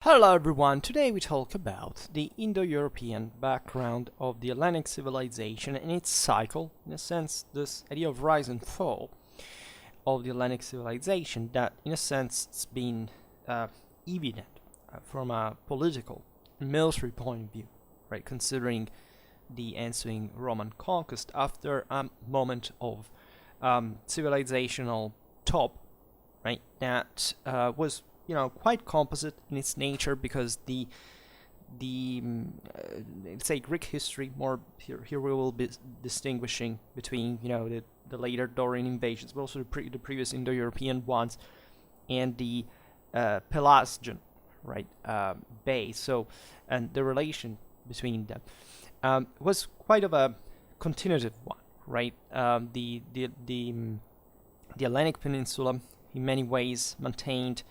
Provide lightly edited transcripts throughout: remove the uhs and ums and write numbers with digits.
Hello everyone, today we talk about the Indo-European background of the Hellenic civilization and its cycle, in a sense, this idea of rise and fall of the Hellenic civilization that, in a sense, it's been evident from a political and military point of view, right, considering the ensuing Roman conquest after a moment of civilizational top, right, that was quite composite in its nature because let's say Greek history more here we will be distinguishing between the later Dorian invasions, but also the previous Indo-European ones and the Pelasgian base. So and the relation between them was quite of a continuative one, right? The Hellenic Peninsula in many ways maintained,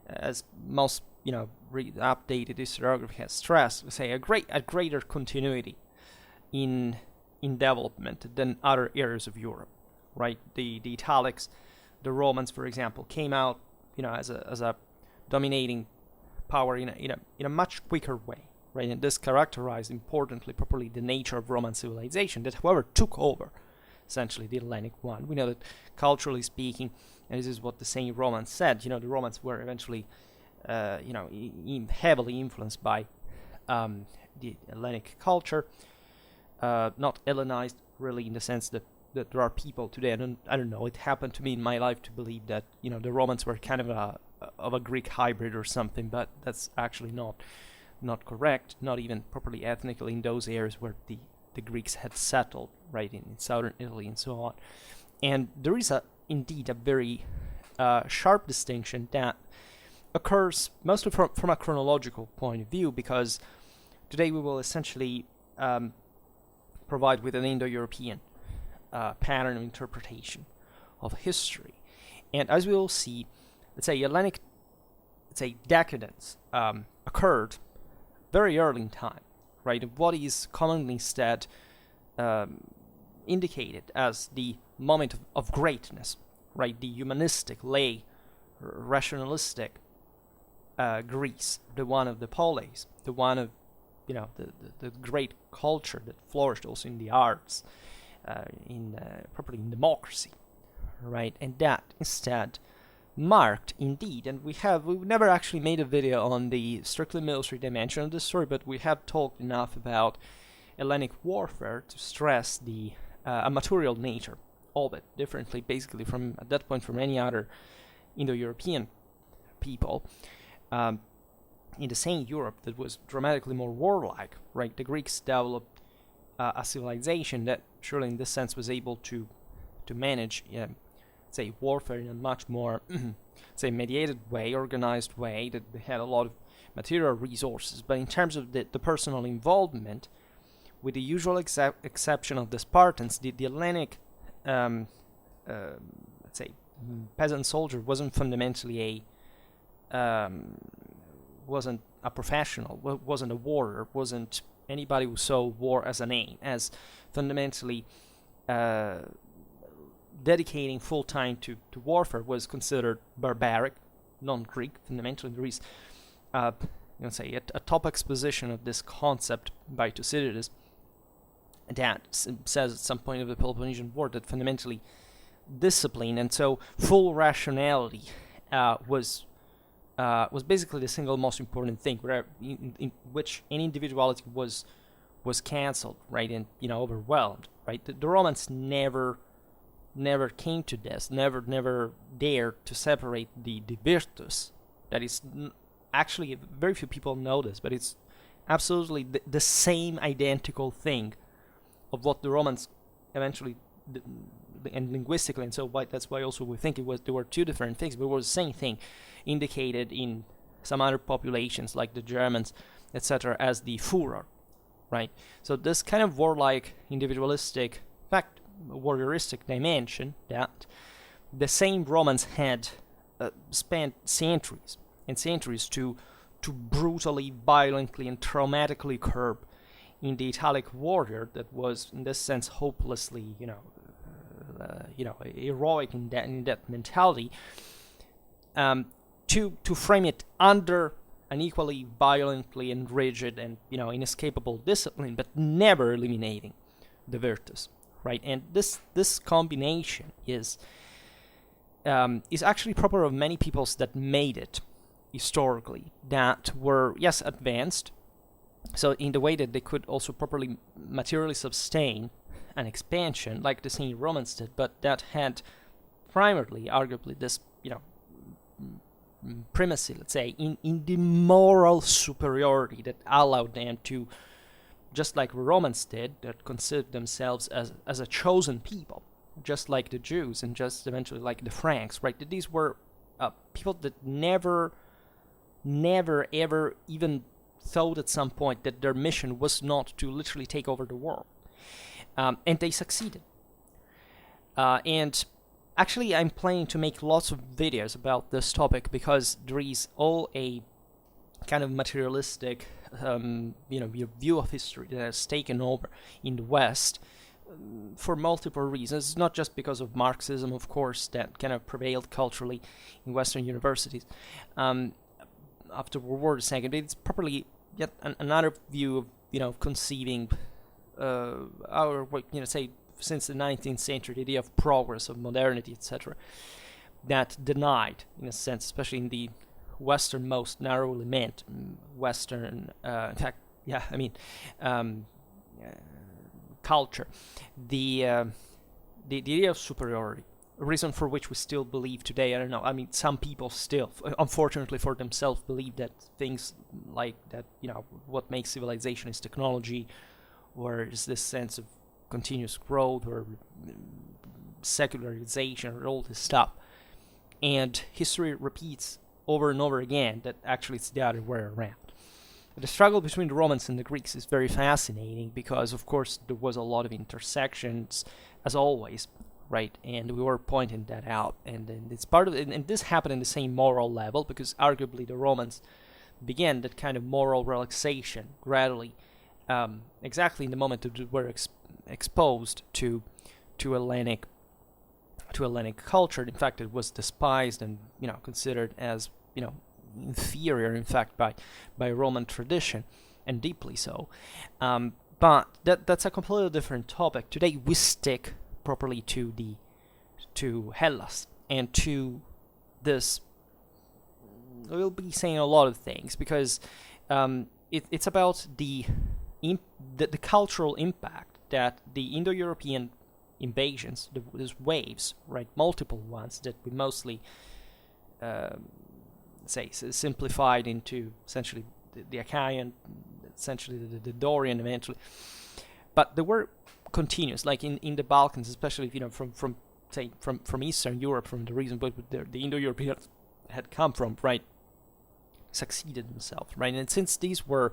as most updated historiography has stressed, say a greater continuity in development than other areas of Europe, right? The Italics, the Romans, for example, came out as a dominating power in a much quicker way, right? And this characterized importantly, properly, the nature of Roman civilization that, however, took over essentially the Hellenic one. We know that culturally speaking, and this is what the same Romans said, the Romans were eventually, heavily influenced by the Hellenic culture, not Hellenized really in the sense that there are people today, I don't know, it happened to me in my life to believe that, the Romans were kind of a Greek hybrid or something, but that's actually not correct, not even properly ethnically in those areas where the Greeks had settled, right, in southern Italy and so on. And there is indeed a very sharp distinction that occurs mostly from a chronological point of view, because today we will essentially provide with an Indo-European pattern of interpretation of history. And as we will see, let's say Hellenic, decadence occurred very early in time, right? What is commonly instead indicated as the moment of greatness, right? The humanistic, lay, rationalistic Greece, the one of the polis, the one of the great culture that flourished also in the arts, properly in democracy, right? And that instead marked indeed, and we've never actually made a video on the strictly military dimension of this story, but we have talked enough about Hellenic warfare to stress the material nature of it, differently basically from at that point from any other Indo-European people in the same Europe that was dramatically more warlike, right? The Greeks developed a civilization that surely in this sense was able to manage say warfare in a much more say mediated way, organized way, that they had a lot of material resources. But in terms of the personal involvement, with the usual exception of the Spartans, the Hellenic let's say peasant soldier wasn't fundamentally wasn't a professional, wasn't a warrior, wasn't anybody who saw war as an aim, as fundamentally dedicating full time to warfare was considered barbaric, non-Greek. Fundamentally, there is say a top exposition of this concept by Thucydides that says at some point of the Peloponnesian War that fundamentally discipline and so full rationality was basically the single most important thing, where in which any individuality was cancelled, right, and overwhelmed, right. The Romans never came to this, never dared to separate the virtus. That is actually very few people know this, but it's absolutely the same identical thing of what the Romans eventually and linguistically, and so that's why also we think there were two different things, but it was the same thing indicated in some other populations like the Germans, etc., as the furor, right? So this kind of warlike, individualistic, in fact, warrioristic dimension that the same Romans had spent centuries and centuries to brutally, violently, and traumatically curb in the Italic warrior that was, in this sense, hopelessly, heroic in that mentality, to frame it under an equally violently and rigid and inescapable discipline, but never eliminating the virtus, right? And this combination is actually proper of many peoples that made it historically, that were, yes, advanced, so in the way that they could also properly materially sustain an expansion like the same Romans did, but that had primarily, arguably, this primacy, let's say, in the moral superiority that allowed them to, just like the Romans did, that considered themselves as a chosen people, just like the Jews and just eventually like the Franks, right? That these were people that never ever even thought at some point that their mission was not to literally take over the world. And they succeeded. And actually, I'm planning to make lots of videos about this topic because there is all a kind of materialistic, view of history that has taken over in the West for multiple reasons. It's not just because of Marxism, of course, that kind of prevailed culturally in Western universities after World War II. It's probably yet another view of conceiving say, since the 19th century, the idea of progress, of modernity, etc., that denied, in a sense, especially in the westernmost narrowly meant Western, in fact, culture, the idea of superiority, a reason for which we still believe today. I don't know. I mean, some people still, unfortunately for themselves, believe that things like that, what makes civilization is technology, or is this sense of continuous growth or secularization or all this stuff. And history repeats over and over again that actually it's the other way around. The struggle between the Romans and the Greeks is very fascinating because, of course, there was a lot of intersections, as always, right? And we were pointing that out. And it's part of it, and this happened in the same moral level because arguably the Romans began that kind of moral relaxation gradually, exactly in the moment that they were exposed to Hellenic culture. In fact, it was despised and considered as inferior, in fact, by Roman tradition, and deeply so. But that's a completely different topic. Today we stick properly to Hellas and to this. We'll be saying a lot of things because it's about the cultural impact that the Indo-European invasions, these waves, right, multiple ones that we mostly simplified into essentially the Achaean, essentially the Dorian eventually, but they were continuous, like in the Balkans, especially from Eastern Europe, from the region but the Indo-Europeans had come from, right, succeeded themselves, right, and since these were,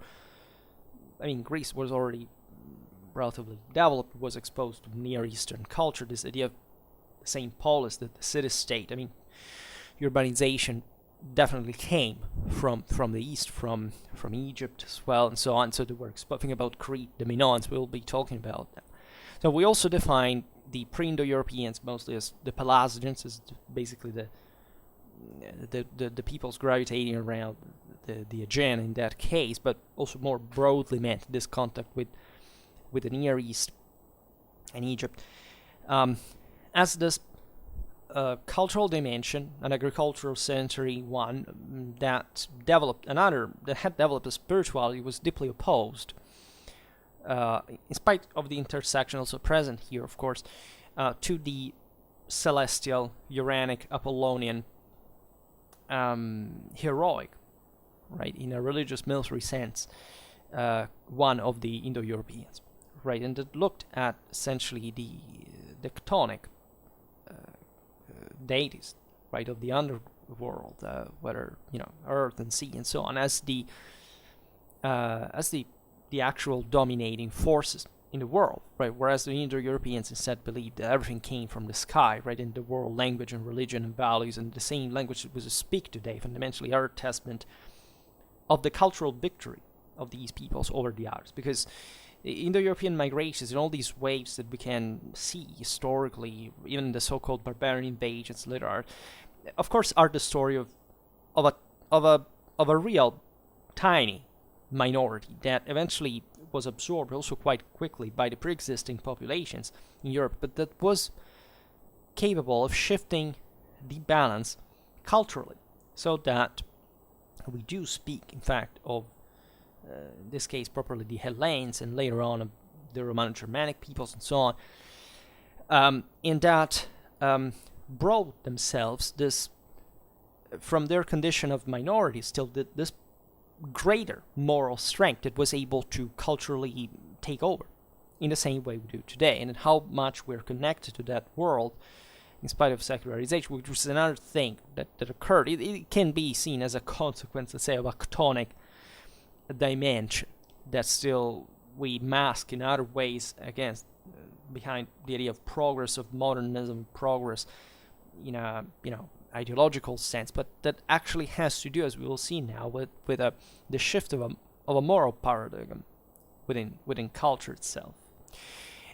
Greece was already relatively developed, was exposed to Near Eastern culture, this idea of St. Paulus, the city-state, urbanization definitely came from the east, from Egypt as well, and so on. So they were talking about Crete, the Minoans. We'll be talking about that. So we also define the pre-Indo-Europeans mostly as the Pelasgians, as basically the peoples gravitating around the Aegean in that case, but also more broadly meant this contact with the Near East and Egypt as this cultural dimension, an agricultural century one that had developed a spirituality was deeply opposed, in spite of the intersection also present here, of course, to the celestial, Uranic, Apollonian, heroic, right, in a religious military sense, one of the Indo-Europeans, right, and it looked at essentially the tonic deities, right, of the underworld, whether earth and sea and so on, as the actual dominating forces in the world, right? Whereas the Indo-Europeans instead believed that everything came from the sky, right? In the world, language and religion and values, and the same language that we speak today, fundamentally, are a testament of the cultural victory of these peoples over the others, because Indo-European migrations and all these waves that we can see historically, even the so-called barbarian invasions later, of course, are the story of a real tiny minority that eventually was absorbed also quite quickly by the pre-existing populations in Europe, but that was capable of shifting the balance culturally, so that we do speak, in fact, of, in this case, properly the Hellenes, and later on the Romano-Germanic peoples and so on, in that brought themselves this, from their condition of minority, still this greater moral strength that was able to culturally take over in the same way we do today, and how much we're connected to that world in spite of secularization, which was another thing that occurred. It can be seen as a consequence, let's say, of a chthonic dimension that still we mask in other ways against, behind the idea of progress, of modernism, progress in a ideological sense, but that actually has to do, as we will see now, with the shift of a moral paradigm within culture itself.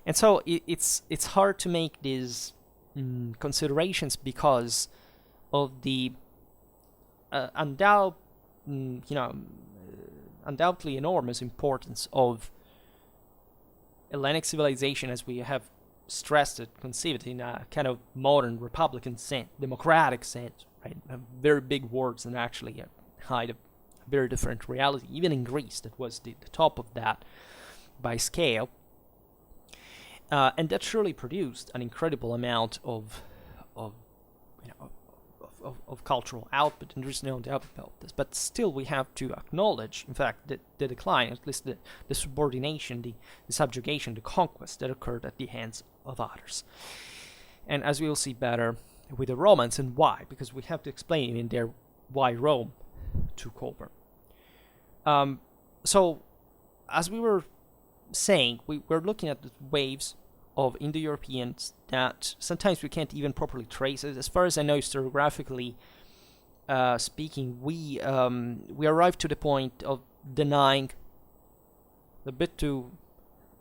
And so it's hard to make these considerations because of the undoubtedly enormous importance of Hellenic civilization, as we have stressed it, conceived in a kind of modern republican sense, democratic sense, right? Very big words and actually hide a very different reality. Even in Greece, that was the top of that by scale. And that surely produced an incredible amount of cultural output, and there's no doubt about this. But still, we have to acknowledge, in fact, the decline, at least the subordination, the subjugation, the conquest that occurred at the hands of others. And as we will see better with the Romans, and why, because we have to explain in there why Rome took over. So, as we were saying, we're looking at the waves of Indo-Europeans that sometimes we can't even properly trace. As far as I know, historiographically speaking, we arrived to the point of denying a bit too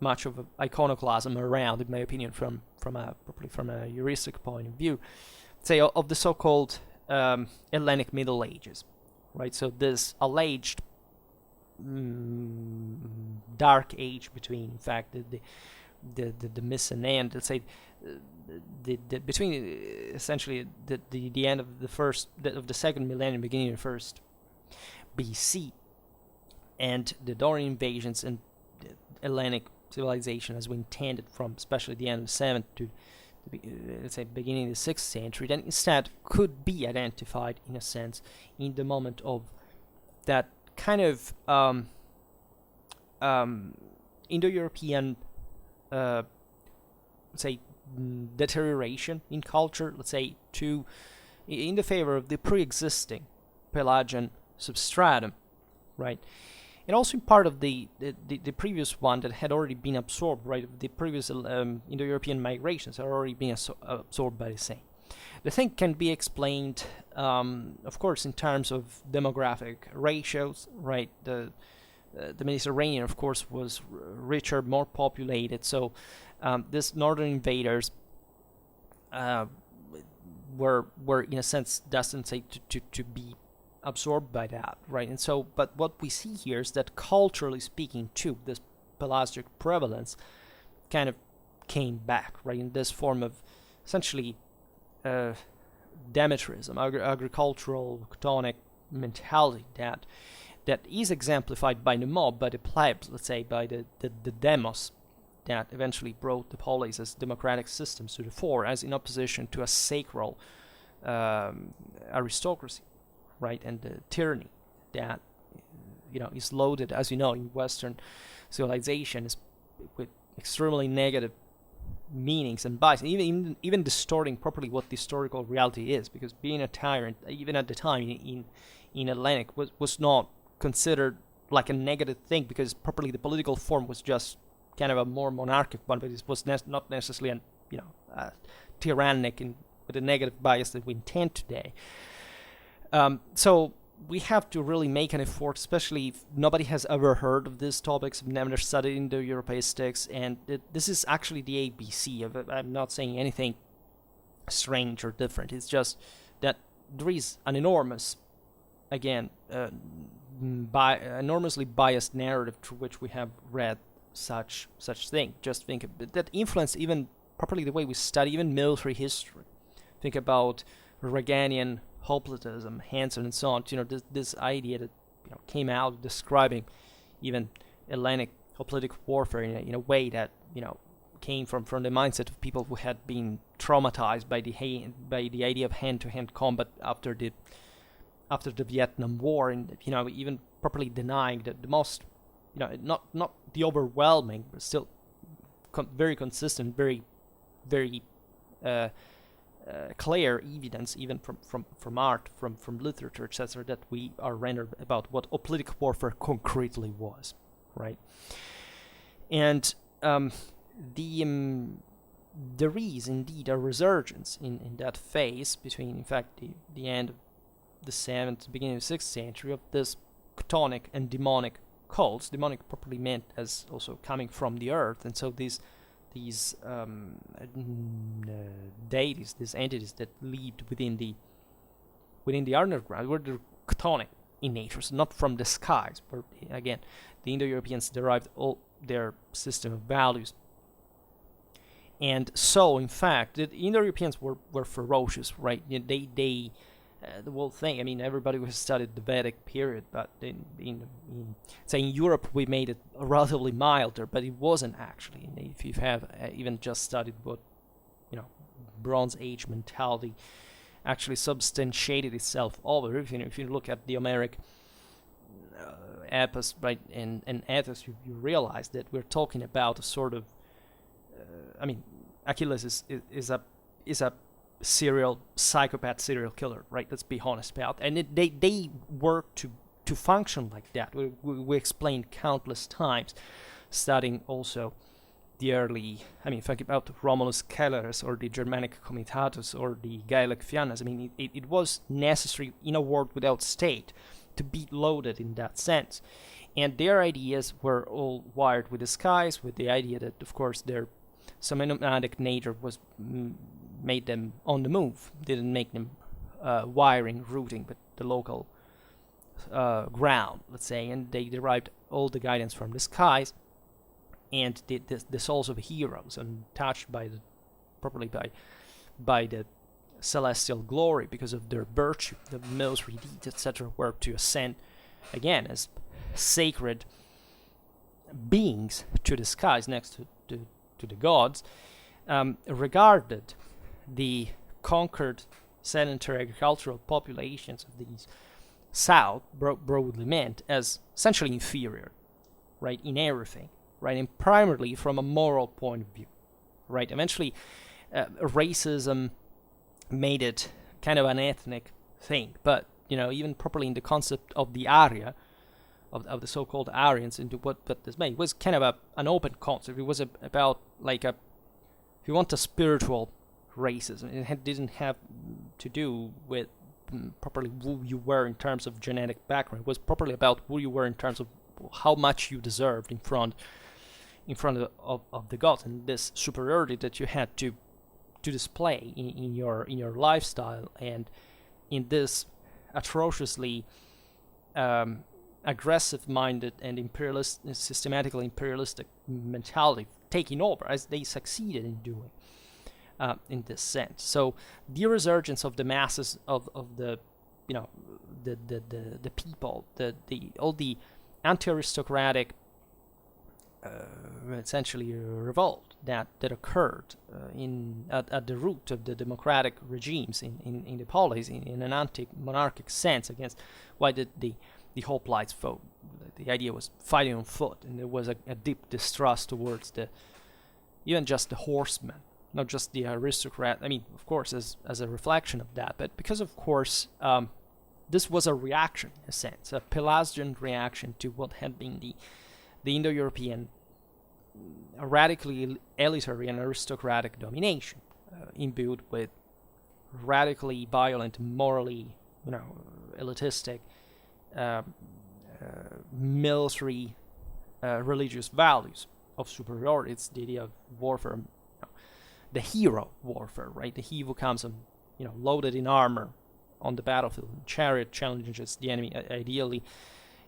much of iconoclasm around, in my opinion, from a heuristic point of view, say, of the so-called Hellenic Middle Ages, right? So this alleged dark age between, in fact, the Mycenaean, let's say, between essentially the end of the second millennium, beginning of the first BC, and the Dorian invasions and the Hellenic civilization as we intended from especially the end of the 7th to let's say beginning of the 6th century, then instead could be identified in a sense in the moment of that kind of Indo-European let's say deterioration in culture, let's say, in the favor of the pre-existing Pelagian substratum, right? And also in part of the previous one that had already been absorbed, right? The previous Indo-European migrations had already been absorbed by the same. The thing can be explained, of course, in terms of demographic ratios, right? The Mediterranean, of course, was richer, more populated, so these northern invaders were in a sense destined, say, to be absorbed by that, right? And so, but what we see here is that culturally speaking, too, this Pelasgic prevalence kind of came back, right, in this form of essentially Demetrism, agricultural chthonic mentality that is exemplified by the mob, by the plebs, let's say, by the demos that eventually brought the polis as democratic systems to the fore, as in opposition to a sacral aristocracy, right, and the tyranny that is loaded, as you know, in Western civilization, is with extremely negative meanings and bias, and even distorting properly what the historical reality is, because being a tyrant, even at the time in Hellenic, was not considered like a negative thing, because properly the political form was just kind of a more monarchic one, but it was not necessarily tyrannic and with a negative bias that we intend today. So we have to really make an effort, especially if nobody has ever heard of these topics, never studied Indo-Europeistics, and this is actually the ABC of it. I'm not saying anything strange or different. It's just that there is an enormous, again, enormously biased narrative through which we have read such thing. Just think that influenced even properly the way we study even military history. Think about Reaganian hoplitism, Hansen, and so on. This idea that came out describing even Hellenic hoplitic warfare in a way that came from the mindset of people who had been traumatized by the idea of hand-to-hand combat after the Vietnam War, and even properly denying that the most not the overwhelming but still very consistent, very clear evidence even from art, from literature, etc., that we are rendered about what hoplitic warfare concretely was, right? And there is indeed a resurgence in that phase between, in fact, the end of the 7th, beginning of the 6th century, of this chthonic and demonic cults. Demonic properly meant as also coming from the earth, and so these deities, these entities that lived within the underground, were the chthonic in nature, so not from the skies, where again the Indo-Europeans derived all their system of values. And so, in fact, the Indo-Europeans were ferocious, right? They the whole thing. I mean, everybody who has studied the Vedic period, but in Europe we made it relatively milder, but it wasn't actually. If you have even just studied what Bronze Age mentality actually substantiated itself over. If you look at the Homeric epos, right, and ethos, you realize that we're talking about a sort of. Achilles is a serial psychopath, serial killer, right? Let's be honest about. And they work to function like that. We explained countless times, studying also the early. Think about Romulus Celerus or the Germanic Comitatus or the Gaelic Fiannas. It was necessary in a world without state to be loaded in that sense. And their ideas were all wired with the skies, with the idea that, of course, their nomadic nature was made them on the move, didn't make them wiring, rooting, but the local ground, let's say, and they derived all the guidance from the skies and the souls of heroes, and touched by the celestial glory because of their virtue, the military deeds, etc., were to ascend again as sacred beings to the skies next to the gods, regarded the conquered sedentary agricultural populations of these south, broadly meant, as essentially inferior, right, in everything, right, and primarily from a moral point of view, right. Eventually, racism made it kind of an ethnic thing, but even properly in the concept of the Arya, of the so-called Aryans, into what this made was kind of an open concept. It was about if you want, a spiritual racism. It didn't have to do with properly who you were in terms of genetic background. It was properly about who you were in terms of how much you deserved in front of the gods, and this superiority that you had to display in your lifestyle, and in this atrociously aggressive-minded and systematically imperialistic mentality taking over, as they succeeded in doing in this sense. So the resurgence of the masses of the the people, all the anti-aristocratic essentially revolt that occurred at the root of the democratic regimes in the polis, in an anti-monarchic sense, against why the hoplites fought. The idea was fighting on foot, and there was a deep distrust towards even just the horsemen, not just the aristocrat. Of course, as a reflection of that, but because, of course, this was a reaction, in a sense, a Pelasgian reaction to what had been the Indo-European radically elitary and aristocratic domination, imbued with radically violent, morally, elitistic, military, religious values of superiority. It's the idea of warfare, the hero warfare, right? The he who comes loaded in armor on the battlefield, chariot, challenges the enemy, ideally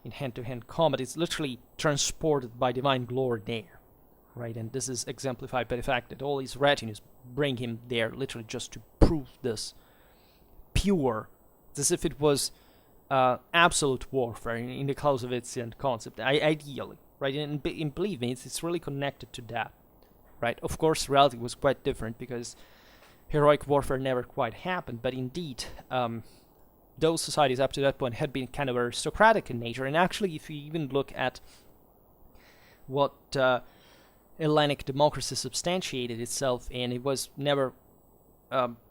in hand-to-hand combat is literally transported by divine glory there, right? And this is exemplified by the fact that all his retinues bring him there literally just to prove this pure, as if it was absolute warfare in the Clausewitzian concept, ideally, right? And believe me, it's really connected to that, right? Of course, reality was quite different because heroic warfare never quite happened, but indeed, those societies up to that point had been kind of aristocratic in nature. And actually, if you even look at what Hellenic democracy substantiated itself in, it was never...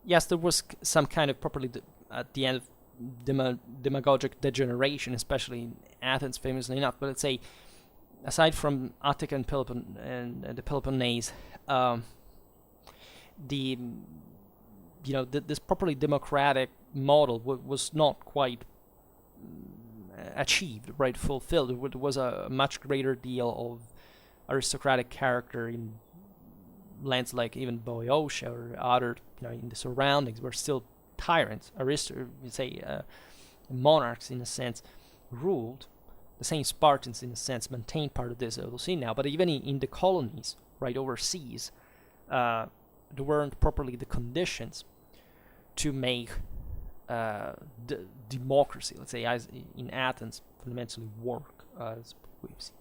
yes, there was some kind of properly, at the end of demagogic degeneration, especially in Athens, famously enough. But let's say, aside from Attica and the Peloponnese, this properly democratic model was not quite achieved, right, fulfilled. It was a much greater deal of aristocratic character in lands like even Boeotia or other, in the surroundings, were still tyrants, monarchs in a sense, ruled. The same Spartans in a sense maintained part of this, we'll see now, but even in the colonies, right, overseas, there weren't properly the conditions to make democracy, let's say, as in Athens, fundamentally work, as we've seen.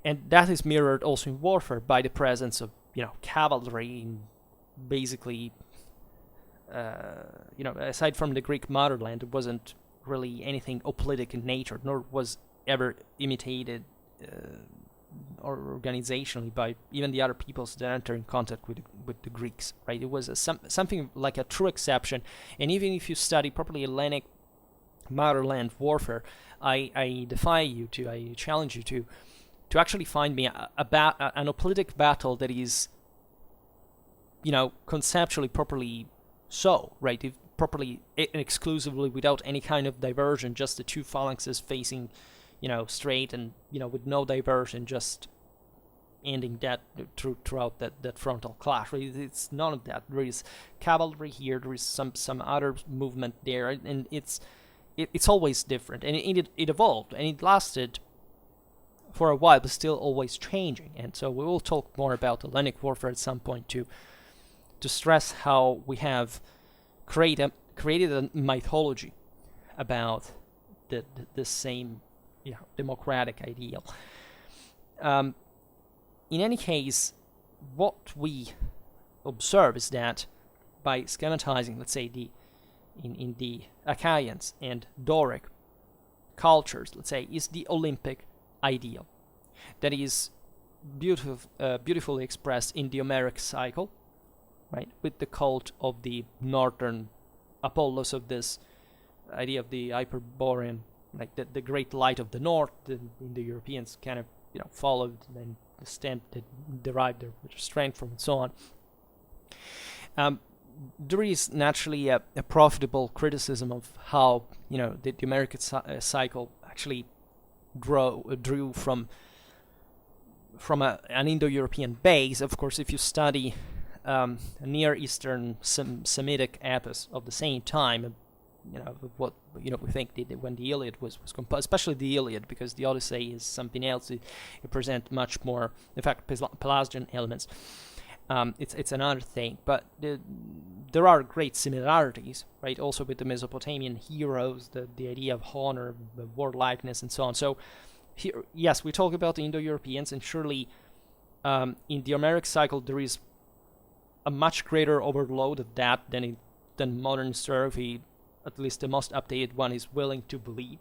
And that is mirrored also in warfare by the presence of, cavalry in basically, aside from the Greek motherland, it wasn't really anything hoplitic in nature, nor was ever imitated or organizationally by even the other peoples that enter in contact with the Greeks, right? It was something like a true exception. And even if you study properly Hellenic motherland warfare, I challenge you to actually find me an hoplitic battle that is, conceptually properly so, right? If properly and exclusively without any kind of diversion, just the two phalanxes facing, straight and, with no diversion, just ending that throughout that frontal clash. Right? It's none of that. There is cavalry here, there is some other movement there, and it's always different. And it evolved, and it lasted for a while, but still always changing. And so we will talk more about Hellenic warfare at some point to stress how we have created a mythology about the same democratic ideal. In any case, what we observe is that by schematizing, let's say, in the Achaeans and Doric cultures, let's say, is the Olympic ideal that is beautifully expressed in the Homeric cycle, right, with the cult of the northern Apollos, of this idea of the Hyperborean, like the great light of the north. The Indo-Europeans kind of followed and derived their strength from, and so on. There is naturally a profitable criticism of how the American cycle actually drew from an Indo-European base. Of course, if you study a Near Eastern Semitic epos of the same time, what we think when the Iliad was composed, especially the Iliad, because the Odyssey is something else. It presents much more, in fact, Pelasgian elements. It's another thing, but there are great similarities, right? Also with the Mesopotamian heroes, the idea of honor, the warlikeness, and so on. So here, yes, we talk about the Indo-Europeans, and surely in the Homeric cycle there is a much greater overload of that than modern historiography, at least the most updated one, is willing to believe.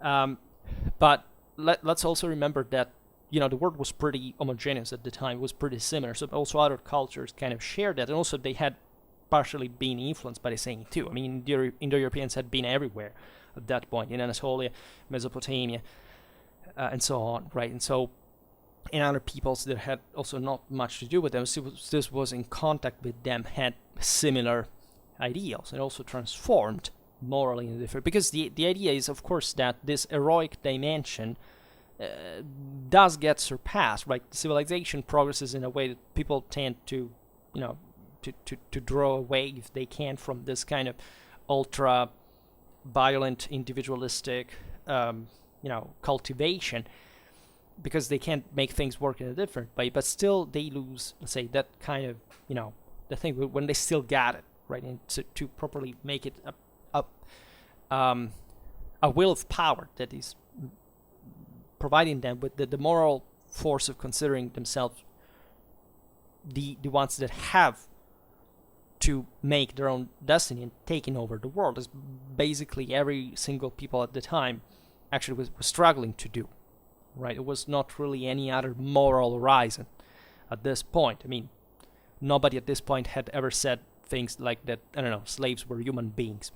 But let's also remember that the world was pretty homogeneous at the time. It was pretty similar. So also other cultures kind of shared that, and also they had partially been influenced by the same too. I mean, the Indo-Europeans had been everywhere at that point, in Anatolia, Mesopotamia, and so on, right? And so in other peoples that had also not much to do with them, this was in contact with them, had similar ideals, and also transformed morally in different. Because the idea is, of course, that this heroic dimension does get surpassed, right? Civilization progresses in a way that people tend to, to draw away, if they can, from this kind of ultra violent, individualistic cultivation, because they can't make things work in a different way, but still they lose, let's say, that kind of, the thing when they still got it, right? And to properly make it a will of power that is providing them with the moral force of considering themselves the ones that have to make their own destiny and taking over the world, as basically every single people at the time actually was struggling to do, right? It was not really any other moral horizon at this point. I mean, nobody at this point had ever said things like that, I don't know, slaves were human beings,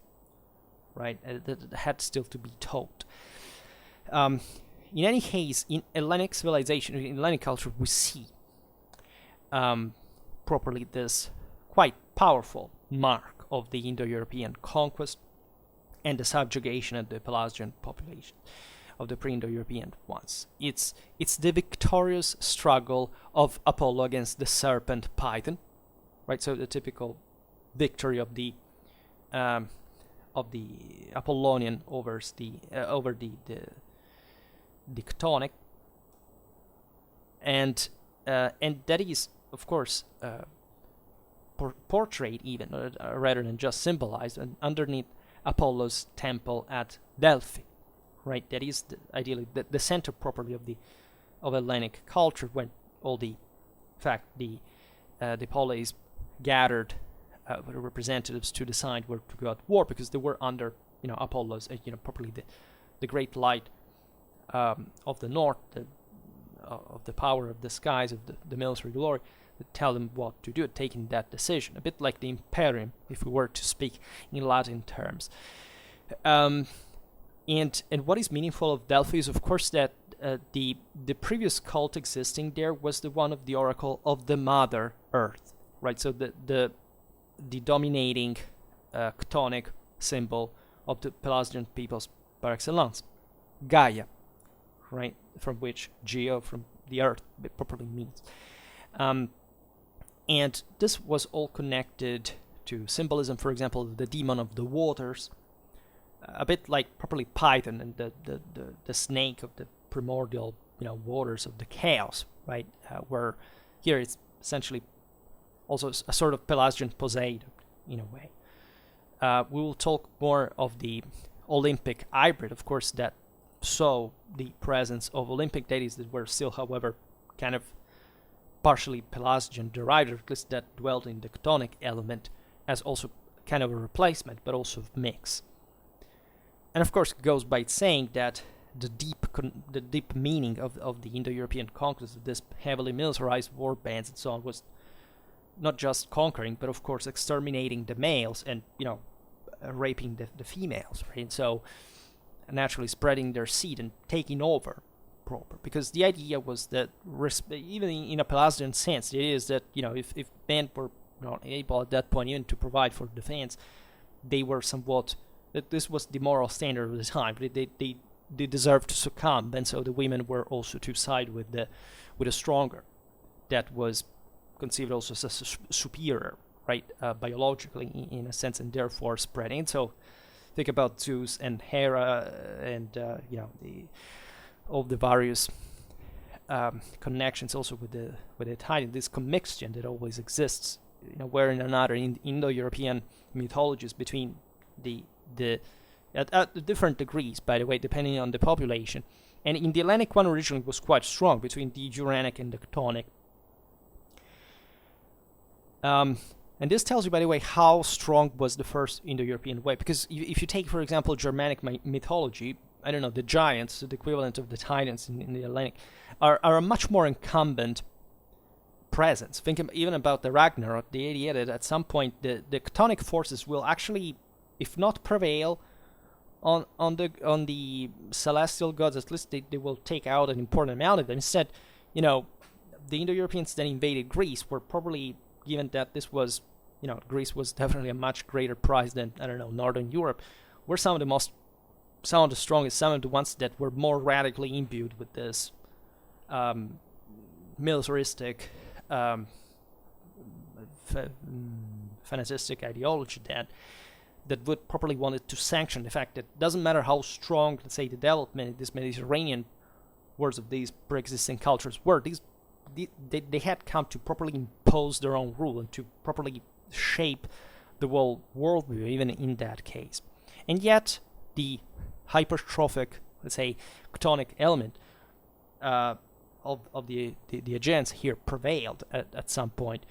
right? That had still to be told. In any case, in Hellenic civilization, in Hellenic culture, we see properly this quite powerful mark of the Indo-European conquest and the subjugation of the Pelasgian population, of the pre-Indo-European ones. It's the victorious struggle of Apollo against the serpent Python, right? So the typical victory of the Apollonian over the tonic, and that is, of course, portrayed even, rather than just symbolized, underneath Apollo's temple at Delphi, right? That is ideally the center properly of Hellenic culture, when all the polis gathered representatives to decide where to go at war, because they were under Apollo's properly the great light of the north, of the power of the skies, of the military glory, that tell them what to do, taking that decision. A bit like the Imperium, if we were to speak in Latin terms. And what is meaningful of Delphi is, of course, that the previous cult existing there was the one of the oracle of the Mother Earth, right? So the dominating chthonic symbol of the Pelasgian peoples par excellence, Gaia, right? From which geo, from the earth, properly means. And this was all connected to symbolism, for example, the demon of the waters, a bit like properly Python and the snake of the primordial waters of the chaos, right? Where here it's essentially also a sort of Pelasgian Poseidon in a way. We will talk more of the Olympic hybrid, of course, that saw the presence of Olympic deities that were still, however, kind of partially Pelasgian derived, or at least that dwelt in the chthonic element, as also kind of a replacement, but also a mix. And of course, it goes by saying that the deep meaning of the Indo-European conquest of this heavily militarized war bands and so on was not just conquering, but of course exterminating the males and raping the females, right? And so naturally spreading their seed and taking over proper, because the idea was that even in a Pelasgian sense, it is that if men were not able at that point even to provide for defense, they were somewhat, that this was the moral standard of the time. They deserved to succumb, and so the women were also to side with the stronger, that was conceived also as a superior, right, biologically in a sense, and therefore spreading. And so think about Zeus and Hera, and all the various connections also with the Titan, this commixtion that always exists, where in another in Indo-European mythologies between at different degrees, by the way, depending on the population. And in the Hellenic one originally was quite strong between the Uranic and the Chthonic. And this tells you, by the way, how strong was the first Indo-European way. Because if you take, for example, Germanic mythology, I don't know, the giants, the equivalent of the Titans in the Hellenic, are a much more incumbent presence. Think even about the Ragnarok, the idea that at some point the chthonic forces will actually, if not prevail on the celestial gods, at least they will take out an important amount of them. Instead, the Indo-Europeans that invaded Greece were probably, given that this was, Greece was definitely a much greater prize than, I don't know, Northern Europe, were some of the strongest, some of the ones that were more radically imbued with this militaristic, fanatistic ideology that that would properly wanted to sanction the fact that it doesn't matter how strong, let's say, the development in this Mediterranean words of these pre-existing cultures were, they had come to properly impose their own rule and to properly shape the whole worldview, even in that case. And yet, the hypertrophic, let's say, chthonic element of the Aegeans here prevailed at some point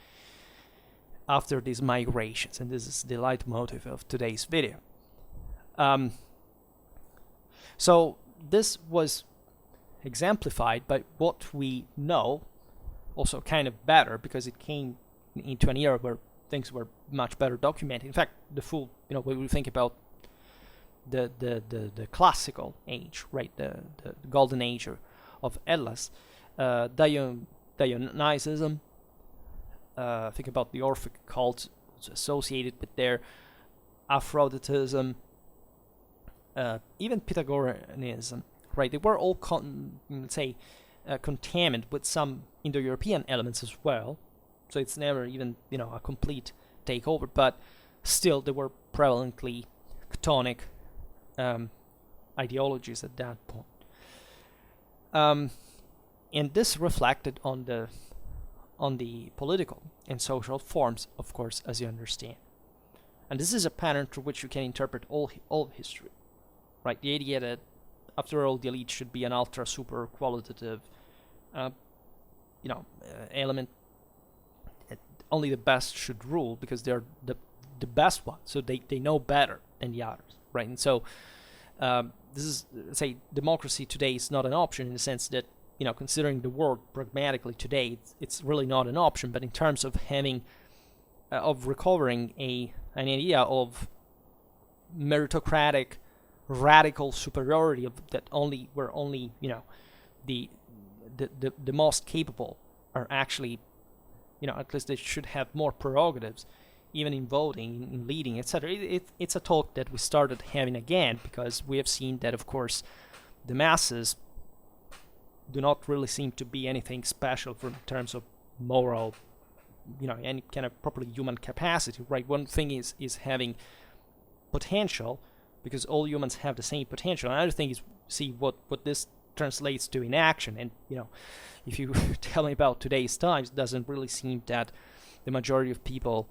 after these migrations, and this is the leitmotif of today's video. So this was exemplified by what we know, also kind of better, because it came into an era where things were much better documented. In fact, the full, when we think about the classical age, right, the golden age of Hellas, Dionysianism, think about the Orphic cult associated with their Aphroditism, even Pythagoreanism, right? They were all, contaminated with some Indo-European elements as well. So it's never even, a complete takeover, but still they were prevalently chthonic ideologies at that point. And this reflected on the political and social forms, of course, as you understand. And this is a pattern through which you can interpret all history, right? The idea that, after all, the elite should be an ultra super qualitative, element. Only the best should rule because they're the best one, so they know better than the others, right? And so this is, say, democracy today is not an option in the sense that, considering the world pragmatically today, it's really not an option. But in terms of having, of recovering an idea of meritocratic, radical superiority of that where only the most capable are actually, at least they should have more prerogatives, even in voting, in leading, etc. It's a talk that we started having again, because we have seen that, of course, the masses do not really seem to be anything special in terms of moral, any kind of properly human capacity, right? One thing is having potential, because all humans have the same potential. Another thing is see what this translates to in action. And if you tell me about today's times, it doesn't really seem that the majority of people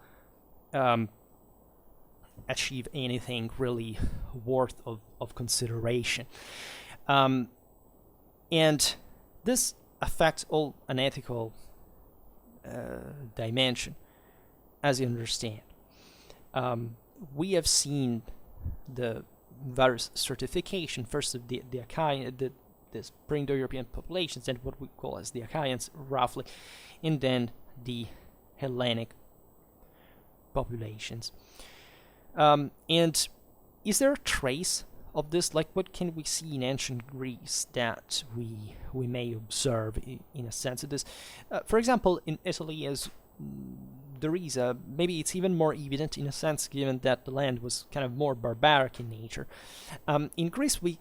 achieve anything really worth of consideration. And this affects all an ethical dimension, as you understand. We have seen the various stratification, first of the Achaean, the pre-Indo-European populations, and what we call as the Achaeans, roughly, and then the Hellenic populations. And is there a trace of this? Like, what can we see in ancient Greece that we may observe in a sense of this? For example, in Italy, as there is maybe it's even more evident in a sense, given that the land was kind of more barbaric in nature. In Greece, we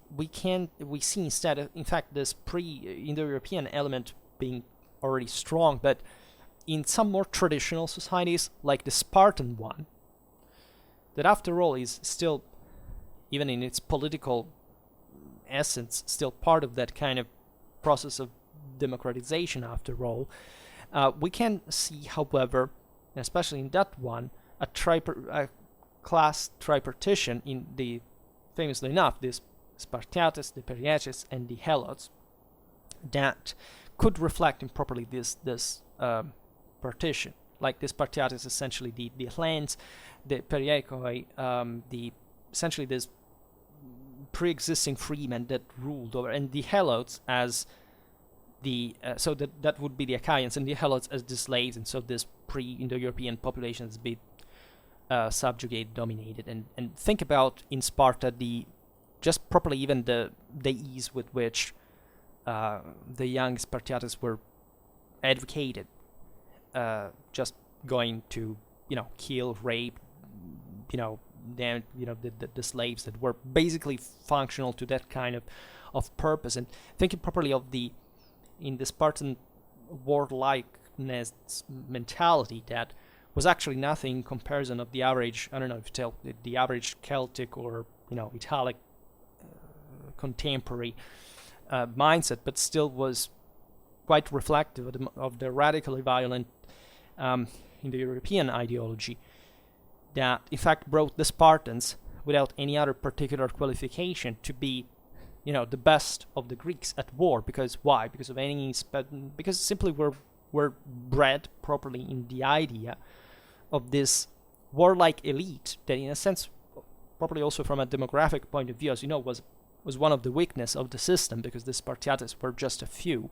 see instead, in fact, this pre-Indo-European element being already strong, but in some more traditional societies, like the Spartan one, that after all is still, even in its political essence, still part of that kind of process of democratization after all. We can see, however, especially in that one, a class tripartition in the, famously enough, this Spartiates, the Perieces, and the Helots, that could reflect improperly this partition. Like the Spartiates, essentially the Hellenes, the Periekoi, essentially this pre-existing freemen that ruled over, and the Helots as the so that would be the Achaeans, and the Helots as the slaves, and so this pre-Indo-European population has been subjugated, dominated, and think about in Sparta just properly even the ease with which the young Spartiates were advocated, just going to kill, rape, damn, the slaves that were basically functional to that kind of purpose. And thinking properly of in the Spartan warlikeness mentality, that was actually nothing in comparison of the average, I don't know if you tell the average Celtic or Italic contemporary mindset, but still was quite reflective of the radically violent Indo-European ideology that in fact brought the Spartans, without any other particular qualification, to be the best of the Greeks at war. Because why? Because simply we're bred properly in the idea of this warlike elite that, in a sense, probably also from a demographic point of view, as you know, was one of the weakness of the system, because the Spartiates were just a few.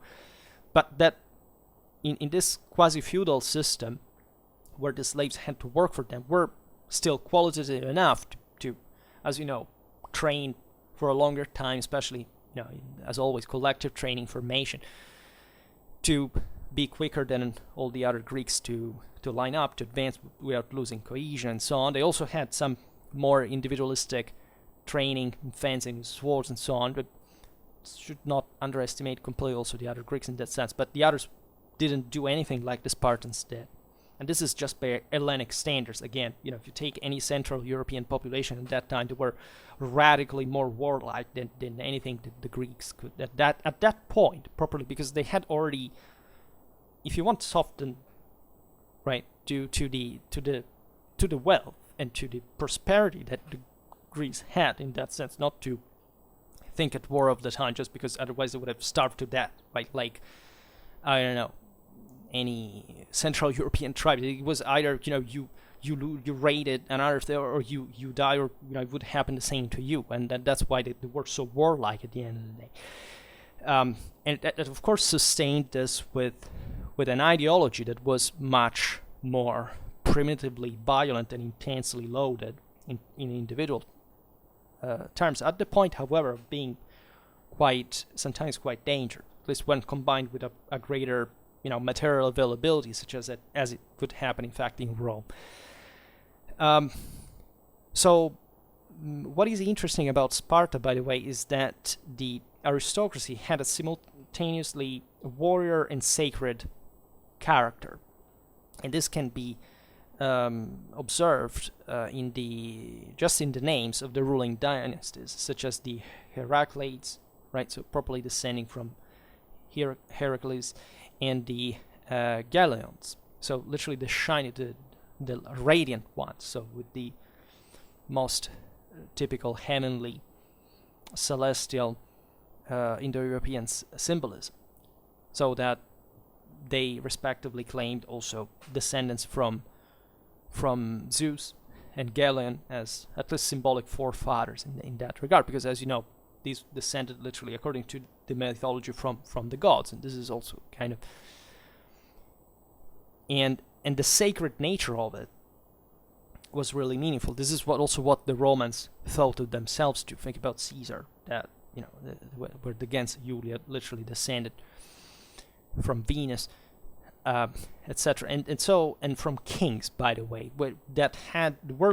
But that in this quasi-feudal system, where the slaves had to work for them, were still qualitative enough to as you know, train for a longer time, especially, as always, collective training formation, to be quicker than all the other Greeks to line up, to advance without losing cohesion and so on. They also had some more individualistic training in fencing, swords and so on, but should not underestimate completely also the other Greeks in that sense. But the others didn't do anything like the Spartans did. And this is just by Hellenic standards. Again, if you take any Central European population at that time, they were radically more warlike than anything that the Greeks could at that point, properly, because they had already, if you want to soften, right, due to the wealth and to the prosperity that the Greeks had in that sense, not to think at war of the time, just because otherwise they would have starved to death, right? Like, I don't know, any Central European tribe. It was either you raided another, or you die, or it would happen the same to you, and that's why they were so warlike at the end of the day. And that of course sustained this with an ideology that was much more primitively violent and intensely loaded in individual terms. At the point, however, of being sometimes quite dangerous, at least when combined with a greater material availability, such as it could happen, in fact, in Rome. So, what is interesting about Sparta, by the way, is that the aristocracy had a simultaneously warrior and sacred character, and this can be observed in the names of the ruling dynasties, such as the Heracles, right? So properly descending from Heracles, and the Galileans, so literally the shiny, the radiant ones, so with the most typical heavenly, celestial Indo-European symbolism, so that they respectively claimed also descendants from Zeus and Galilean as at least symbolic forefathers in that regard, because as you know, these descended literally according to the mythology from the gods, and this is also kind of and the sacred nature of it was really meaningful. This is what the Romans thought of themselves to think about Caesar, that where the gens Julia literally descended from Venus, etc. And from kings, by the way, were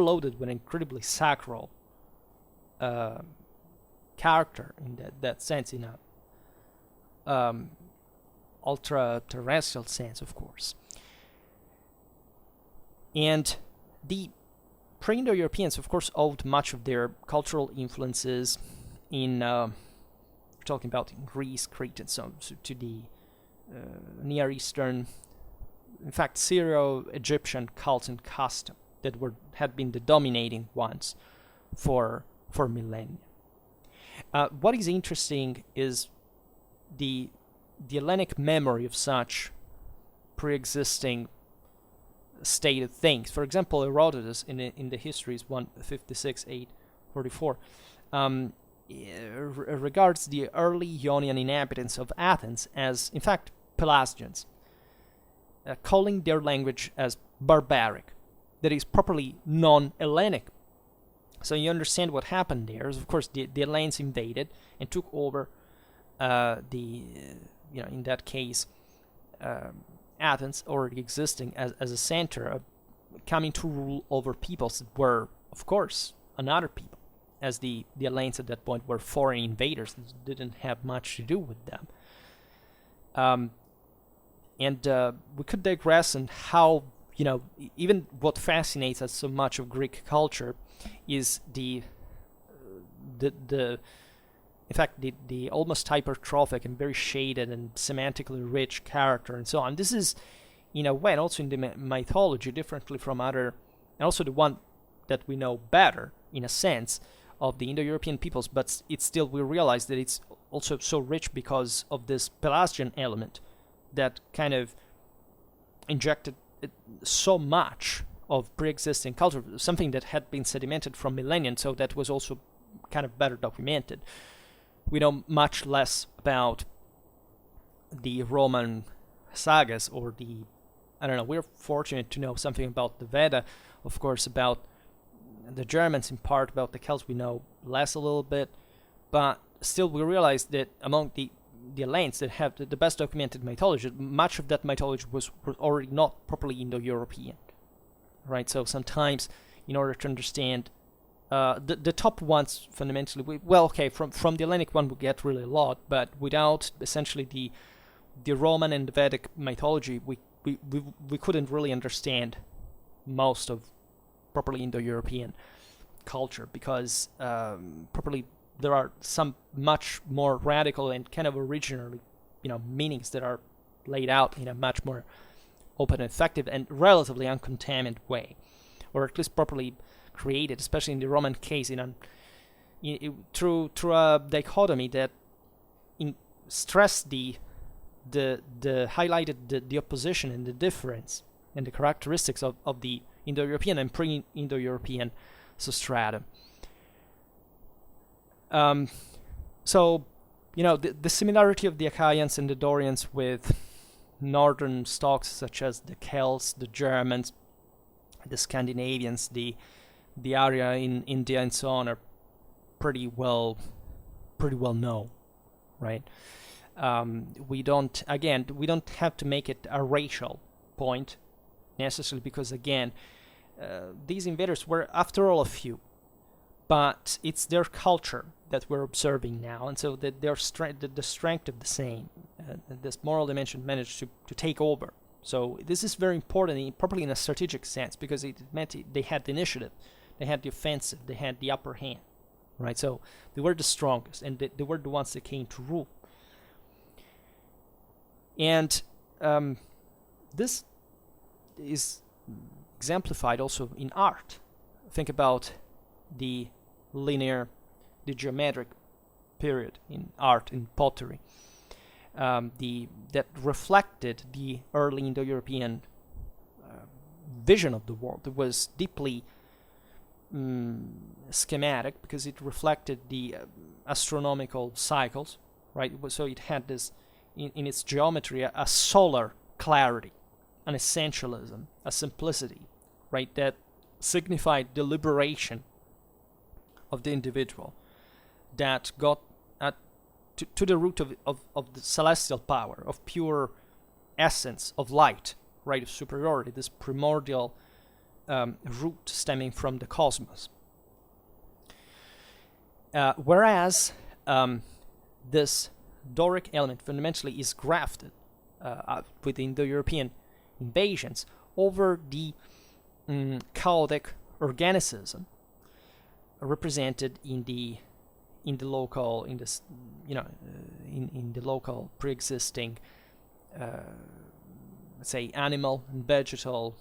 loaded with incredibly sacral character in that sense, in a ultra-terrestrial sense, of course. And the pre-Indo-Europeans, of course, owed much of their cultural influences we're talking about in Greece, Crete, and so to the Near Eastern, in fact, Syro-Egyptian cult and custom that had been the dominating ones for millennia. What is interesting is the Hellenic memory of such pre-existing state of things. For example, Herodotus in the Histories 156-844 regards the early Ionian inhabitants of Athens as, in fact, Pelasgians, calling their language as barbaric, that is properly non-Hellenic. So you understand what happened there. Of course, the Hellenes invaded and took over in that case, Athens, already existing as a center, coming to rule over peoples that were, of course, another people, as the Hellenes at that point were foreign invaders that didn't have much to do with them. And we could digress on how even what fascinates us so much of Greek culture is the in fact, the almost hypertrophic and very shaded and semantically rich character and so on. This is, in a way, and also in the mythology, differently from other, and also the one that we know better, in a sense, of the Indo-European peoples, but it's still, we realize that it's also so rich because of this Pelasgian element that kind of injected so much of pre-existing culture, something that had been sedimented from millennia, so that was also kind of better documented. We know much less about the Roman sagas or we're fortunate to know something about the Veda, of course, about the Germans in part, about the Celts we know less a little bit, but still we realize that among the Hellenes that have the best documented mythology, much of that mythology was already not properly Indo-European, right? So sometimes, in order to understand the top ones, fundamentally, from the Hellenic one we get really a lot, but without essentially the Roman and the Vedic mythology, we couldn't really understand most of properly Indo-European culture, because properly there are some much more radical and kind of originally, meanings that are laid out in a much more open, effective, and relatively uncontaminated way, or at least properly created, especially in the Roman case, through a dichotomy that stressed highlighted the opposition and the difference and the characteristics of the Indo-European and pre-Indo-European substratum. So, the similarity of the Achaeans and the Dorians with northern stocks such as the Celts, the Germans, the Scandinavians, the area in India and so on are pretty well known, right? We don't have to make it a racial point necessarily, because again, these invaders were after all a few, but it's their culture that we're observing now, and so that the strength of the same, this moral dimension managed to take over. So this is very important, properly in a strategic sense, because it meant they had the initiative, they had the offensive, they had the upper hand, right? So they were the strongest, and they were the ones that came to rule. And this is exemplified also in art. Think about the geometric period in art, in pottery, that reflected the early Indo-European vision of the world. It was deeply schematic, because it reflected the astronomical cycles, right? So it had this, in its geometry, a solar clarity, an essentialism, a simplicity, right, that signified the liberation of the individual, that got to the root of the celestial power, of pure essence, of light, right, of superiority, this primordial root stemming from the cosmos. Whereas this Doric element fundamentally is grafted within the European invasions over the chaotic organicism represented in the local pre-existing let's say animal and vegetal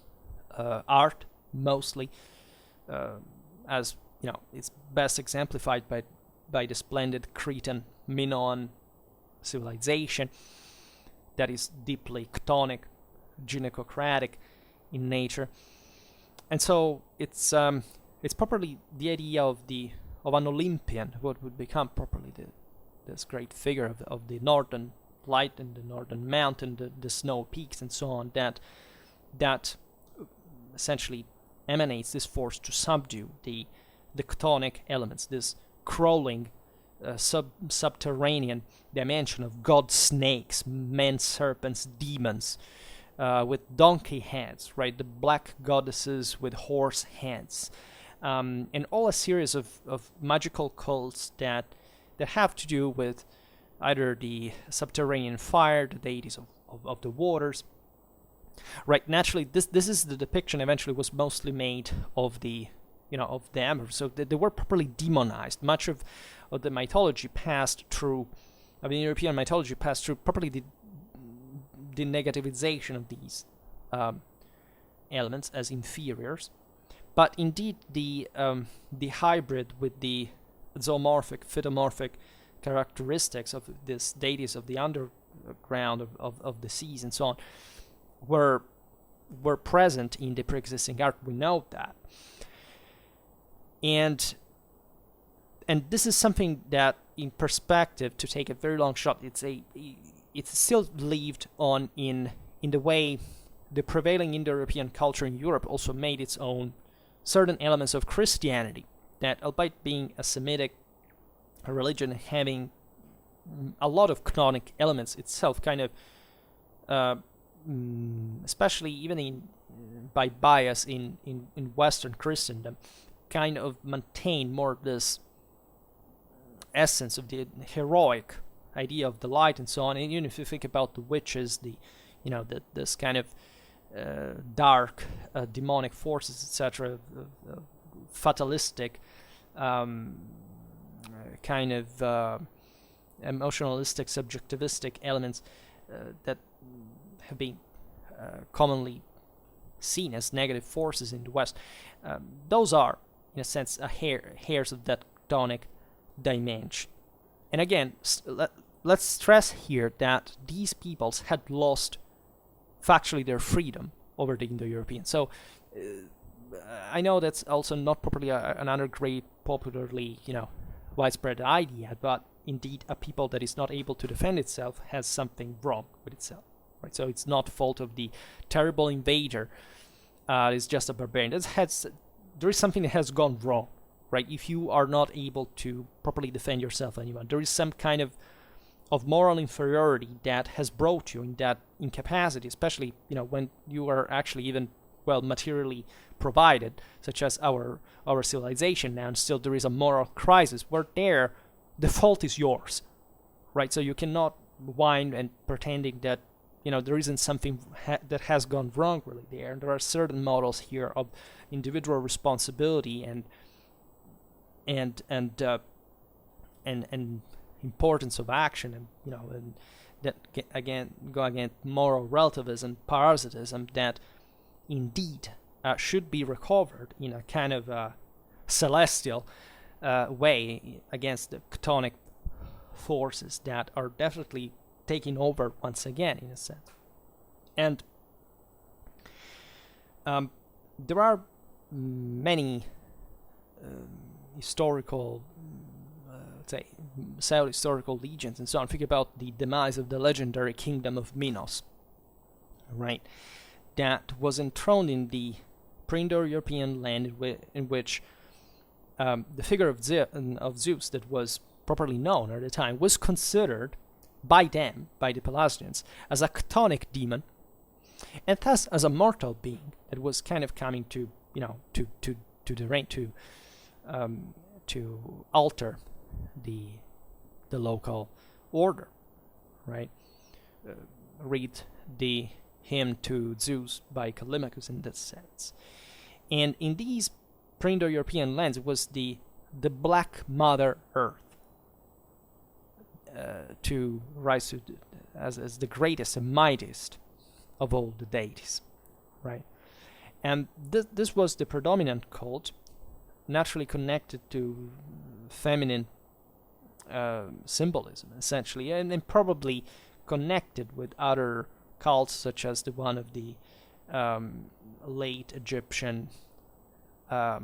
art, mostly, as it's best exemplified by the splendid Cretan Minoan civilization that is deeply chthonic, gynecocratic in nature. And so it's properly the idea of an Olympian, what would become properly this great figure of the northern light and the northern mountain, the snow peaks and so on, that essentially emanates this force to subdue the chthonic elements, this crawling subterranean dimension of god snakes, men serpents, demons, with donkey heads, right? The black goddesses with horse heads, and all a series of magical cults that have to do with either the subterranean fire, the deities of the waters, right? Naturally, this is the depiction eventually was mostly made of the, of the emperor. So they were properly demonized. Much of the mythology passed through, I mean, European mythology passed through properly the negativization of these elements as inferiors. But indeed, the hybrid with the zoomorphic, phytomorphic characteristics of these deities of the underground of the seas and so on were present in the pre-existing art. We know that, and this is something that, in perspective, to take a very long shot, it's still lived on in the way the prevailing Indo-European culture in Europe also made its own certain elements of Christianity that, albeit being a Semitic religion having a lot of canonic elements itself, kind of, especially even by bias in Western Christendom, kind of maintain more this essence of the heroic idea of the light and so on. And even if you think about the witches, this kind of dark demonic forces, etc., fatalistic kind of emotionalistic, subjectivistic elements that have been commonly seen as negative forces in the West. Those are, in a sense, hairs of that tonic dimension. And again, let's stress here that these peoples had lost factually their freedom over the Indo-Europeans. So I know that's also not properly another great popularly, widespread idea, but indeed a people that is not able to defend itself has something wrong with itself, right? So it's not fault of the terrible invader. It's just a barbarian. There is something that has gone wrong, right? If you are not able to properly defend yourself anymore, there is some kind of moral inferiority that has brought you in that incapacity, especially when you are actually even materially provided, such as our civilization now, and still there is a moral crisis where the fault is yours, right? So you cannot whine and pretending that there isn't something that has gone wrong really there. And there are certain models here of individual responsibility and importance of action, and that again go against moral relativism, parasitism, that indeed should be recovered in a kind of celestial way against the chthonic forces that are definitely taking over once again, in a sense. And there are many historical, pseudo-historical legends and so on. Think about the demise of the legendary kingdom of Minos, right? That was enthroned in the pre-Indo-European land in which the figure of Zeus that was properly known at the time was considered by them, by the Pelasgians, as a chthonic demon, and thus as a mortal being that was kind of coming to alter the local order, right? Read the hymn to Zeus by Callimachus in that sense. And in these pre-Indo-European lands, it was the Black Mother Earth to rise to as the greatest and mightiest of all the deities, right? And this was the predominant cult, naturally connected to feminine symbolism, essentially, and probably connected with other cults, such as the one of the late Egyptian, the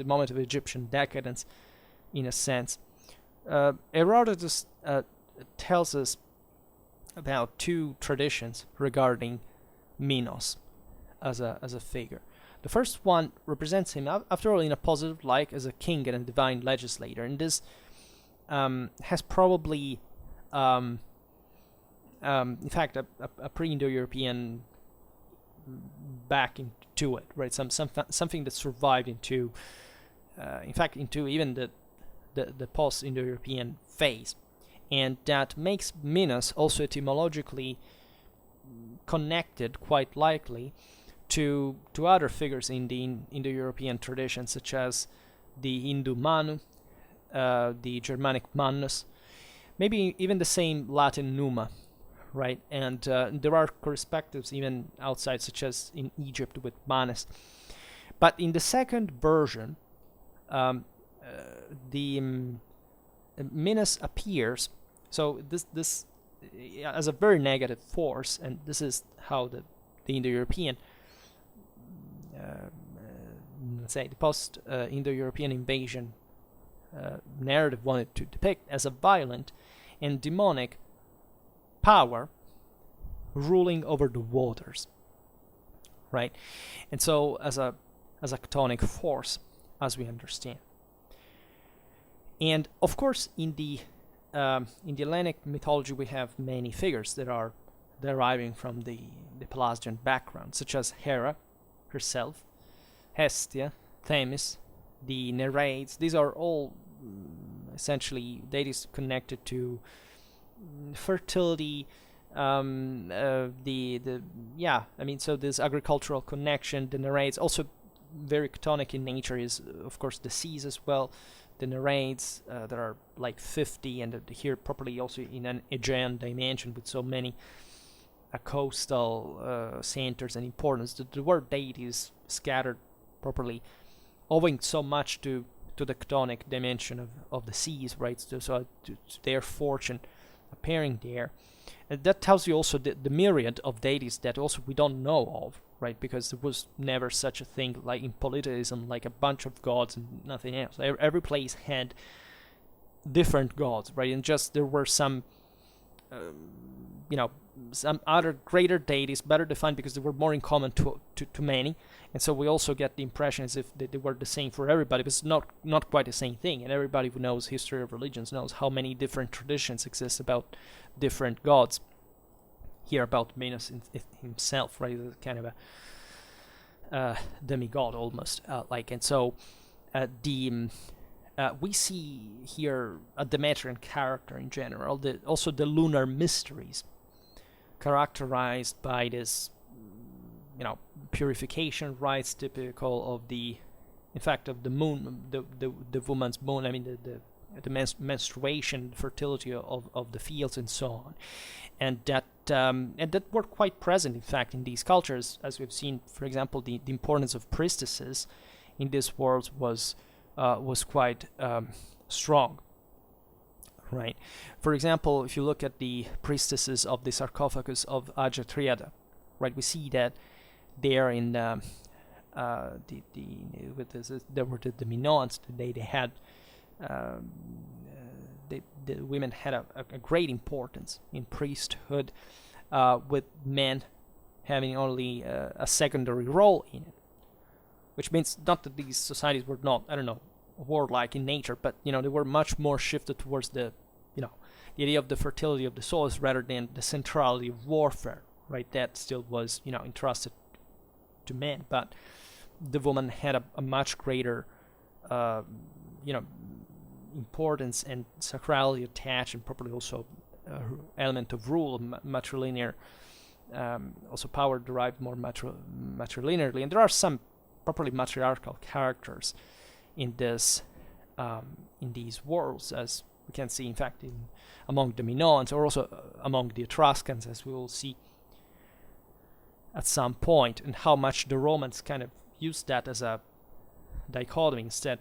moment of Egyptian decadence, in a sense. Herodotus tells us about two traditions regarding Minos as a figure. The first one represents him, after all, in a positive light as a king and a divine legislator, and this has probably, in fact, a pre-Indo-European backing to it, right? Something that survived into, in fact, into even the post-Indo-European phase, and that makes Minos also etymologically connected, quite likely, to other figures in the Indo-European tradition, such as the Hindu Manu, the Germanic Mannus, maybe even the same Latin Numa, right? And there are correspectives even outside, such as in Egypt with Manes. But in the second version, the Minas appears, so this as a very negative force, and this is how the Indo-European, let's say, the post-Indo-European invasion narrative wanted to depict, as a violent and demonic power ruling over the waters, right? And so as a chthonic force, as we understand. And of course, in the Hellenic mythology, we have many figures that are deriving from the Pelasgian background, such as Hera herself, Hestia, Themis, the Nereids. These are all essentially deities connected to fertility, so this agricultural connection. The Nereids, also very chthonic in nature, is of course the seas as well. The Nereids, there are like 50, and here properly also in an Aegean dimension with so many coastal centers and importance. The word deities scattered properly, owing so much to the chthonic dimension of the seas, right? So to their fortune appearing there. And that tells you also the myriad of deities that also we don't know of, right? Because there was never such a thing like in polytheism, like a bunch of gods and nothing else. Every place had different gods, right? And just there were some, some other greater deities, better defined because they were more in common to many. And so we also get the impression as if they were the same for everybody, but it's not quite the same thing. And everybody who knows history of religions knows how many different traditions exist about different gods. Here about Minos himself, right? Kind of a demigod almost, and so we see here a Demetrian character in general. Also the lunar mysteries, characterized by this, purification rites typical of the moon, the woman's moon. I mean the menstruation, fertility of the fields, and so on, and that were quite present, in fact, in these cultures, as we've seen. For example, the importance of priestesses in these worlds was quite strong, right? For example, if you look at the priestesses of the sarcophagus of Ajatriada, right, we see that there in there were the Minoans. They had the women had a great importance in priesthood, with men having only a secondary role in it, which means not that these societies were not, warlike in nature, but they were much more shifted towards the idea of the fertility of the soils rather than the centrality of warfare, right? That still was entrusted to men, but the woman had a much greater importance and sacrality attached, and probably also element of rule, matrilinear, also power derived more matrilinearly. And there are some properly matriarchal characters in this in these worlds, as we can see, in fact, among the Minoans, or also among the Etruscans, as we will see at some point, and how much the Romans kind of used that as a dichotomy instead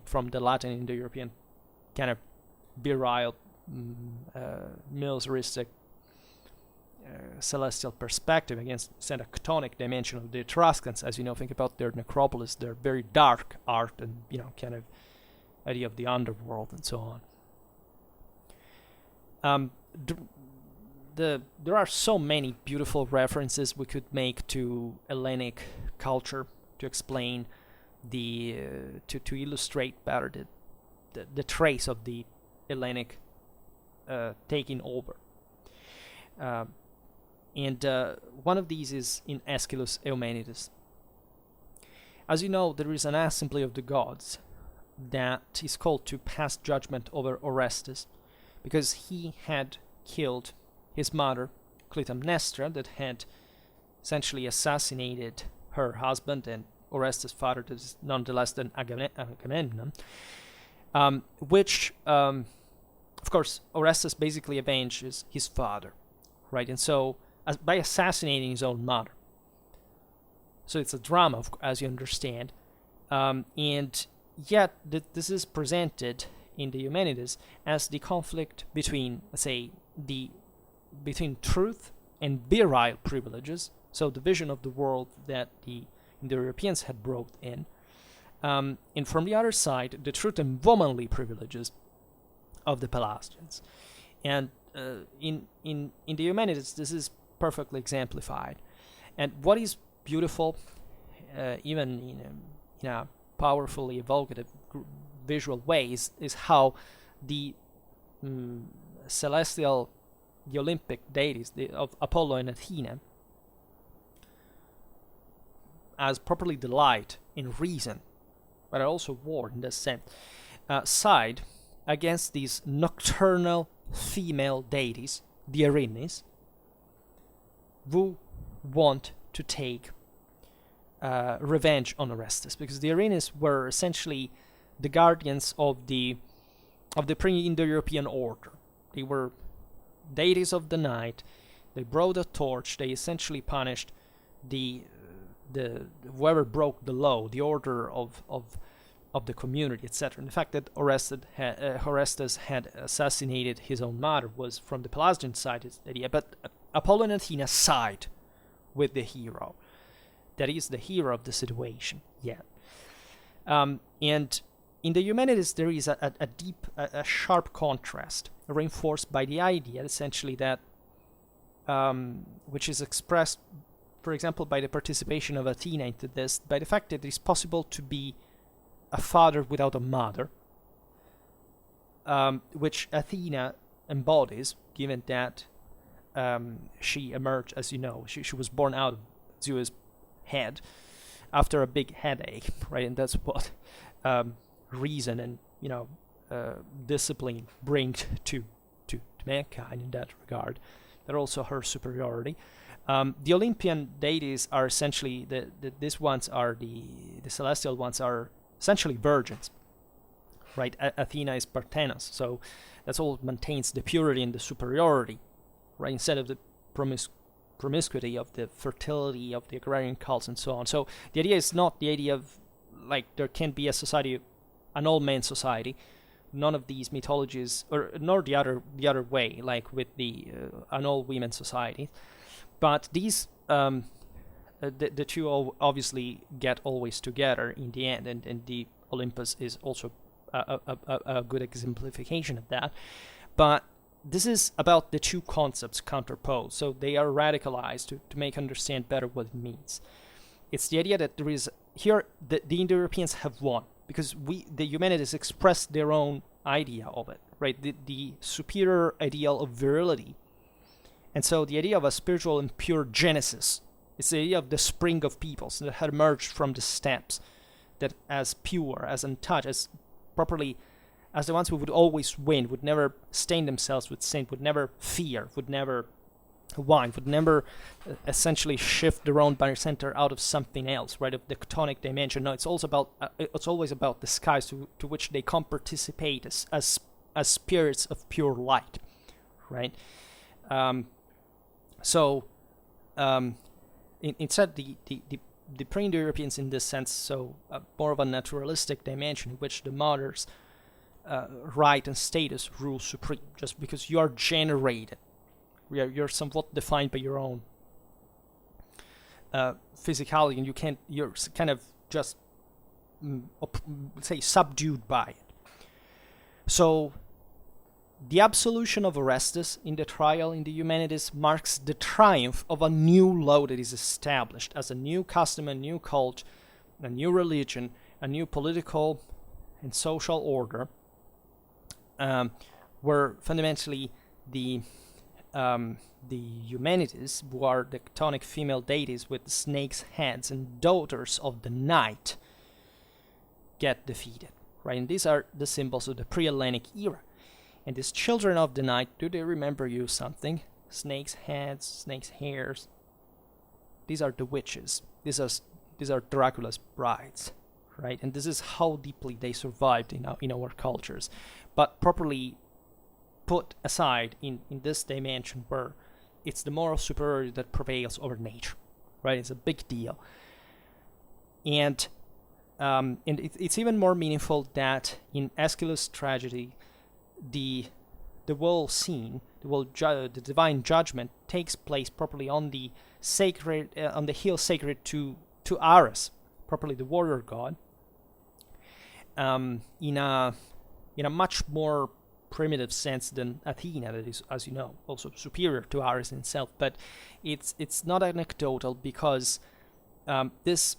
from the Latin Indo-European kind of virile, militaristic, celestial perspective against a chthonic dimension of the Etruscans. As think about their necropolis, their very dark art, and kind of idea of the underworld and so on. There are so many beautiful references we could make to Hellenic culture to explain to illustrate better the trace of the Hellenic taking over. And one of these is in Aeschylus' Eumenides. As you know, there is an assembly of the gods that is called to pass judgment over Orestes, because he had killed his mother, Clytemnestra, that had essentially assassinated her husband and Orestes' father, that is nonetheless then Agamemnon, which, of course, Orestes basically avenges his father, right? And so, by assassinating his own mother. So it's a drama, as you understand, and yet this is presented in the Eumenides as the conflict between, let's say, between truth and virile privileges, so the vision of the world that the Indo-Europeans had brought in, and from the other side, the truth and womanly privileges of the Pelasgians. And in the Eumenides, this is perfectly exemplified. And what is beautiful, even in a powerfully evocative visual way, is how the celestial, the Olympic deities of Apollo and Athena, as properly the light in reason, but are also war in this sense, side against these nocturnal female deities, the Erinyes, who want to take revenge on Orestes, because the Erinyes were essentially the guardians of the pre-Indo-European order. They were deities of the night. They brought a torch. They essentially punished the whoever broke the law, the order of the community, etc. And the fact that Orestes had assassinated his own mother was from the Pelasgian side his idea, but Apollo and Athena side with the hero. That is the hero of the situation. Yeah. And in the Eumenides, there is a deep, sharp contrast, reinforced by the idea, essentially, that which is expressed, for example, by the participation of Athena into this, by the fact that it is possible to be a father without a mother, which Athena embodies, given that she emerged, as you know, she was born out of Zeus' head after a big headache, right? And that's what reason and discipline bring to mankind in that regard. But also her superiority. The Olympian deities are essentially these ones are the celestial ones are essentially virgins, right? Athena is Parthenos, so that's all maintains the purity and the superiority, right? Instead of the promiscuity of the fertility of the agrarian cults and so on. So the idea is not the idea of like there can be a society, an all-man society. None of these mythologies, nor the other way, like with the an all-women society. But these the two obviously get always together in the end, and the Olympus is also a good exemplification of that. But this is about the two concepts counterposed, so they are radicalized to make understand better what it means. It's the idea that there is here the Indo-Europeans have won, because the Eumenides expressed their own idea of it, right? The superior ideal of virility. And so the idea of a spiritual and pure genesis, it's the idea of the spring of peoples that had emerged from the steppes, that as pure, as untouched, as properly, as the ones who would always win, would never stain themselves with sin, would never fear, would never whine, would never essentially shift their own barycenter out of something else, right? Of the tonic dimension. No, it's always about the skies to which they can participate as spirits of pure light, right? Instead, the pre-Indo-Europeans in this sense, so more of a naturalistic dimension in which the mother's right and status rule supreme, just because you are generated. You're somewhat defined by your own physicality, and you're kind of just, say, subdued by it. So, the absolution of Orestes in the trial in the Eumenides marks the triumph of a new law that is established as a new custom, a new cult, a new religion, a new political and social order, where fundamentally the Eumenides, who are the tonic female deities with snakes' heads and daughters of the night, get defeated, right? And these are the symbols of the pre-Hellenic era. And these children of the night, do they remember you something? snakes' heads, snakes' hairs. These are the witches. These are Dracula's brides, right? And this is how deeply they survived in our cultures. But properly put aside in this dimension where it's the moral superiority that prevails over nature, right? It's a big deal. And it's even more meaningful that in Aeschylus' tragedy, the whole scene, the divine judgment takes place properly on the sacred, on the hill sacred to Ares, properly the warrior god, in a much more primitive sense than Athena, that is, as you know, also superior to Ares himself. But it's not anecdotal, because this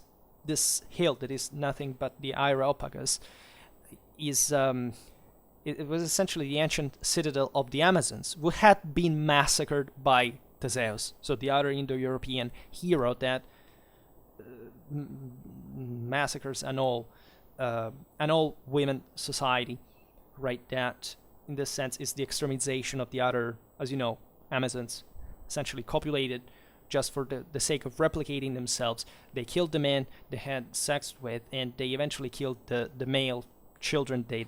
hill that is nothing but the Areopagus is it was essentially the ancient citadel of the Amazons, who had been massacred by Theseus, so the other Indo-European hero that massacres an all women society, right? That in this sense is the extremization of the other, as you know, Amazons, essentially copulated just for the sake of replicating themselves. They killed the men they had sex with, and they eventually killed the male children they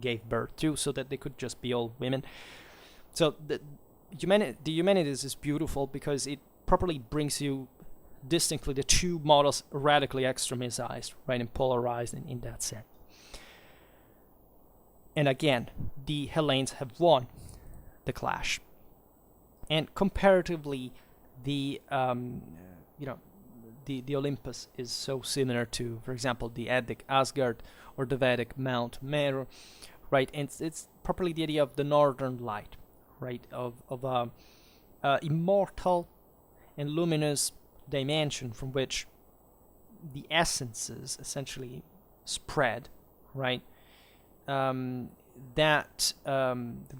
gave birth to, so that they could just be all women. So the humanity is beautiful, because it properly brings you distinctly the two models radically extremized, right, and polarized in that sense. And again, the Hellenes have won the clash. And comparatively, the Olympus is so similar to, for example, the Eddic Asgard or the Vedic Mount Meru, right? And it's properly the idea of the northern light, right? Of immortal and luminous dimension from which the essences essentially spread, right? That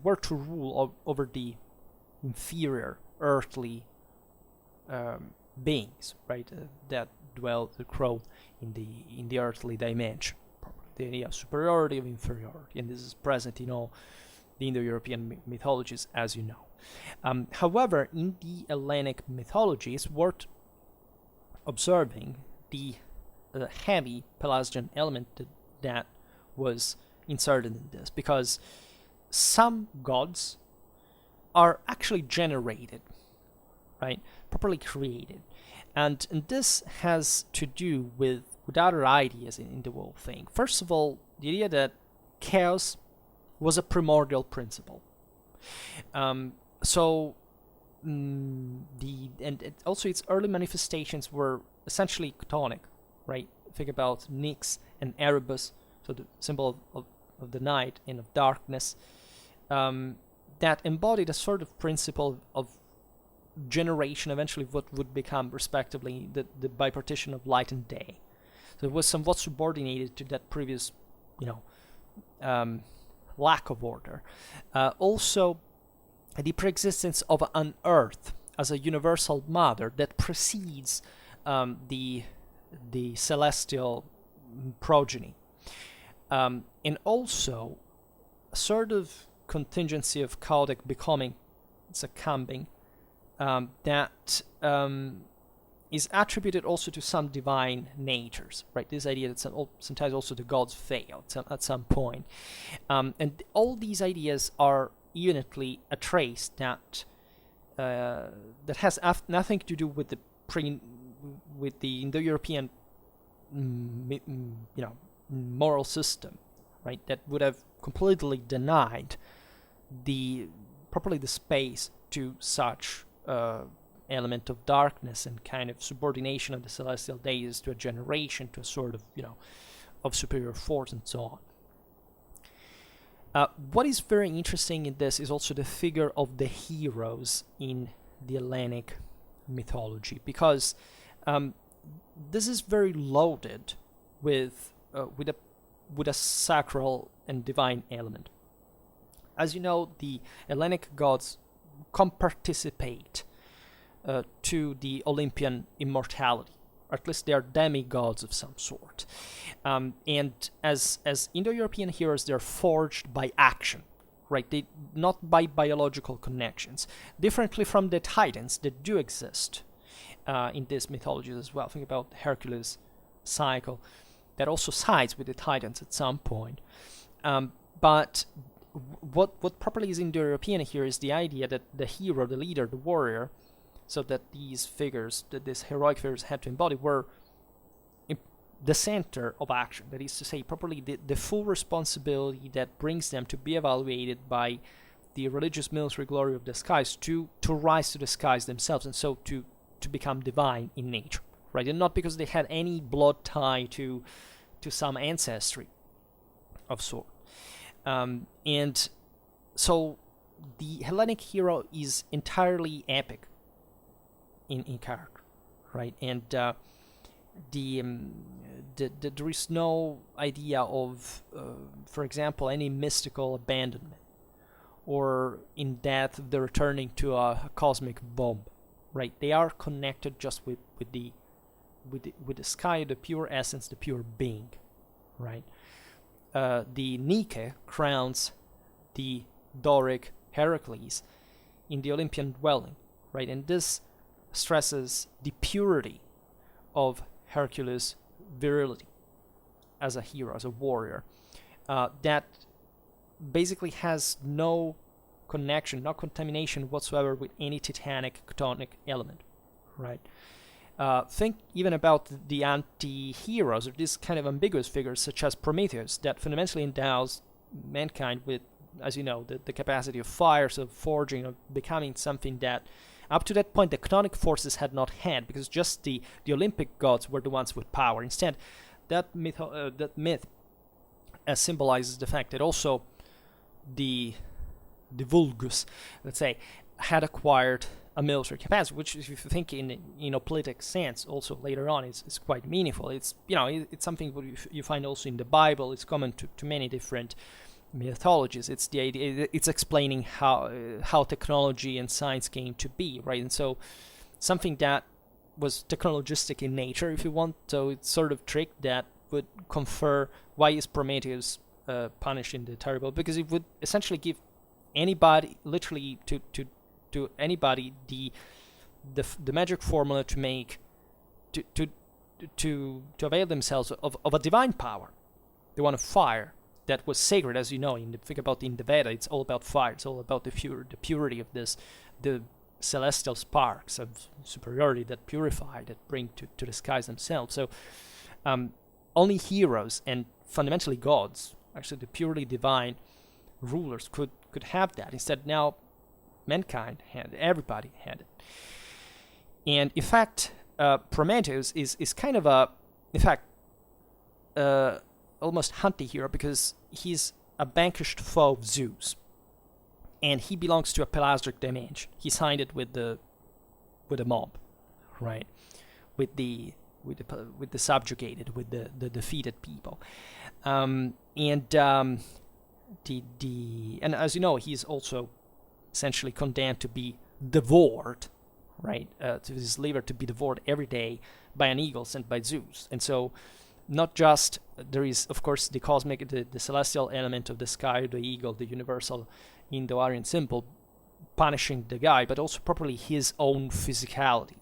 were to rule over the inferior earthly beings, right? That dwell the crow in the earthly dimension. The idea of superiority, of inferiority, and this is present in all the Indo-European mythologies, as you know. However, in the Hellenic mythology, it's worth observing the heavy Pelasgian element that was inserted in this, because some gods are actually generated, right, properly created, and this has to do with other ideas in the whole thing. First of all, the idea that chaos was a primordial principle. Also its early manifestations were essentially tonic, right? Think about Nyx and Erebus, so the symbol of the night and of darkness, that embodied a sort of principle of generation, eventually what would become partition the bipartition of light and day. So it was somewhat subordinated to that previous, lack of order. Also, the preexistence of an earth as a universal mother that precedes the celestial progeny. And also a sort of contingency of chaotic becoming, succumbing, that is attributed also to some divine natures, right? This idea that sometimes also the gods fail at some point. And all these ideas are unitly a trace that has nothing to do with the Indo-European moral system, right? That would have completely denied properly the space to such element of darkness and kind of subordination of the celestial deities to a generation, to a sort of of superior force and so on. What is very interesting in this is also the figure of the heroes in the Hellenic mythology, because this is very loaded with a sacral and divine element. As you know, the Hellenic gods comparticipate to the Olympian immortality, or at least they are demigods of some sort. And as Indo-European heroes, they're forged by action, right? They not by biological connections, differently from the Titans that do exist in these mythologies as well. Think about Hercules' cycle that also sides with the Titans at some point. But what properly is Indo-European here is the idea that the hero, the leader, the warrior, so that these figures, that these heroic figures had to embody, were the center of action. That is to say, properly the full responsibility that brings them to be evaluated by the religious military glory of the skies to rise to the skies themselves, and so to become divine in nature, right? And not because they had any blood tie to some ancestry of sort. And so the Hellenic hero is entirely epic in character, right? And there is no idea of, for example, any mystical abandonment, or in death the returning to a cosmic bomb, right? They are connected just with the sky, the pure essence, the pure being, right? The Nike crowns the Doric Heracles in the Olympian dwelling, right? And this stresses the purity of Hercules' virility as a hero, as a warrior, that basically has no connection, no contamination whatsoever with any titanic chthonic element, right? Think even about the anti-heroes, or these kind of ambiguous figures such as Prometheus, that fundamentally endows mankind with, as you know, the capacity of fire, so forging, of becoming something that up to that point the chthonic forces had not had, because just the Olympic gods were the ones with power. Instead, that myth symbolizes the fact that also the vulgus, let's say, had acquired a military capacity, which, if you think in a politic sense, also later on, is quite meaningful. It's it's something you find also in the Bible. It's common to many different mythologies. It's the idea. It's explaining how technology and science came to be, right? And so something that was technologistic in nature, if you want. So it's sort of trick that would confer. Why is Prometheus punished in the terrible? Because it would essentially give anybody, literally to anybody, the magic formula to make to avail themselves of a divine power, the one of fire, that was sacred, as you know. Think about in the Veda, it's all about fire. It's all about the purity of this, the celestial sparks of superiority that purify, that bring to the skies themselves. So only heroes and fundamentally gods, actually the purely divine rulers, could have that. Instead, now mankind had it. Everybody had it. And in fact, Prometheus is kind of almost anti-hero, because he's a vanquished foe of Zeus, and he belongs to a pelasgic dimension. He signed it with the mob, right? With the subjugated, with the defeated people, and as you know, he's also essentially condemned to be devoured, right? To his liver to be devoured every day by an eagle sent by Zeus. And so, not just there is, of course, the cosmic, the celestial element of the sky, the eagle, the universal Indo-Aryan symbol, punishing the guy, but also properly his own physicality,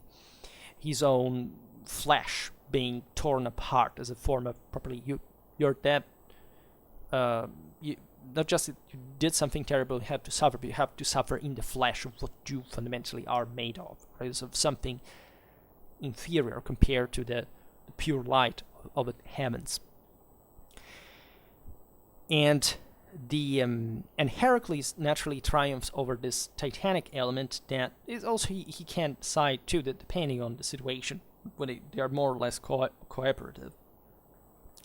his own flesh being torn apart as a form of properly you're dead. Not just that you did something terrible, you have to suffer, but you have to suffer in the flesh of what you fundamentally are made of, right? So of something inferior compared to the pure light of the heavens. And Heracles naturally triumphs over this titanic element that is also he can side too, that depending on the situation, when they are more or less cooperative.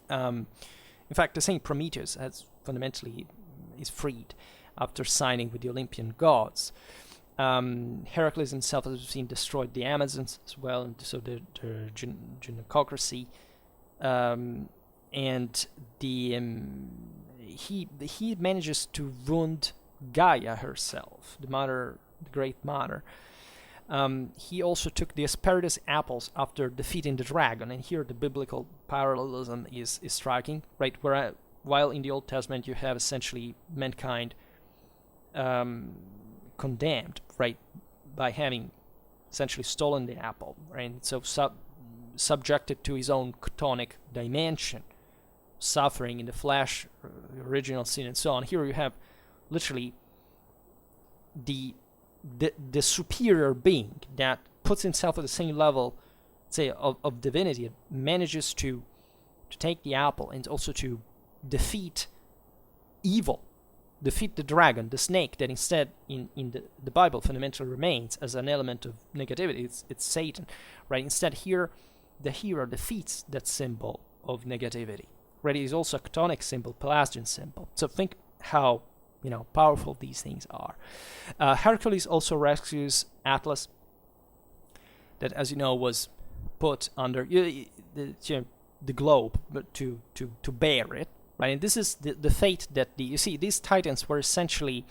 In fact, the same Prometheus fundamentally is freed after signing with the Olympian gods. Heracles himself, as we've seen, destroyed the Amazons as well, and so the gynecocracy, and he manages to wound Gaia herself, the great mother. He also took the Asparagus apples after defeating the dragon, and here the biblical parallelism is striking, right? While in the Old Testament you have essentially mankind condemned, right, by having essentially stolen the apple, right? So subjected to his own tonic dimension, suffering in the flesh, original sin, and so on. Here you have literally the superior being that puts himself at the same level, say, of divinity, it manages to take the apple and also to defeat evil, defeat the dragon, the snake, that instead in the Bible fundamentally remains as an element of negativity. It's Satan, right? Instead here, the hero defeats that symbol of negativity, right? It is also a chthonic symbol, Pelasgian symbol. So think how, powerful these things are. Heracles also rescues Atlas, that, as you know, was put under the globe, but to bear it, right? And this is the fate that you see. These titans were essentially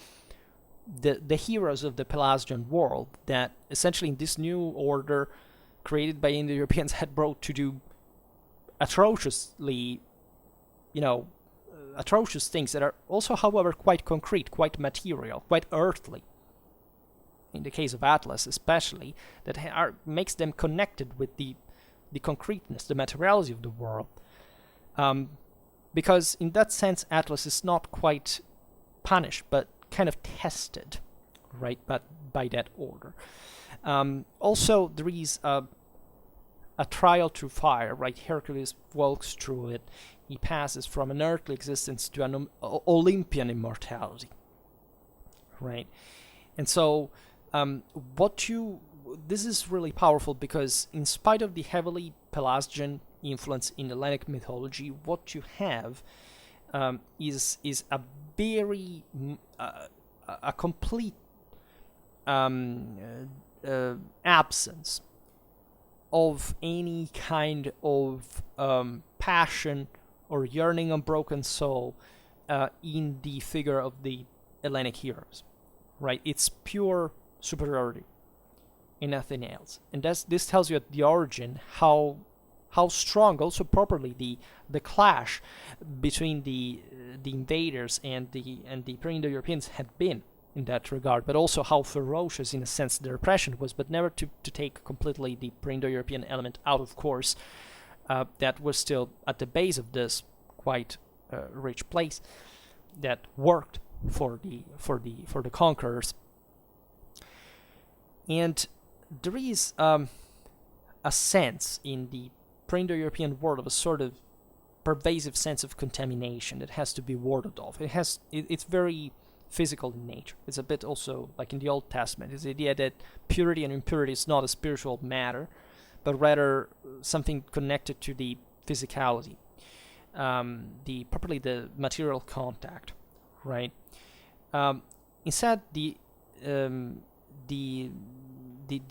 the heroes of the Pelasgian world that essentially in this new order created by Indo-Europeans had brought to do atrociously, atrocious things that are also, however, quite concrete, quite material, quite earthly. In the case of Atlas especially, that makes them connected with the concreteness, the materiality of the world. Because in that sense, Atlas is not quite punished, but kind of tested, right, but by that order. Also, there is a trial through fire, right? Hercules walks through it. He passes from an earthly existence to an Olympian immortality, right? And so, this is really powerful because in spite of the heavily Pelasgian influence in Hellenic mythology, what you have is a very a complete absence of any kind of passion or yearning unbroken soul in the figure of the Hellenic heroes, right? It's pure superiority and nothing else. And this tells you at the origin how strong, also properly, the clash between the invaders and the pre-Indo-Europeans had been in that regard, but also how ferocious, in a sense, the repression was, but never to take completely the pre-Indo-European element out of course. That was still at the base of this quite rich place that worked for the conquerors. And there is a sense in the pre-Indo-European world of a sort of pervasive sense of contamination that has to be warded off. It's very physical in nature. It's a bit also like in the Old Testament. It's the idea that purity and impurity is not a spiritual matter, but rather something connected to the physicality, properly the material contact, right? Instead, the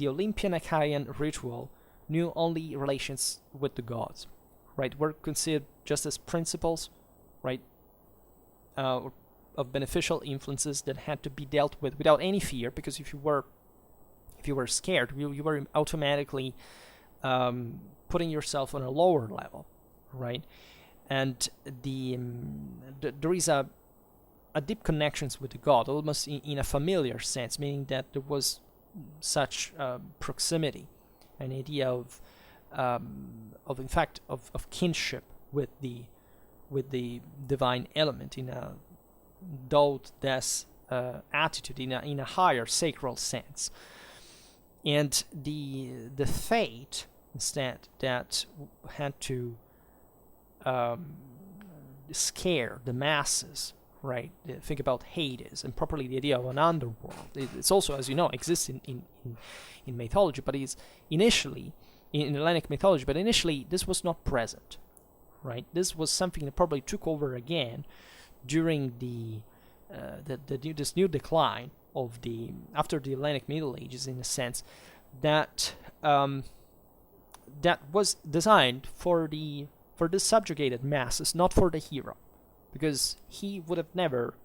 Olympian Achaean ritual knew only relations with the gods, right? Were considered just as principles, right, of beneficial influences that had to be dealt with without any fear, because if you were scared, you were automatically putting yourself on a lower level, right? And there is a deep connections with the god, almost in a familiar sense, meaning that there was such proximity, an idea of in fact of kinship with the divine element in a dot des attitude, in a higher sacral sense. And the fate instead that had to scare the masses, right? Think about Hades and properly the idea of an underworld. It's also, as you know, exists in mythology, but it's initially in Hellenic mythology. But initially, this was not present, right? This was something that probably took over again during this new decline of after the Hellenic Middle Ages, in a sense that that was designed for the subjugated masses, not for the hero, because he would have never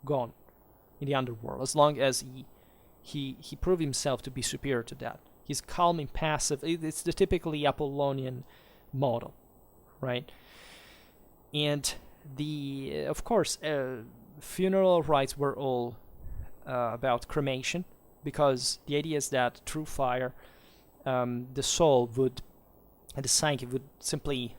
gone in the underworld as long as he proved himself to be superior to that. He's calm, impassive. It's the typically Apollonian model, right? And of course, funeral rites were all about cremation, because the idea is that through fire, the soul would, and the psyche would simply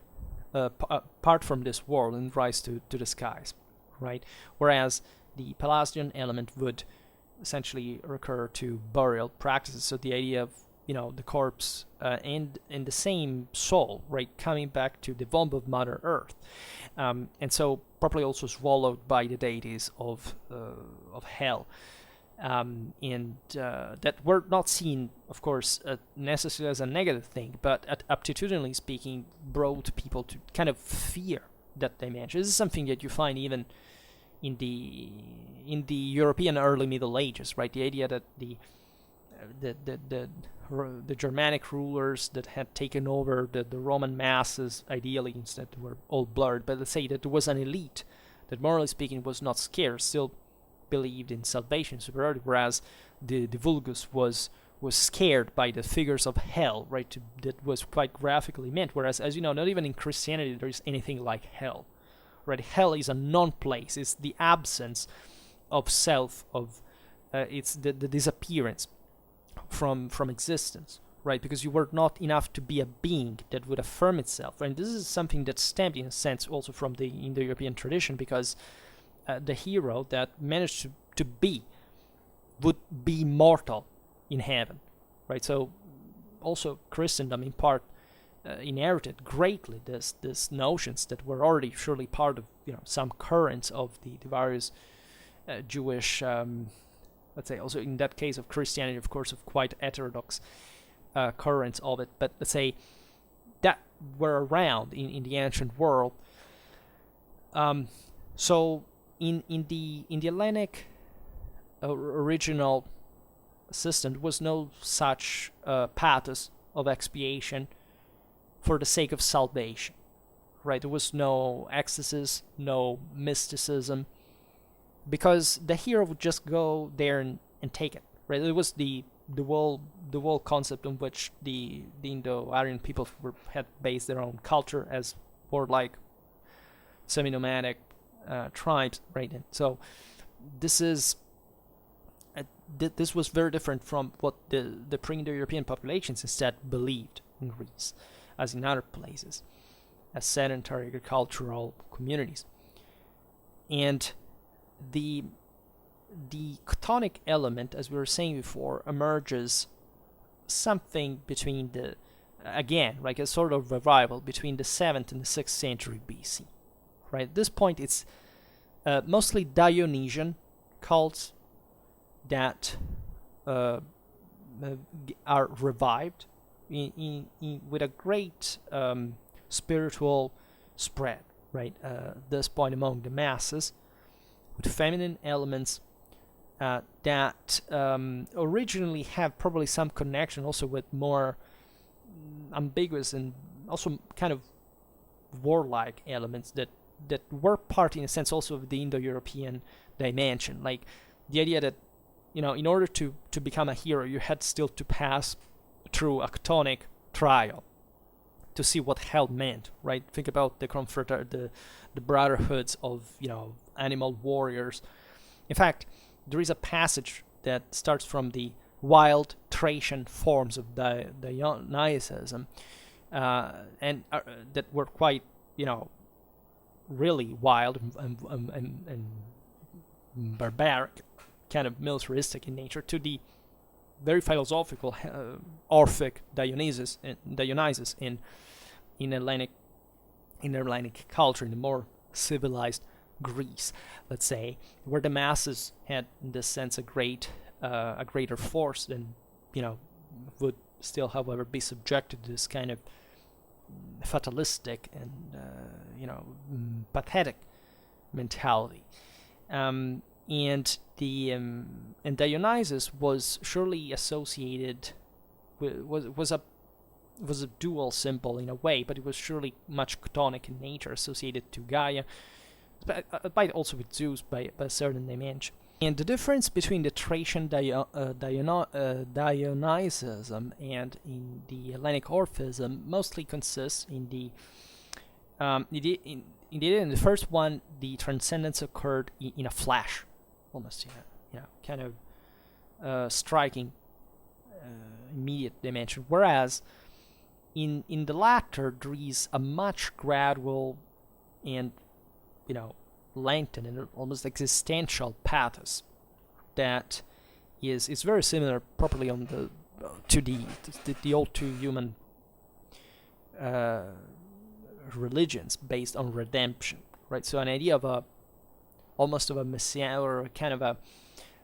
part from this world and rise to the skies, right? Whereas the Pelagian element would essentially recur to burial practices. So the idea of, the corpse and the same soul, right, coming back to the womb of Mother Earth, and so properly also swallowed by the deities of hell, and that were not seen, of course, necessarily as a negative thing, but aptitudinally speaking, brought people to kind of fear that dimension. This is something that you find even in the European early Middle Ages, right? The idea that the Germanic rulers that had taken over the Roman masses, ideally, instead were all blurred, but let's say that there was an elite that, morally speaking, was not scared, still believed in salvation, superiority, whereas the vulgus was scared by the figures of hell, right? That was quite graphically meant, whereas, as you know, not even in Christianity there is anything like hell, right? Hell is a non-place, it's the absence of self, of it's the disappearance from existence, right? Because you were not enough to be a being that would affirm itself. And this is something that's stamped in a sense also from the Indo-European tradition, because the hero that managed to be would be mortal in heaven, right? So also Christendom in part inherited greatly this notions that were already surely part of some currents of the various Jewish, let's say, also in that case of Christianity, of course, of quite heterodox currents of it, but let's say that were around in the ancient world. So in the Hellenic original system, there was no such pathos of expiation for the sake of salvation, right? There was no ecstasies, no mysticism, because the hero would just go there and take it, right? It was the whole concept on which the Indo-Aryan people had based their own culture as warlike, semi-nomadic tribes, right? And so this was very different from what the pre-Indo-European populations instead believed in Greece, as in other places, as sedentary agricultural communities. And the chthonic element, as we were saying before, emerges something between again, like a sort of revival between the 7th and the 6th century BC. Right? At this point, it's mostly Dionysian cults that are revived with a great spiritual spread, right? At this point among the masses, with feminine elements that originally have probably some connection also with more ambiguous and also kind of warlike elements that were part, in a sense, also of the Indo-European dimension. Like the idea that, in order to become a hero, you had still to pass through a chthonic trial to see what hell meant, right? Think about the brotherhoods of, animal warriors. In fact, there is a passage that starts from the wild Thracian forms of Dionysianism, and that were quite, really wild and barbaric, kind of militaristic in nature, to the very philosophical Orphic Dionysus in Hellenic culture, in the more civilized Greece, let's say, where the masses had, in this sense, a greater force, and would still, however, be subjected to this kind of fatalistic and pathetic mentality. And Dionysus was surely associated with, was a dual symbol in a way, but it was surely much chthonic in nature, associated to Gaia, but also with Zeus by a certain dimension. And the difference between the Thracian Dionysianism and in the Hellenic Orphism mostly consists in in the first one, the transcendence occurred in a flash, almost kind of striking immediate dimension. Whereas in the latter, there is a much gradual and lengthened and almost existential pathos that is very similar, properly on to the old two human religions based on redemption, right? So an idea of almost of a messiah, or a kind of a,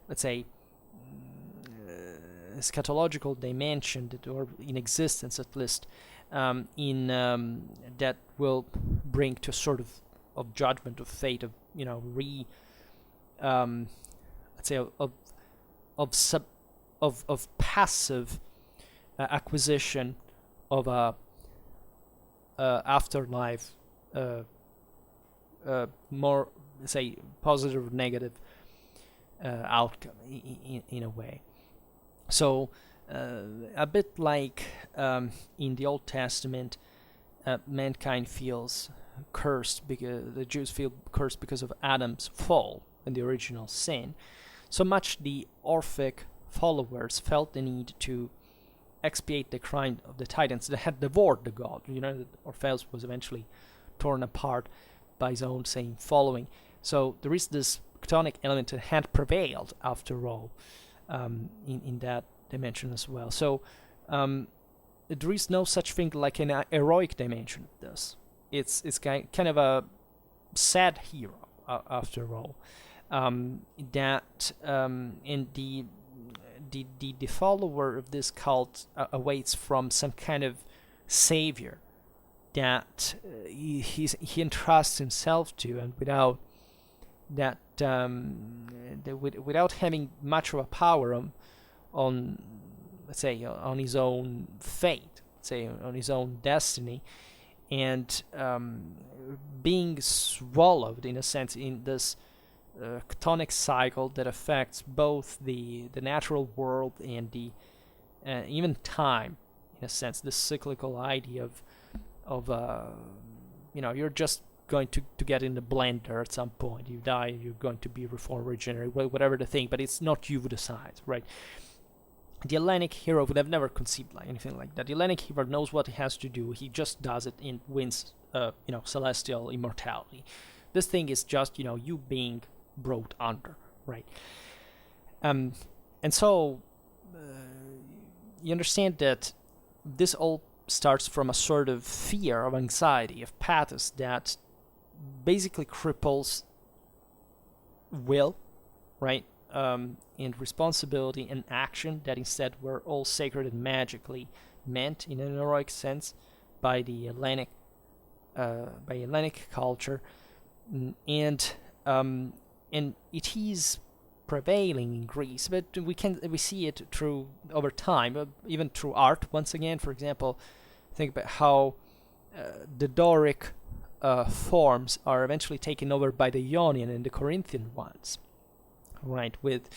let's say, eschatological dimension or in existence at least, in that will bring to a sort of judgment, of fate, of let's say of passive acquisition of a afterlife, more, say, positive or negative outcome in a way. So a bit like in the Old Testament, mankind feels cursed because the Jews feel cursed because of Adam's fall and the original sin. So much the Orphic followers felt the need to expiate the crime of the Titans that had devoured the god. That Orpheus was eventually torn apart by his own same following. So there is this chthonic element that had prevailed after all in that dimension as well. So there is no such thing like an heroic dimension of this. It's kind of a sad hero after all. That in the follower of this cult awaits from some kind of savior that he entrusts himself to, and without that without having much of a power on let's say on his own fate, let's say on his own destiny, and being swallowed in a sense in this chthonic cycle that affects both the natural world and the even time, in a sense, the cyclical idea of you're just going to get in the blender at some point. You die, you're going to be reformed, regenerate, whatever the thing, but it's not you who decides, right? The Hellenic hero would have never conceived like anything like that. The Hellenic hero knows what he has to do. He just does it and wins, celestial immortality. This thing is just, you being brought under, right? And so you understand that this all starts from a sort of fear, of anxiety, of pathos that basically cripples will, right? And responsibility and action that instead were all sacred and magically meant in an heroic sense by the Hellenic culture, and it is prevailing in Greece, but we see it through over time, even through art. Once again, for example, think about how the Doric forms are eventually taken over by the Ionian and the Corinthian ones, right? With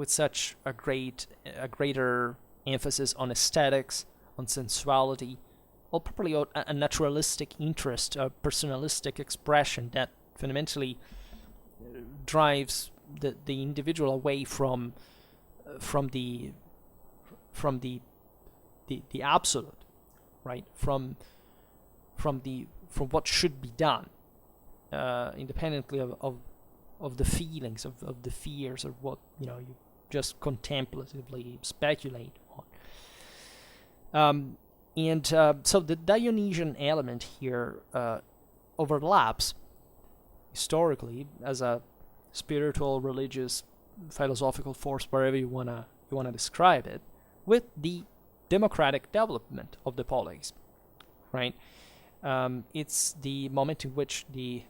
such a greater emphasis on aesthetics, on sensuality, or probably a naturalistic interest, a personalistic expression that fundamentally drives the individual away from the absolute, right? From what should be done, independently of the feelings, of the fears, or what you just contemplatively speculate on. So the Dionysian element here overlaps historically as a spiritual, religious, philosophical force, wherever you wanna describe it, with the democratic development of the polis, right? It's the moment in which the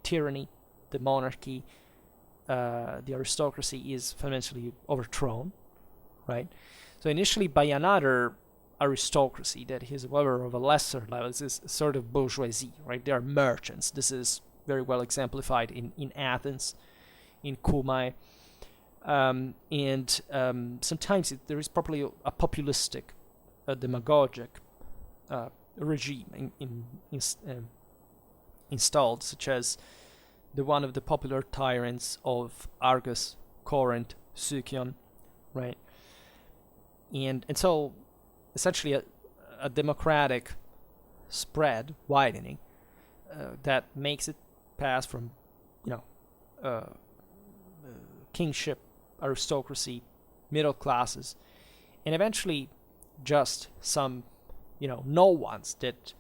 tyranny, the monarchy, the aristocracy is fundamentally overthrown, right? So initially by another aristocracy that is, however, of a lesser level, is sort of bourgeoisie, right? They are merchants. This is very well exemplified in Athens, in Cumae, and sometimes there is probably a populistic, demagogic regime installed, such as the one of the popular tyrants of Argos, Corinth, Sicyon, right? And so essentially a democratic spread widening that makes it pass from, kingship, aristocracy, middle classes, and eventually just some, no ones that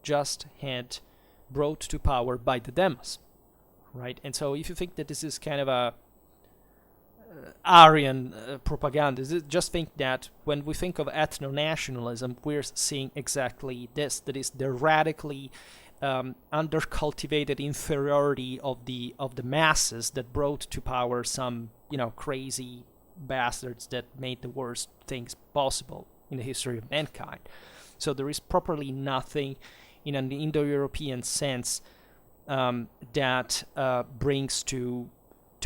just had brought to power by the demos, right? And so if you think that this is kind of a Aryan propaganda, just think that when we think of ethno-nationalism, we're seeing exactly this, that is the radically undercultivated inferiority of the masses that brought to power some, crazy bastards that made the worst things possible in the history of mankind. So there is properly nothing in an Indo-European sense that brings to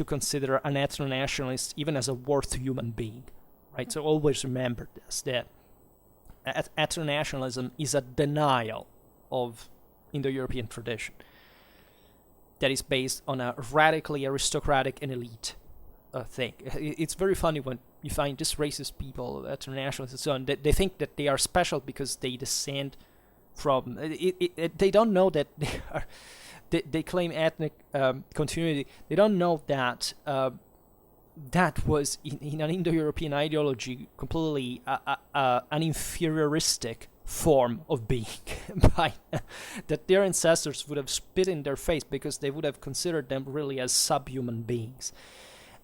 consider an ethno-nationalist even as a worth human being, right? So always remember this, that ethno-nationalism is a denial of Indo-European tradition that is based on a radically aristocratic and elite thing. It's very funny when you find just racist people, ethno-nationalists and so on, they think that they are special because they descend from... they don't know that they are... They claim ethnic continuity. They don't know that that was, in an Indo-European ideology, completely an inferioristic form of being, that their ancestors would have spit in their face because they would have considered them really as subhuman beings,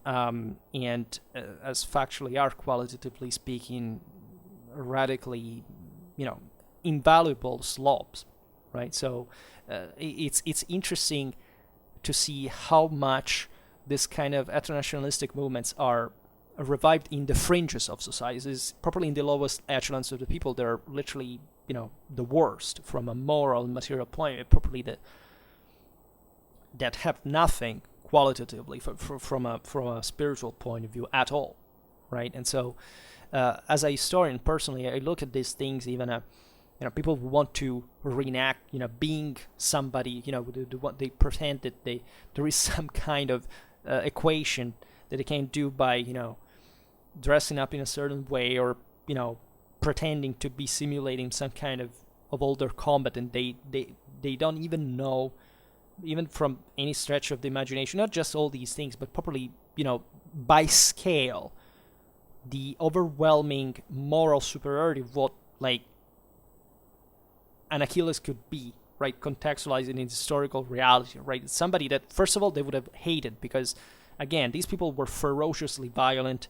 and as factually are, qualitatively speaking, radically, invaluable slobs, right? So it's interesting to see how much this kind of ethno-nationalistic movements are revived in the fringes of societies, properly in the lowest echelons of the people. They're literally, the worst from a moral and material point of view, properly that have nothing qualitatively from a spiritual point of view at all, right? And so, as a historian, personally, I look at these things even people who want to reenact, being somebody, they pretend that there is some kind of equation that they can do by, dressing up in a certain way or, pretending to be simulating some kind of older combat, and they don't even know, even from any stretch of the imagination, not just all these things, but properly, by scale, the overwhelming moral superiority of what, an Achilles could be, right, contextualized in historical reality, right? It's somebody that, first of all, they would have hated because, again, these people were ferociously violent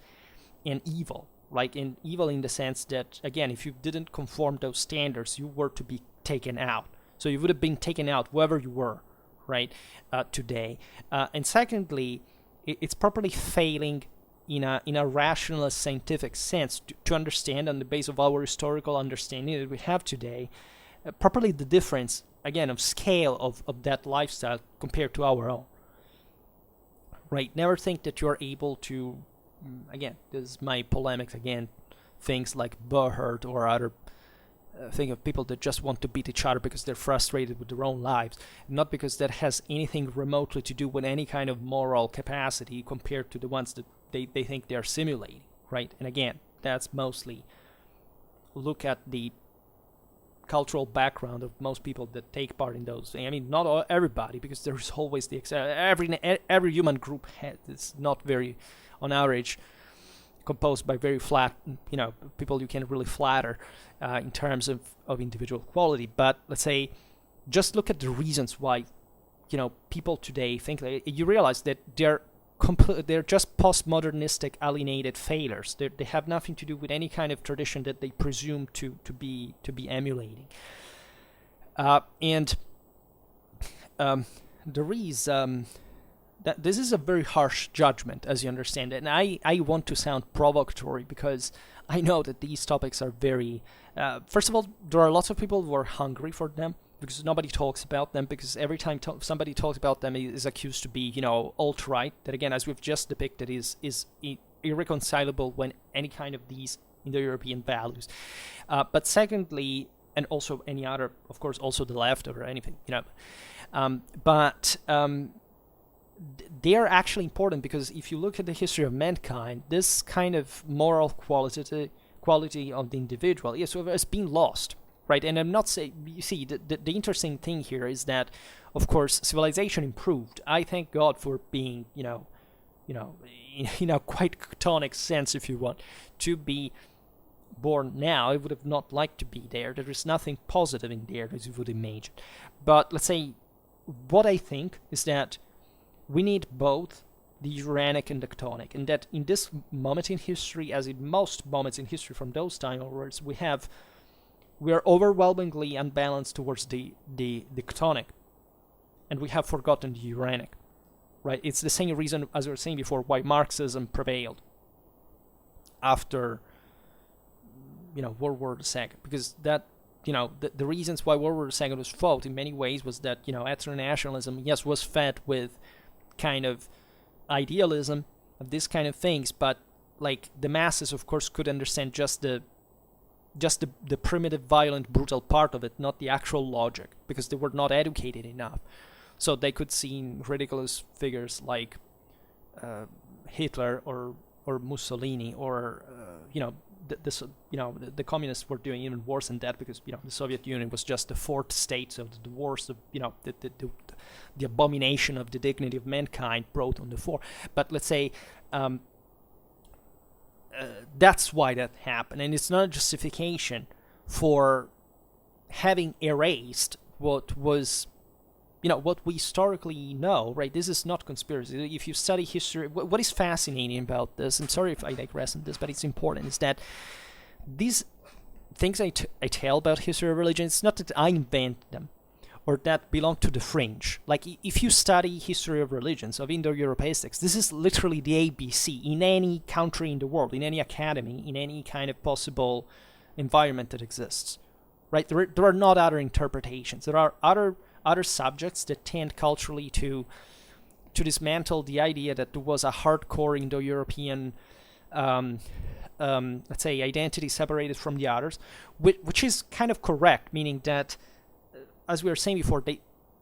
and evil, right? And evil in the sense that, again, if you didn't conform those standards, you were to be taken out. So you would have been taken out, whoever you were, right, today. And secondly, it's properly failing in a rationalist scientific sense to understand, on the basis of our historical understanding that we have today, properly the difference, again, of scale of that lifestyle compared to our own, right? Never think that you're able to, again, this is my polemics again, things like Burhart or other thing of people that just want to beat each other because they're frustrated with their own lives, not because that has anything remotely to do with any kind of moral capacity compared to the ones that they think they're simulating, right? And again, that's mostly look at the cultural background of most people that take part in those. I mean, not everybody, because there's always the every human group is not very, on average, composed by very flat, people you can really flatter in terms of individual quality. But let's say, just look at the reasons why, people today think you realize that they're just postmodernistic alienated failures. They have nothing to do with any kind of tradition that they presume to be emulating. And there is that this is a very harsh judgment, as you understand it, and I want to sound provocatory because I know that these topics are very. First of all, there are lots of people who are hungry for them, because nobody talks about them, because every time somebody talks about them is accused to be, alt-right, that again, as we've just depicted, is irreconcilable when any kind of these Indo-European values. But secondly, and also any other, of course, also the left or anything, they are actually important, because if you look at the history of mankind, this kind of moral quality of the individual has been lost, right? And I'm not saying, you see, the interesting thing here is that, of course, civilization improved. I thank God for being, in a quite tonic sense, if you want, to be born now. I would have not liked to be there. There is nothing positive in there, as you would imagine. But let's say, what I think is that we need both the Uranic and the tonic, and that in this moment in history, as in most moments in history from those time onwards, we are overwhelmingly unbalanced towards the tonic, and we have forgotten the Uranic, right? It's the same reason, as we were saying before, why Marxism prevailed after World War II, because that the reasons why World War II was fought in many ways was that ethno-nationalism, yes, was fed with kind of idealism of these kind of things, but like the masses, of course, could understand just the primitive, violent, brutal part of it, not the actual logic, because they were not educated enough. So they could see ridiculous figures like Hitler or Mussolini, or the communists were doing even worse than that, because the Soviet Union was just the fourth state, so the worst of the abomination of the dignity of mankind brought on the fore. But let's say that's why that happened, and it's not a justification for having erased what was what we historically know, right? This is not conspiracy. If you study history, what is fascinating about this, and sorry if I digress on this, but it's important, is that these things I tell about history of religion, it's not that I invent them or that belong to the fringe. Like, if you study history of religions, of Indo-Europeans, this is literally the ABC in any country in the world, in any academy, in any kind of possible environment that exists, right? There are not other interpretations. There are other subjects that tend culturally to dismantle the idea that there was a hardcore Indo-European, let's say, identity separated from the others, which is kind of correct, meaning that, as we were saying before,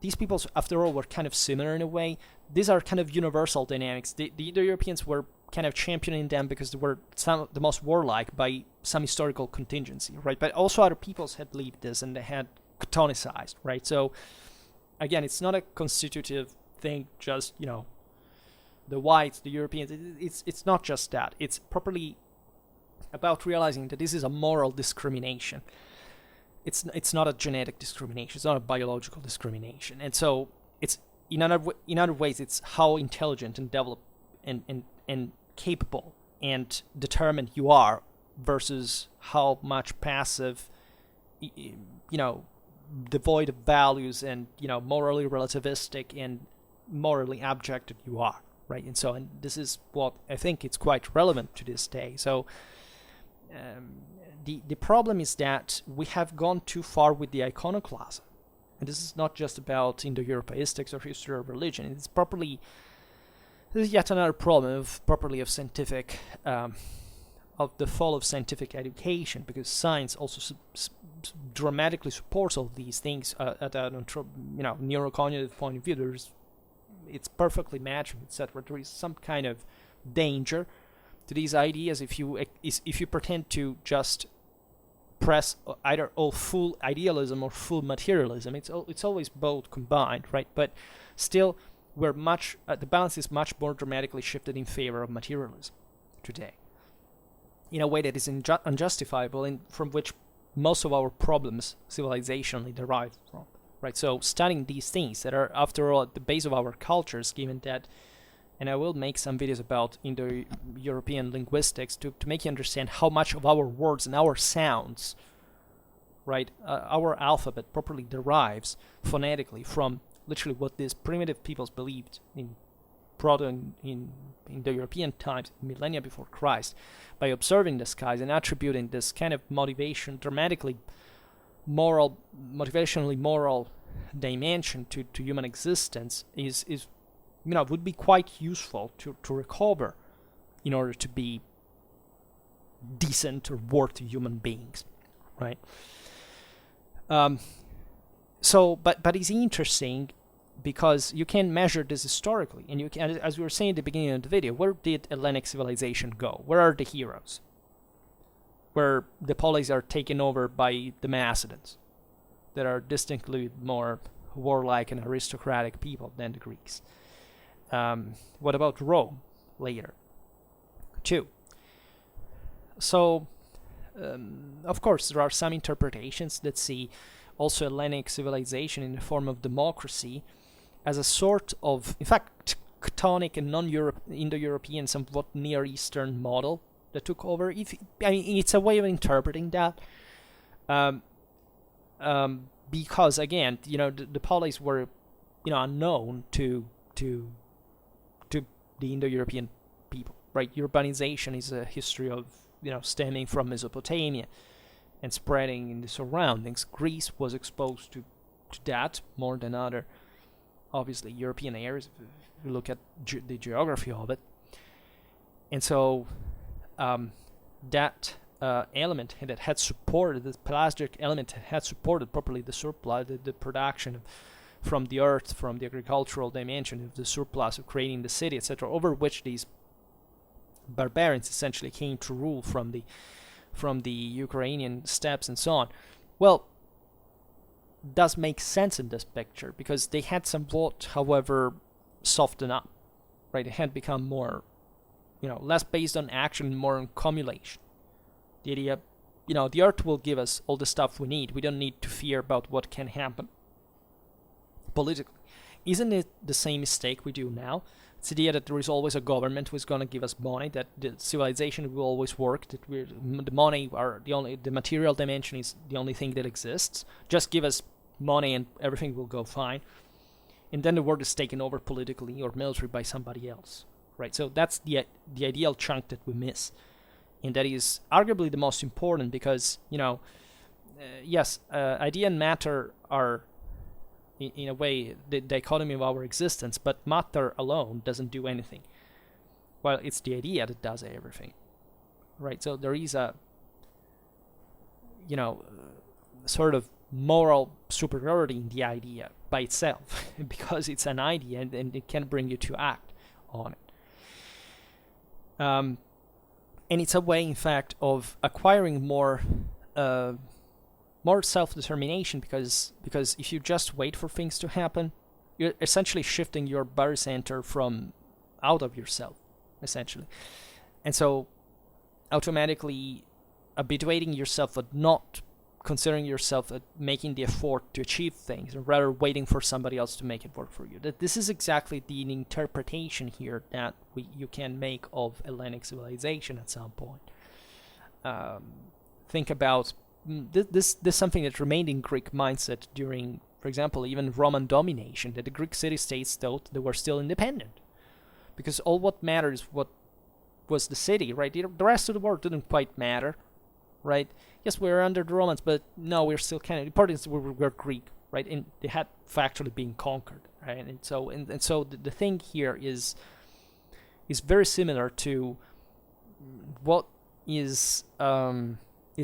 these peoples, after all, were kind of similar in a way. These are kind of universal dynamics. The Indo-Europeans were kind of championing them because they were the most warlike by some historical contingency, right? But also other peoples had lived this, and they had tonicized, right? So again, it's not a constitutive thing, just, the whites, the Europeans. It's not just that. It's properly about realizing that this is a moral discrimination. It's not a genetic discrimination. It's not a biological discrimination. And so it's in other ways, it's how intelligent and developed and capable and determined you are versus how much passive, devoid of values and morally relativistic and morally abject you are, right? And so, and this is what I think it's quite relevant to this day. So the problem is that we have gone too far with the iconoclasm, and this is not just about Indo-Europeanistics or history of religion. This is yet another problem of scientific of the fall of scientific education, because science also dramatically supports all these things at a neurocognitive point of view. It's perfectly matching, etc. There is some kind of danger to these ideas if you pretend to just press either full idealism or full materialism. It's always both combined, right? But still, the balance is much more dramatically shifted in favor of materialism today, in a way that is unjustifiable, and from which most of our problems civilizationally derive from, right? So studying these things that are, after all, at the base of our cultures, given that, and I will make some videos about Indo-European linguistics to make you understand how much of our words and our sounds, right, our alphabet properly derives phonetically from literally what these primitive peoples believed in Indo-European times, millennia before Christ, by observing the skies and attributing this kind of motivationally moral dimension to human existence is would be quite useful to recover in order to be decent or worthy human beings, right? So, but it's interesting because you can measure this historically, and you can, as we were saying at the beginning of the video, where did Hellenic civilization go? Where are the heroes? Where the polis are taken over by the Macedons, that are distinctly more warlike and aristocratic people than the Greeks. What about Rome later, too? So, of course, there are some interpretations that see also Hellenic civilization in the form of democracy as a sort of, in fact, tonic and Indo-European, somewhat Near Eastern model that took over. It's a way of interpreting that, because again, the polis were, unknown to the Indo-European people, right? Urbanization is a history of, stemming from Mesopotamia and spreading in the surroundings. Greece was exposed to that more than other, obviously, European areas, if you look at the geography of it. And so that element that had supported, the pelagic element had supported properly the surplus, the production from the earth, from the agricultural dimension of the surplus of creating the city, etc., over which these barbarians essentially came to rule from the Ukrainian steppes and so on. Well, does make sense in this picture, because they had somewhat, however, softened up, right? It had become more, less based on action, more on accumulation. The idea, the earth will give us all the stuff we need. We don't need to fear about what can happen politically. Isn't it the same mistake we do now? It's the idea that there is always a government who's going to give us money, that the civilization will always work, that the money are the material dimension is the only thing that exists. Just give us money and everything will go fine. And then the world is taken over politically or military by somebody else, right? So that's the ideal chunk that we miss. And that is arguably the most important, because, yes, idea and matter are, in a way, the dichotomy of our existence, but matter alone doesn't do anything. Well, it's the idea that does everything, right? So there is a, sort of moral superiority in the idea by itself, because it's an idea and it can bring you to act on it. And it's a way, in fact, of acquiring more self-determination, because if you just wait for things to happen, you're essentially shifting your barycenter from out of yourself, essentially. And so automatically habituating yourself at not considering yourself at making the effort to achieve things, and rather waiting for somebody else to make it work for you. That this is exactly the interpretation here that you can make of Hellenic civilization at some point. Think about this is something that remained in Greek mindset during, for example, even Roman domination, that the Greek city-states thought they were still independent, because all what matters what was the city, right? The rest of the world didn't quite matter, right? Yes, we were under the Romans, but no, we're still kind of important. We're Greek, right? And they had factually been conquered, right? And so the thing here is very similar to what is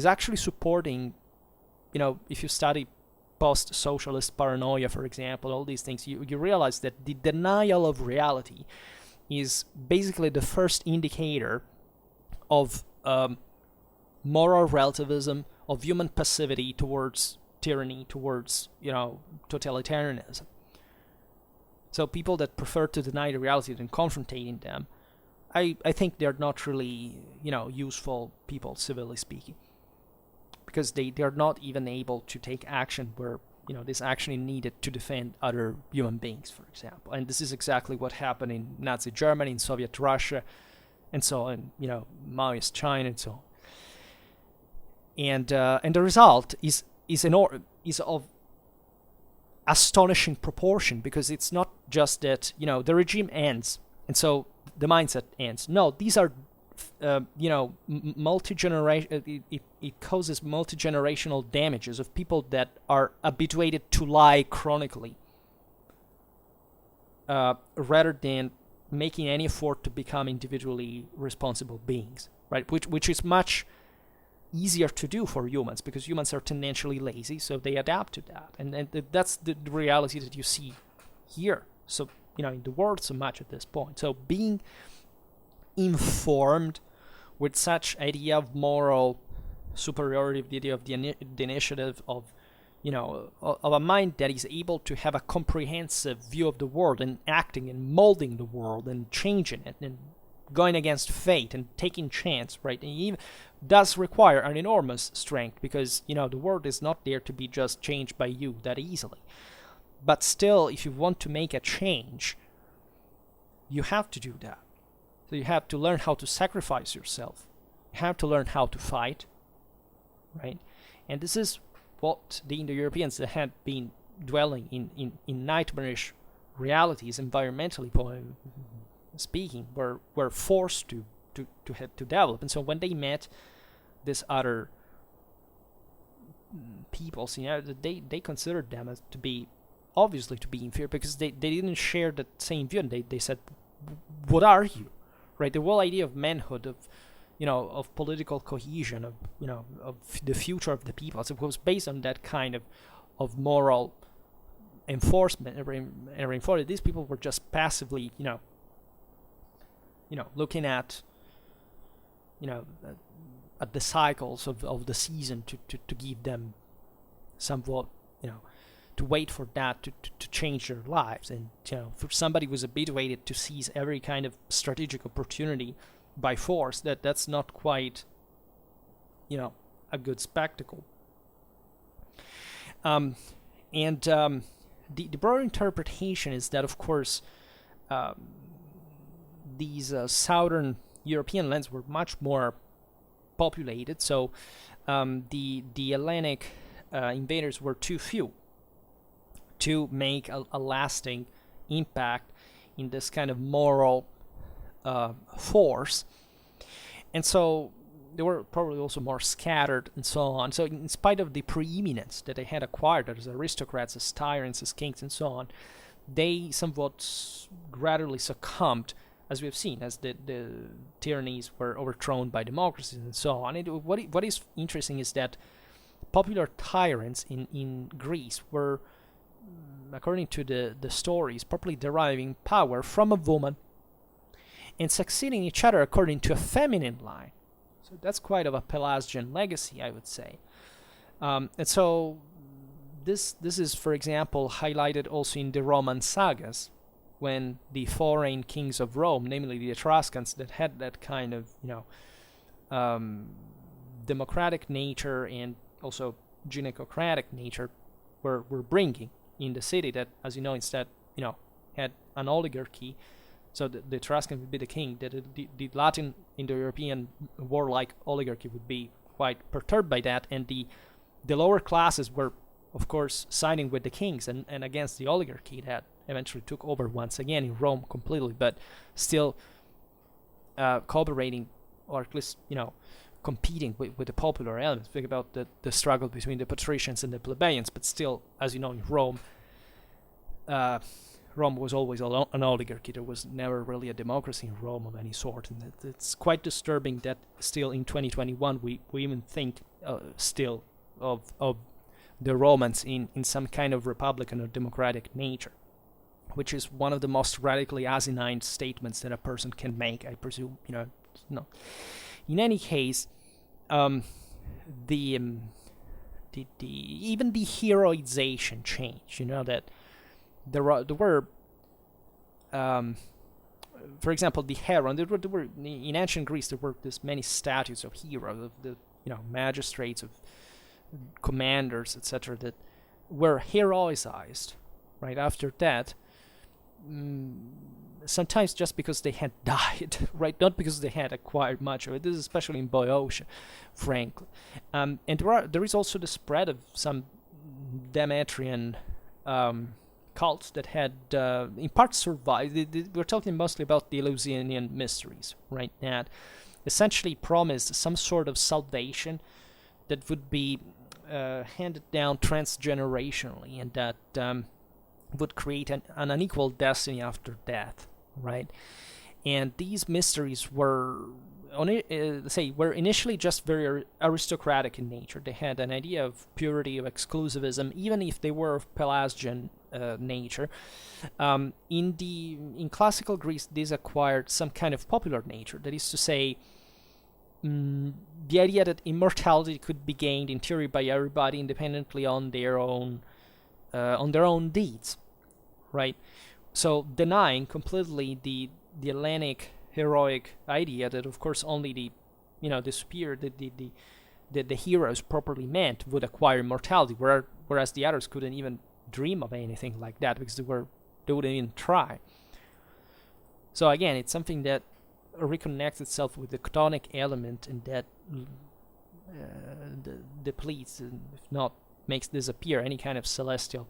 actually supporting, if you study post-socialist paranoia, for example, all these things, you realize that the denial of reality is basically the first indicator of moral relativism, of human passivity towards tyranny, towards, totalitarianism. So people that prefer to deny the reality than confrontating them, I think they're not really, useful people, civilly speaking, because they are not even able to take action where, this action is needed to defend other human beings, for example. And this is exactly what happened in Nazi Germany, in Soviet Russia, and so on, Maoist China, and so on. And the result is of astonishing proportion, because it's not just that, the regime ends, and so the mindset ends. No, these are, multi-generation. It causes multi-generational damages of people that are habituated to lie chronically, rather than making any effort to become individually responsible beings, right? Which is much easier to do for humans, because humans are tendentially lazy, so they adapt to that, and that's the reality that you see here, so in the world so much at this point. So being informed with such idea of moral superiority, the idea of the initiative of of a mind that is able to have a comprehensive view of the world and acting and molding the world and changing it and going against fate and taking chance, right? And even does require an enormous strength, because the world is not there to be just changed by you that easily. But still, if you want to make a change, you have to do that. So you have to learn how to sacrifice yourself. You have to learn how to fight, right? And this is what the Indo-Europeans that had been dwelling in nightmarish realities, environmentally speaking, were forced to develop. And so when they met these other peoples, they considered them as to be inferior, because they didn't share the same view. And they said, what are you, right? The whole idea of manhood, of political cohesion, of the future of the people, so it was based on that kind of moral enforcement and reinforcement. These people were just passively looking at at the cycles of the season to give them somewhat to wait for that to change their lives. And for somebody who was habituated to seize every kind of strategic opportunity by force, that's not quite a good spectacle. The broader interpretation is that, of course, these southern European lands were much more populated, so the Hellenic invaders were too few to make a lasting impact in this kind of moral force. And so they were probably also more scattered and so on. So in spite of the preeminence that they had acquired as aristocrats, as tyrants, as kings, and so on, they somewhat gradually succumbed, as we have seen, as the tyrannies were overthrown by democracies and so on. What is interesting is that popular tyrants in Greece were, according to the stories, properly deriving power from a woman and succeeding each other according to a feminine line. So that's quite of a Pelasgian legacy, I would say. And so this is, for example, highlighted also in the Roman sagas, when the foreign kings of Rome, namely the Etruscans, that had that kind of democratic nature and also gynecocratic nature, were bringing in the city that, as you know, instead had an oligarchy. So the Etruscan would be the king. The Latin Indo-European warlike oligarchy would be quite perturbed by that, and the lower classes were, of course, siding with the kings and against the oligarchy that eventually took over once again in Rome completely, but still cooperating, or at least competing with the popular elements. Think about the struggle between the patricians and the plebeians, but still, as you know, in Rome, Rome was always an oligarchy. There was never really a democracy in Rome of any sort, and it's quite disturbing that still in 2021 we even think still of the Romans in some kind of republican or democratic nature, which is one of the most radically asinine statements that a person can make, I presume. No. In any case, even the heroization changed. That there were, for example, the hero. There were in ancient Greece. There were this many statues of heroes, of the magistrates, of commanders, etc., that were heroicized right after that. Sometimes just because they had died, right? Not because they had acquired much of it. This is especially in Boeotia, frankly. And there is also the spread of some Demetrian cults that had, in part, survived. We're talking mostly about the Eleusinian mysteries, right? That essentially promised some sort of salvation that would be handed down transgenerationally, and that would create an unequal destiny after death, right? And these mysteries were say, were initially just very aristocratic in nature. They had an idea of purity, of exclusivism, even if they were of Pelasgian nature. In classical Greece, these acquired some kind of popular nature. That is to say, the idea that immortality could be gained in theory by everybody independently on their own deeds, right? So denying completely the Hellenic heroic idea that, of course, only the superior, the heroes properly meant would acquire immortality, whereas the others couldn't even dream of anything like that because they wouldn't even try. So again, it's something that reconnects itself with the chthonic element, and that depletes, and if not makes disappear, any kind of celestial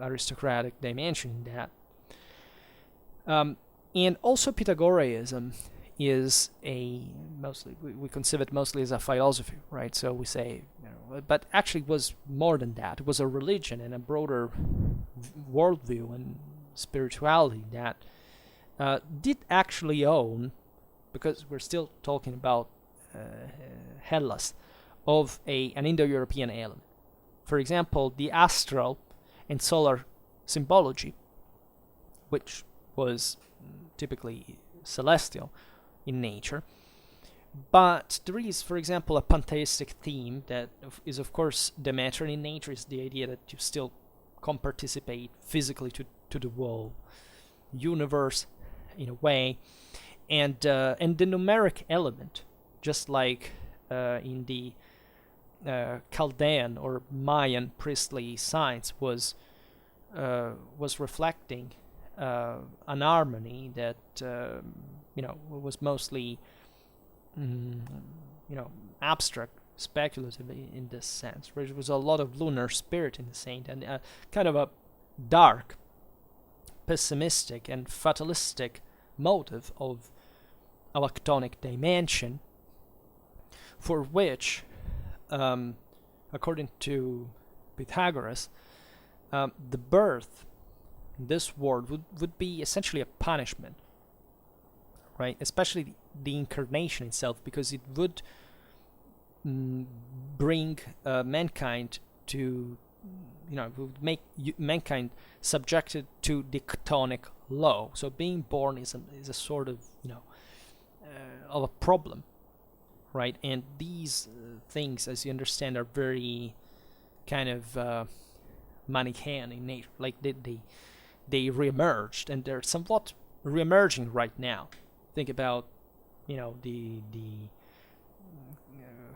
aristocratic dimension in that. And also Pythagoreanism is we conceive it mostly as a philosophy, right? So we say, but actually it was more than that. It was a religion and a broader worldview and spirituality that did actually own, because we're still talking about Hellas, of an Indo-European element. For example, the astral and solar symbology, which was typically celestial in nature. But there is, for example, a pantheistic theme that is, of course, Demetrian in nature. Is the idea that you still participate physically to the whole universe in a way, and the numeric element, just like in the Chaldean or Mayan priestly science, was reflecting an harmony that was mostly abstract, speculative in this sense. There was a lot of lunar spirit in the saint, and kind of a dark, pessimistic, and fatalistic motive of a chthonic dimension, for which, according to Pythagoras, the birth in this world would be essentially a punishment, right? Especially the incarnation itself, because it would bring mankind to, would make mankind subjected to the chthonic law. So being born is a sort of, of a problem, right? And these things, as you understand, are very kind of Manichaean in nature. Like they reemerged, and they're somewhat reemerging right now. Think about, the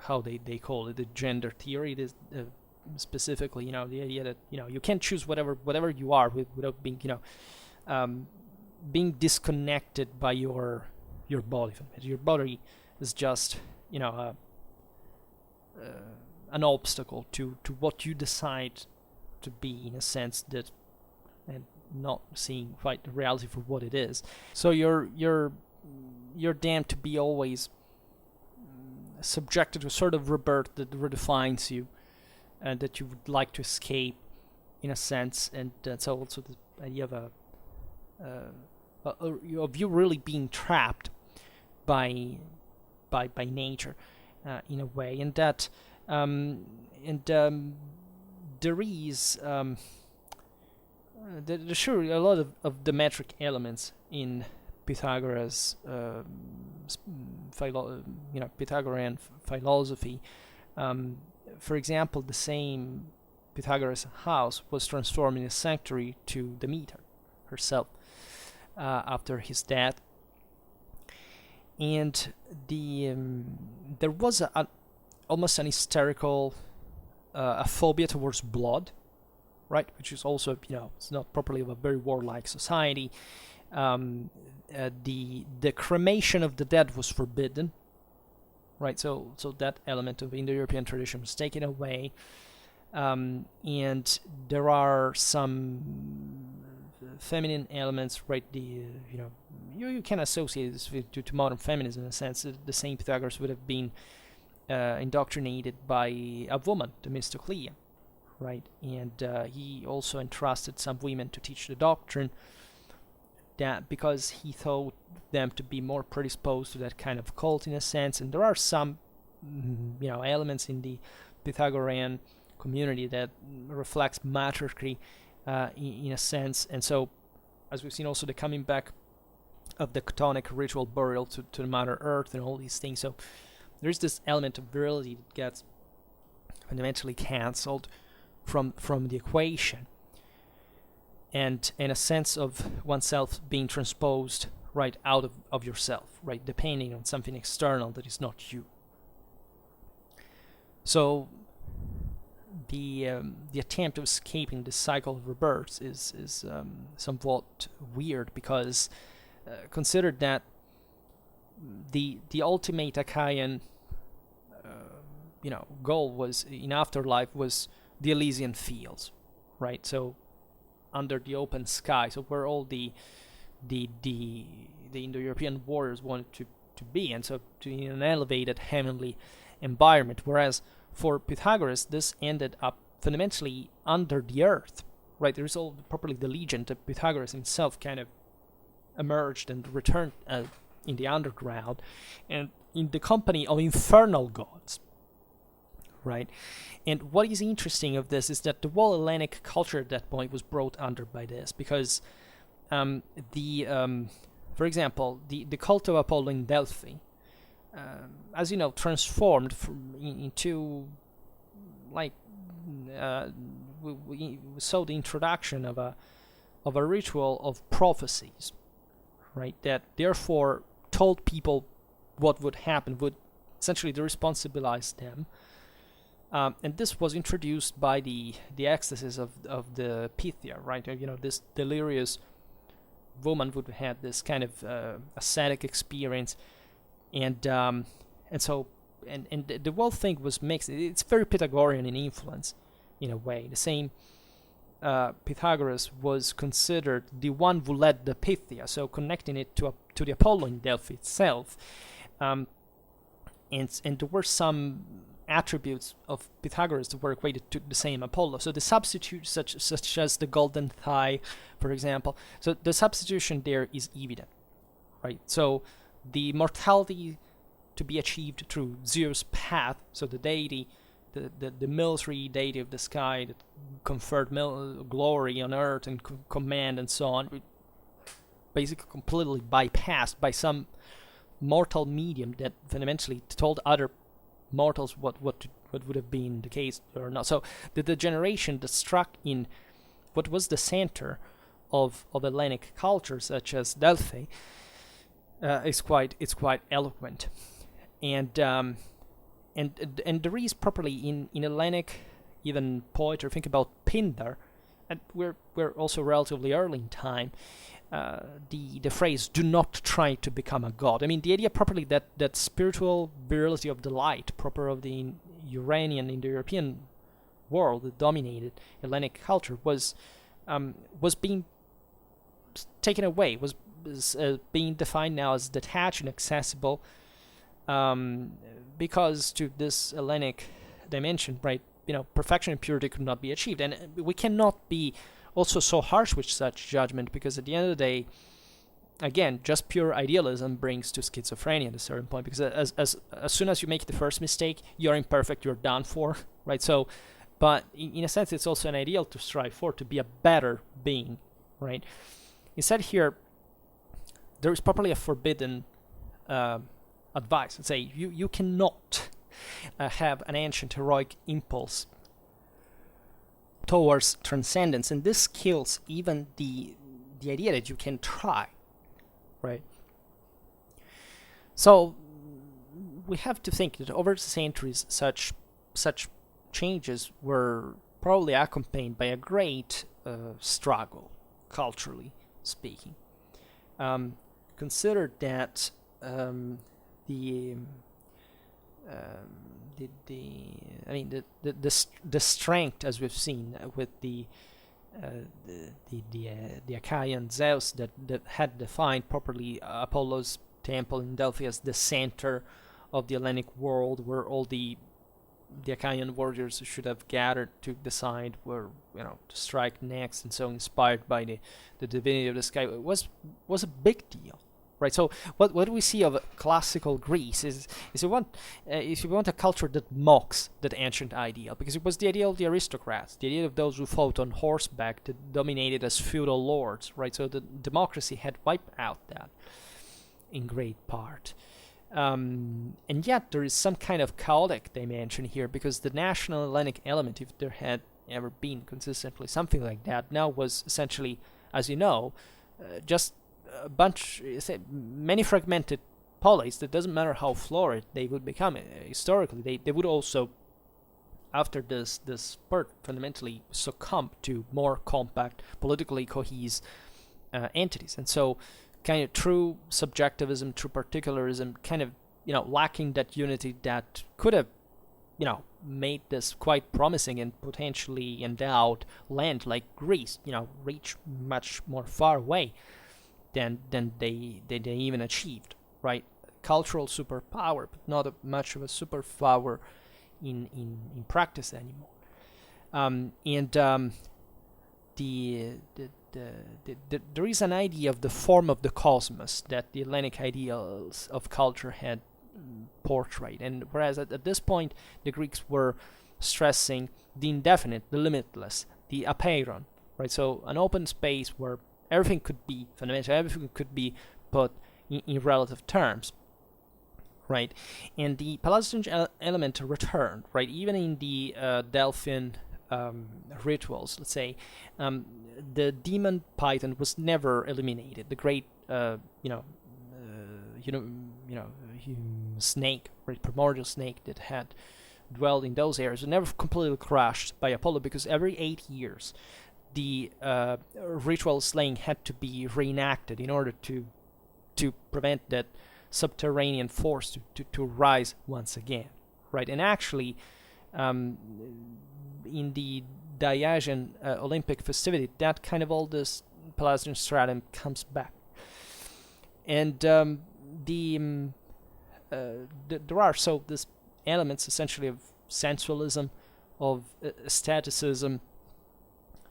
how they call it, the gender theory. It is specifically, the idea that you can't choose whatever you are without being being disconnected by your body. Your body is just an obstacle to what you decide to be, in a sense, that, and not seeing quite the reality for what it is. So you're damned to be always subjected to a sort of rebirth that redefines you, and that you would like to escape, in a sense. And so also the idea of you really being trapped by nature, in a way, and that there is there's sure a lot of Demetric elements in Pythagoras, Pythagorean philosophy. For example, the same Pythagoras' house was transformed in a sanctuary to Demeter herself after his death. And there was almost an hysterical a phobia towards blood, right? Which is also, it's not properly of a very warlike society. The cremation of the dead was forbidden, right? So that element of Indo-European tradition was taken away, and there are some feminine elements, right? You can associate this to modern feminism, in a sense. The same Pythagoras would have been indoctrinated by a woman, Themistoclea, right? And he also entrusted some women to teach the doctrine. that because he thought them to be more predisposed to that kind of cult in a sense, and there are some elements in the Pythagorean community that reflects matriarchy in a sense. And so, as we've seen, also the coming back of the tonic ritual burial to the Mother Earth and all these things. So there's this element of virility that gets fundamentally cancelled from the equation, and a sense of oneself being transposed right out of yourself, right, depending on something external that is not you. So the attempt of escaping this cycle of rebirths is somewhat weird, because consider that the ultimate Achaean goal was in afterlife was the Elysian fields, right? So under the open sky, so where all the Indo-European warriors wanted to be, and so to an elevated heavenly environment. Whereas for Pythagoras, this ended up fundamentally under the earth, right? There is all properly the legend that Pythagoras himself kind of emerged and returned in the underground, and in the company of infernal gods, right? And what is interesting of this is that the whole Hellenic culture at that point was brought under by this, because for example, the cult of Apollo in Delphi, as you know, transformed into we saw the introduction of a ritual of prophecies, right? That therefore told people what would happen, would essentially responsibilize them. And this was introduced by the ecstasies of the Pythia, right? This delirious woman would have had this kind of ascetic experience, and so the whole thing was mixed. It's very Pythagorean in influence, in a way. The same Pythagoras was considered the one who led the Pythia, so connecting it to the Apollo in Delphi itself, and there were some attributes of Pythagoras that were equated to the same Apollo. So the substitute, such as the golden thigh, for example. So the substitution there is evident, right? So the mortality to be achieved through Zeus' path, so the deity, the military deity of the sky that conferred glory on earth and command and so on, basically completely bypassed by some mortal medium that fundamentally told other mortals what would have been the case or not. So the degeneration that struck in what was the center of Hellenic culture, such as Delphi, is quite eloquent, and there is properly in Hellenic even poetry. Think about Pindar, and we're also relatively early in time. The phrase "do not try to become a god." I mean, the idea properly that spiritual virility of the light, proper of the Uranian Indo-European world that dominated Hellenic culture, was being taken away, was being defined now as detached and accessible, because to this Hellenic dimension, right? Perfection and purity could not be achieved, and we cannot be also so harsh with such judgment, because at the end of the day, again, just pure idealism brings to schizophrenia at a certain point, because as soon as you make the first mistake, you're imperfect, you're done for, right? So, but in a sense, it's also an ideal to strive for, to be a better being, right? Instead here, there is properly a forbidden advice. Let's say you cannot have an ancient heroic impulse towards transcendence, and this kills even the idea that you can try, right? So we have to think that over the centuries, such changes were probably accompanied by a great struggle, culturally speaking. Consider that the strength, as we've seen with the Achaean Zeus that had defined properly Apollo's temple in Delphi as the center of the Hellenic world, where all the the Achaean warriors should have gathered to decide where to strike next, and so inspired by the divinity of the sky was a big deal, right? So what do we see of classical Greece is you want a culture that mocks that ancient ideal, because it was the ideal of the aristocrats, the ideal of those who fought on horseback, that dominated as feudal lords, right? So the democracy had wiped out that in great part. And yet there is some kind of chaotic dimension here, because the national Hellenic element, if there had ever been consistently something like that, now was essentially, as you know, just a bunch, many fragmented polis that doesn't matter how florid they would become historically, they would also, after this spurt, fundamentally succumb to more compact, politically cohesive entities. And so kind of true subjectivism, true particularism, kind of lacking that unity that could have made this quite promising and potentially endowed land like Greece reach much more far away than they even achieved, right? Cultural superpower, but not much of a superpower in practice anymore. There is an idea of the form of the cosmos that the Hellenic ideals of culture had portrayed, and whereas at this point the Greeks were stressing the indefinite, the limitless, the apeiron, right? So an open space where everything could be fundamental, everything could be put in relative terms, right? And the Pelasgian element returned, right? Even in the Delphian rituals, let's say, the demon python was never eliminated. The great, snake, right, primordial snake that had dwelled in those areas, was never completely crushed by Apollo, because every 8 years, the ritual slaying had to be reenacted in order to prevent that subterranean force to rise once again, right? And actually, in the Diagean Olympic festivity, that kind of all this Pelasgian stratum comes back. And there are so these elements essentially of sensualism, of aestheticism.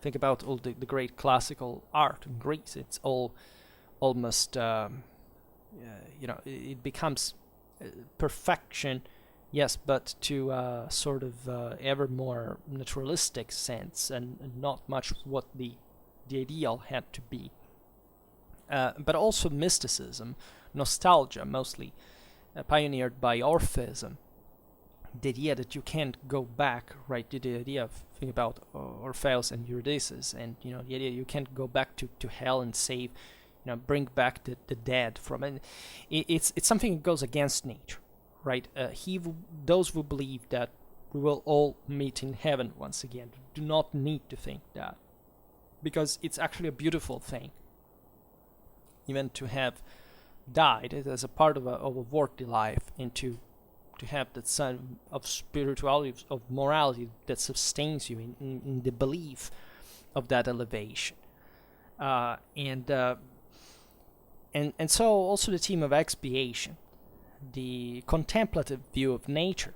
Think about all the great classical art in Greece. It's all almost, it becomes perfection, yes, but to a sort of ever more naturalistic sense, and not much what the ideal had to be. But also mysticism, nostalgia, mostly pioneered by Orphism. The idea that you can't go back, right? The idea of think about Orpheus and Eurydice, and the idea you can't go back to hell and save, bring back the dead from it. It's something that goes against nature, right? Those who believe that we will all meet in heaven once again do not need to think that, because it's actually a beautiful thing, even to have died as a part of a worthy life, and to have that sign of spirituality, of morality that sustains you in the belief of that elevation. And so also the theme of expiation, the contemplative view of nature,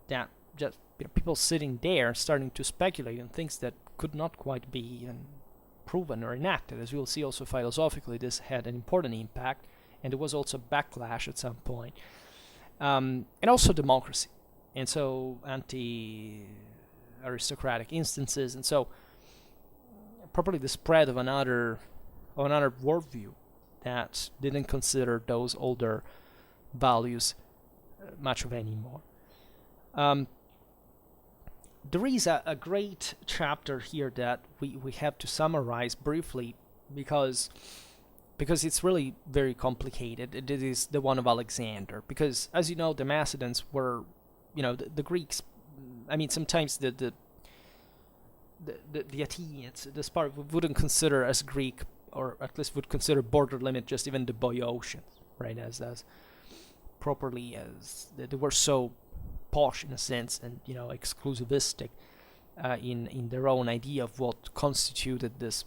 that just people sitting there starting to speculate on things that could not quite be even proven or enacted. As we will see also philosophically, this had an important impact, and there was also backlash at some point. And also democracy, and so anti-aristocratic instances, and so probably the spread of another worldview that didn't consider those older values much of anymore. There is a great chapter here that we have to summarize briefly, because it's really very complicated. It is the one of Alexander, because as you know, the Macedons were, the Greeks. I mean, sometimes the Athenians, the Spartans, wouldn't consider as Greek, or at least would consider border limit just even the Boeotians, right? As properly as they were so posh in a sense, and exclusivistic in their own idea of what constituted this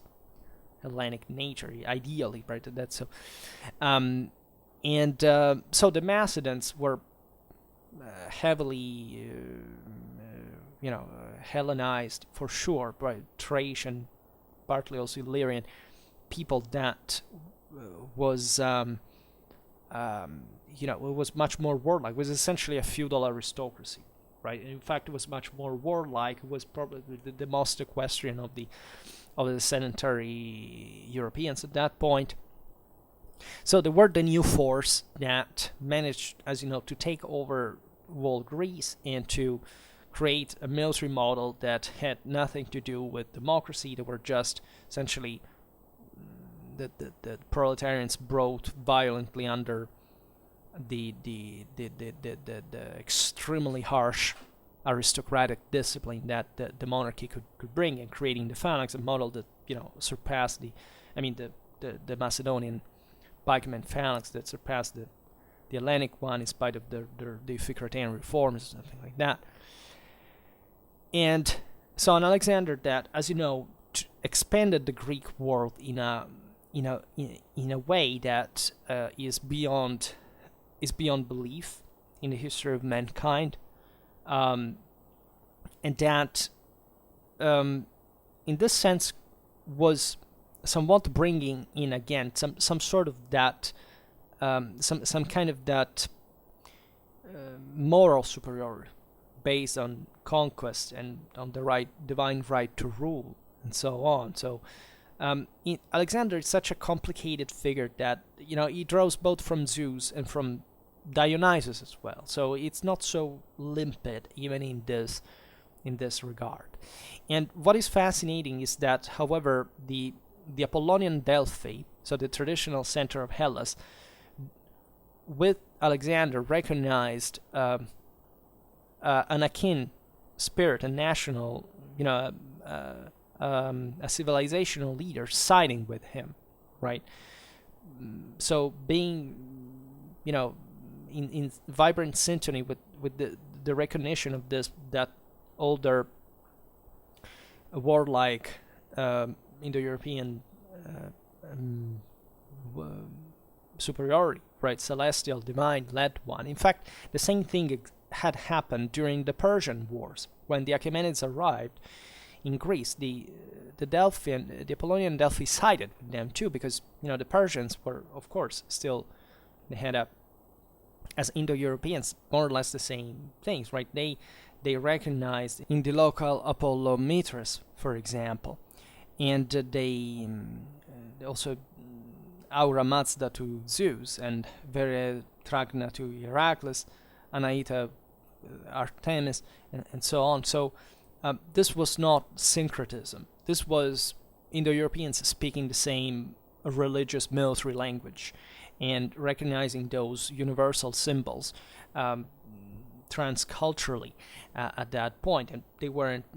Hellenic nature, ideally, right? That's so. So the Macedons were, heavily, Hellenized for sure by Thracian, partly also Illyrian people that was it was much more warlike. It was essentially a feudal aristocracy, right? In fact, it was much more warlike. It was probably the most equestrian of the sedentary Europeans at that point. So they were the new force that managed, as you know, to take over world Greece and to create a military model that had nothing to do with democracy. They were just essentially the proletarians brought violently under the extremely harsh aristocratic discipline that the monarchy could bring, and creating the phalanx, a model that surpassed the Macedonian pikeman phalanx, that surpassed the Hellenic one in spite of the Iphicratean reforms, something like that. And so an Alexander that, as you know, expanded the Greek world in a way that is beyond belief in the history of mankind, and that in this sense was somewhat bringing in again some sort of that some kind of that moral superiority based on conquest and on the divine right to rule and so on. So Alexander is such a complicated figure that he draws both from Zeus and from Dionysus as well. So it's not so limpid even in this regard. And what is fascinating is that, however, the Apollonian Delphi, so the traditional center of Hellas, with Alexander recognized an akin spirit, a national, a civilizational leader siding with him, right? So being, in vibrant syntony with the recognition of that older warlike Indo-European superiority, right? Celestial, divine, led one. In fact, the same thing had happened during the Persian Wars when the Achaemenids arrived in Greece. The Apollonian Delphi sided with them too, because the Persians were, of course, still they had as Indo-Europeans more or less the same things, right? They recognized in the local Apollo Mithras, for example, and they also Aura Mazda to Zeus and Vere Tragna to Heracles, Anaita Artemis, and so on. So this was not syncretism. This was Indo-Europeans speaking the same religious military language and recognizing those universal symbols transculturally at that point. And they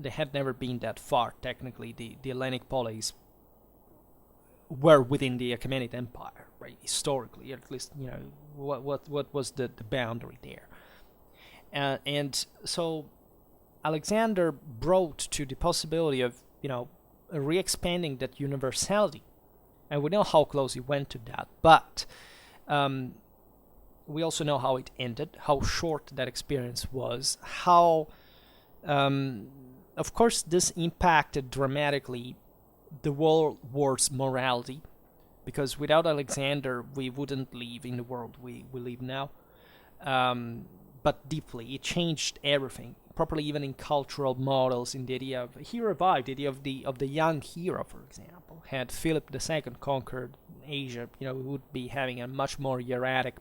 had never been that far. Technically, the Hellenic polis were within the Achaemenid Empire, right? Historically, at least, what was the boundary there? And so Alexander brought to the possibility of, re-expanding that universality. And we know how close he went to that, but we also know how it ended, how short that experience was, how, of course, this impacted dramatically the world war's morality, because without Alexander, we wouldn't live in the world we live now. But deeply, it changed everything, properly even in cultural models, in the idea of, he revived the idea of the young hero, for example. Had Philip II conquered Asia, we would be having a much more hieratic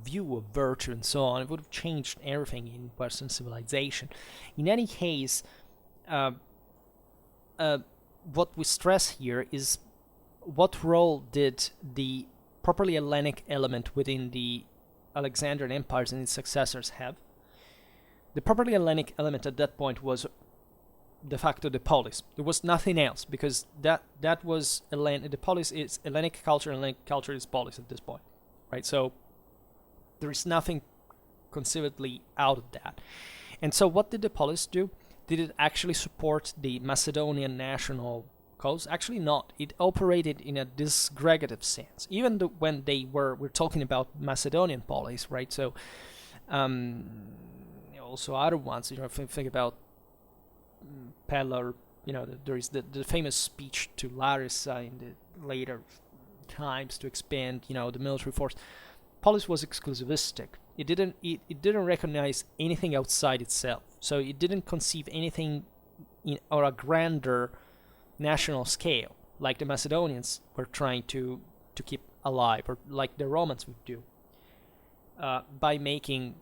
view of virtue and so on. It would have changed everything in Western civilization. In any case, what we stress here is what role did the properly Hellenic element within the Alexandrian empires and its successors have? The properly Hellenic element at that point was de facto the polis. There was nothing else, because that was the polis is Hellenic culture, and Hellenic culture is polis at this point, right? So there is nothing conceivably out of that. And so what did the polis do? Did it actually support the Macedonian national cause? Actually not. It operated in a disgregative sense. Even when we're talking about Macedonian polis, right? So also other ones, if you think about Peller, there is the famous speech to Larissa in the later times to expand, the military force. Polis was exclusivistic. It didn't recognize anything outside itself. So it didn't conceive anything or a grander national scale like the Macedonians were trying to keep alive, or like the Romans would do, by making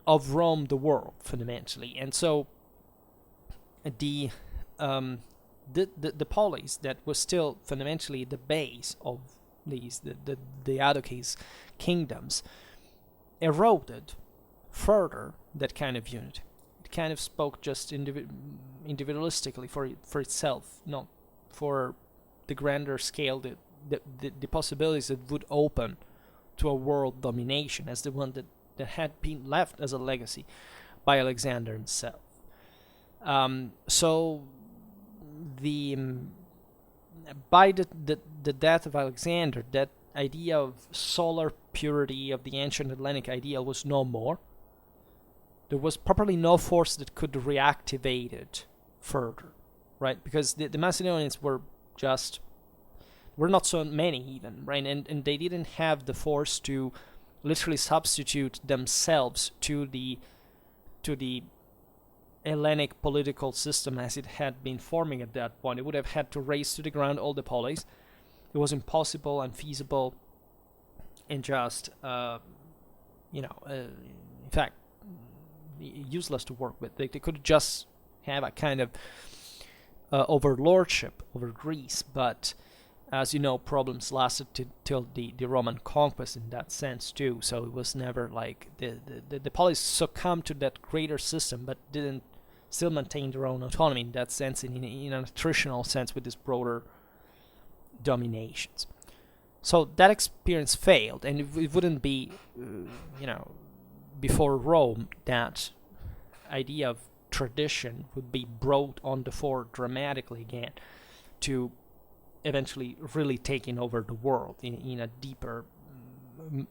of Rome the world fundamentally. And so the polis that was still fundamentally the base of these the Diadoches kingdoms eroded further that kind of unity. It kind of spoke just individualistically for itself, not for the grander scale, the possibilities that would open to a world domination as the one that had been left as a legacy by Alexander himself. So by the death of Alexander, that idea of solar purity of the ancient Hellenic ideal was no more. There was properly no force that could reactivate it further, right? Because the Macedonians were not so many even, right? And they didn't have the force to literally substitute themselves to the Hellenic political system as it had been forming at that point. It would have had to raze to the ground all the polis. It was impossible, unfeasible, and just, in fact, useless to work with. They could just have a kind of overlordship over Greece, but as you know, problems lasted till the Roman conquest in that sense too. So it was never like the polis succumbed to that greater system, but didn't still maintain their own autonomy in that sense, in an attritional sense with this broader dominations. So that experience failed, and it wouldn't be, before Rome that idea of tradition would be brought on the fore dramatically again to eventually really taking over the world in a deeper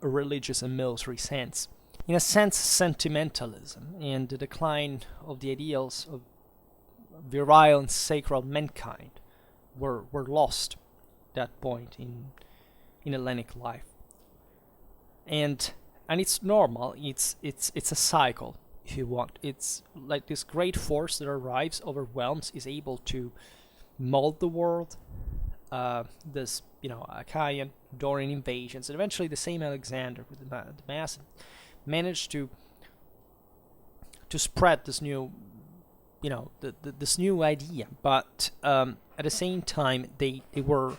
religious and military sense. In a sense, sentimentalism and the decline of the ideals of virile and sacred mankind were lost at that point in Hellenic life. And it's normal. It's a cycle, if you want. It's like this great force that arrives, overwhelms, is able to mold the world. This Achaean, Dorian invasions, and eventually the same Alexander with the Macedonians managed to spread this new, this new idea. But at the same time, they were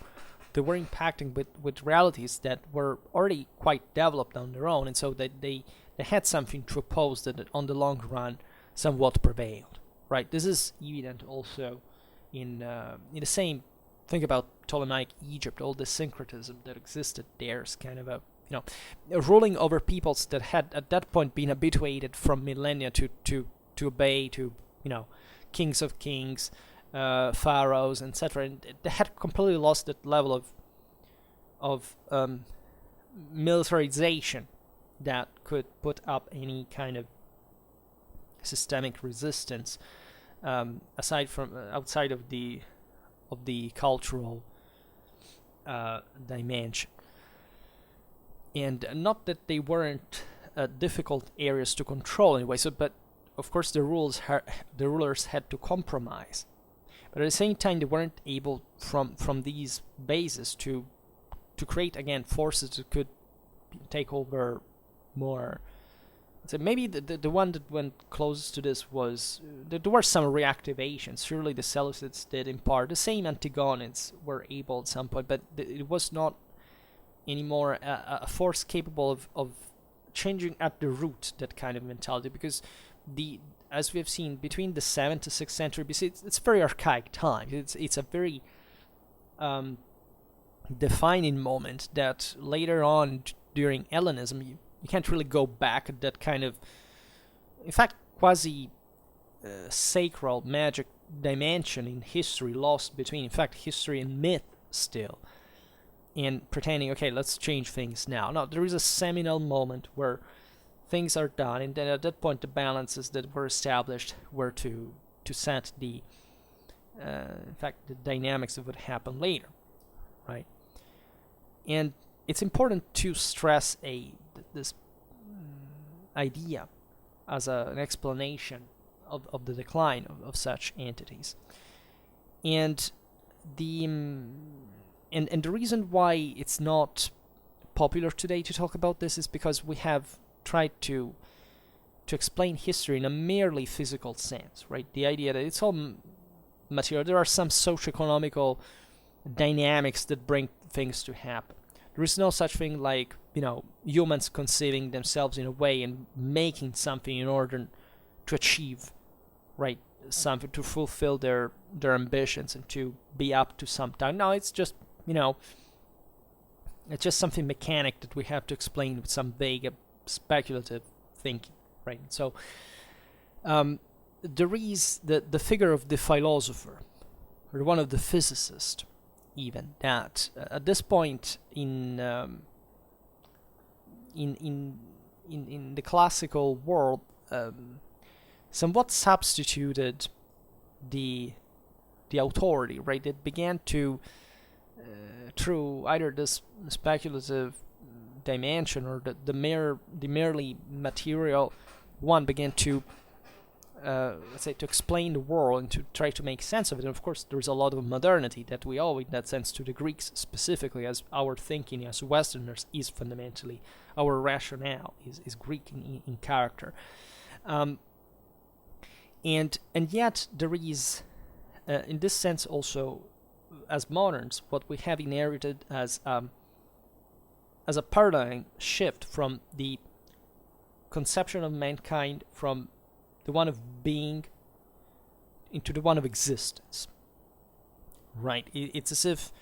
impacting with realities that were already quite developed on their own, and so that they had something to oppose that on the long run somewhat prevailed. Right. This is evident also in the same. Think about Ptolemaic Egypt, all the syncretism that existed there is kind of a ruling over peoples that had at that point been habituated from millennia to obey to kings of kings, pharaohs, etc. And they had completely lost that level of militarization that could put up any kind of systemic resistance outside of the cultural dimension. And not that they weren't difficult areas to control anyway. But of course the rulers had to compromise. But at the same time, they weren't able from these bases to create again forces that could take over more. So maybe the one that went closest to this was there were some reactivations. Surely the Seleucids did in part. The same Antigonids were able at some point, but it was not anymore a force capable of changing at the root that kind of mentality, because as we have seen between the 7th to 6th century BC, it's very archaic time. It's a very defining moment that later on during Hellenism you can't really go back at that kind of, in fact, quasi sacral magic dimension in history lost between, in fact, history and myth still, and pretending, okay, let's change things now. No, there is a seminal moment where things are done, and then at that point the balances that were established were to set the in fact the dynamics that would happen later, right? And it's important to stress this idea as an explanation of the decline of such entities. And the reason why it's not popular today to talk about this is because we have tried to explain history in a merely physical sense, right? The idea that it's all material. There are some socio-economical dynamics that bring things to happen. There is no such thing like, humans conceiving themselves in a way and making something in order to achieve, right, something, to fulfill their ambitions and to be up to some time. No, it's just, it's just something mechanic that we have to explain with some vague, speculative thinking, right? So, there is the figure of the philosopher, or one of the physicists, even, that at this point in the classical world, somewhat substituted the authority, right? It began to, through either this speculative dimension or the merely material one, began to let's say, to explain the world and to try to make sense of it. And of course, there is a lot of modernity that we owe in that sense to the Greeks specifically, as our thinking as Westerners is fundamentally, our rationale is Greek in character. And yet there is, in this sense also, as moderns, what we have inherited as a paradigm shift from the conception of mankind from the one of being into the one of existence, right? It's as if,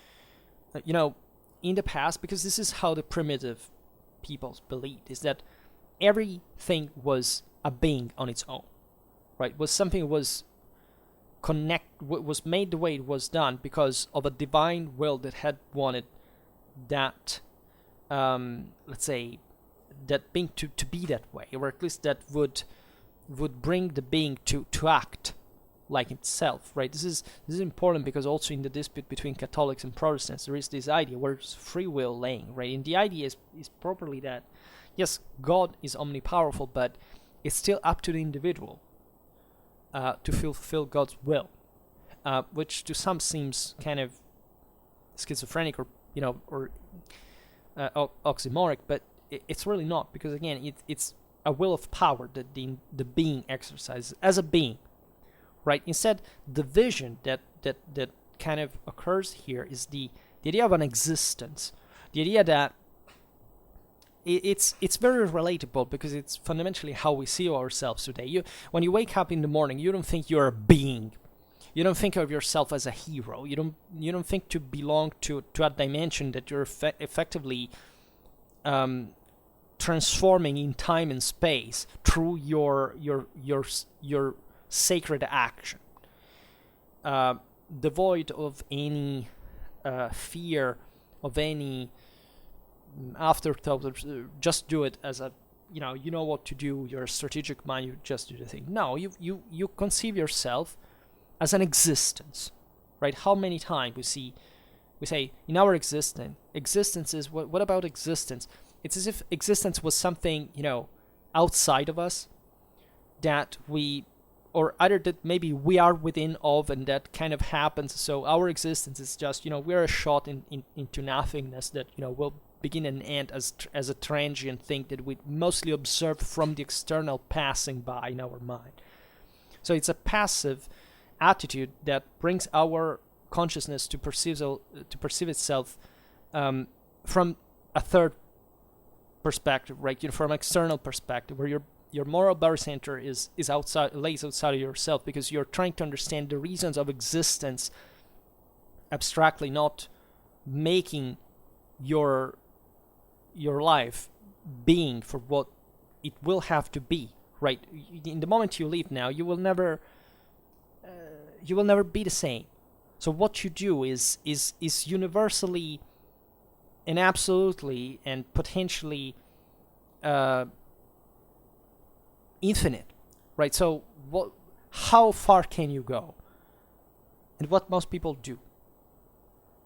in the past, because this is how the primitive peoples believed, is that everything was a being on its own, right? Was something that was was made the way it was done because of a divine will that had wanted that, let's say, that being to be that way, or at least that would bring the being to act like itself, right? This is important because also in the dispute between Catholics and Protestants, there is this idea where it's free will laying, right? And the idea is properly that, yes, God is omnipowerful, but it's still up to the individual to fulfill God's will, which to some seems kind of schizophrenic or oxymoric, but it's really not, because again, it's a will of power that the being exercises as a being, right? Instead, the vision that kind of occurs here is the idea of an existence, the idea that it's very relatable because it's fundamentally how we see ourselves today. When you wake up in the morning, you don't think you're a being. You don't think of yourself as a hero. You don't think to belong to a dimension that you're effectively transforming in time and space through your sacred action, devoid of any fear, of any afterthought. Just do it as a you know what to do. You're a strategic mind. You just do the thing. No, you conceive yourself as an existence, right? How many times we say in our existence is what about existence? It's as if existence was something, outside of us that or either that maybe we are within of, and that kind of happens. So our existence is just, we're a shot into nothingness that, will begin and end as a transient thing that we mostly observe from the external passing by in our mind. So it's a passive attitude that brings our consciousness to perceive itself from a third perspective, right? From an external perspective, where your moral barycenter lays outside of yourself, because you're trying to understand the reasons of existence abstractly, not making your life being for what it will have to be, right? In the moment you leave now, you will never be the same. So what you do is universally and absolutely and potentially infinite, right? So how far can you go? And what most people do.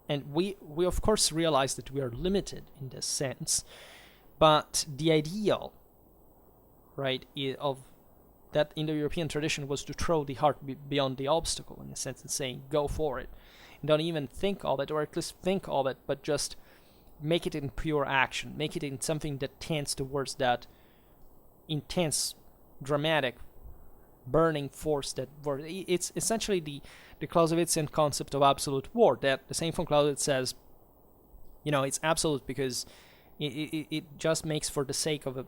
And we of course realize that we are limited in this sense, but the ideal, right, of that Indo-European tradition was to throw the heart beyond the obstacle, in a sense, and saying, go for it. And don't even think of it, or at least think of it, but just make it in pure action. Make it in something that tends towards that intense, dramatic, burning force that it's essentially the Clausewitzian concept of absolute war, that the same von Clausewitz says, it's absolute because it just makes for the sake of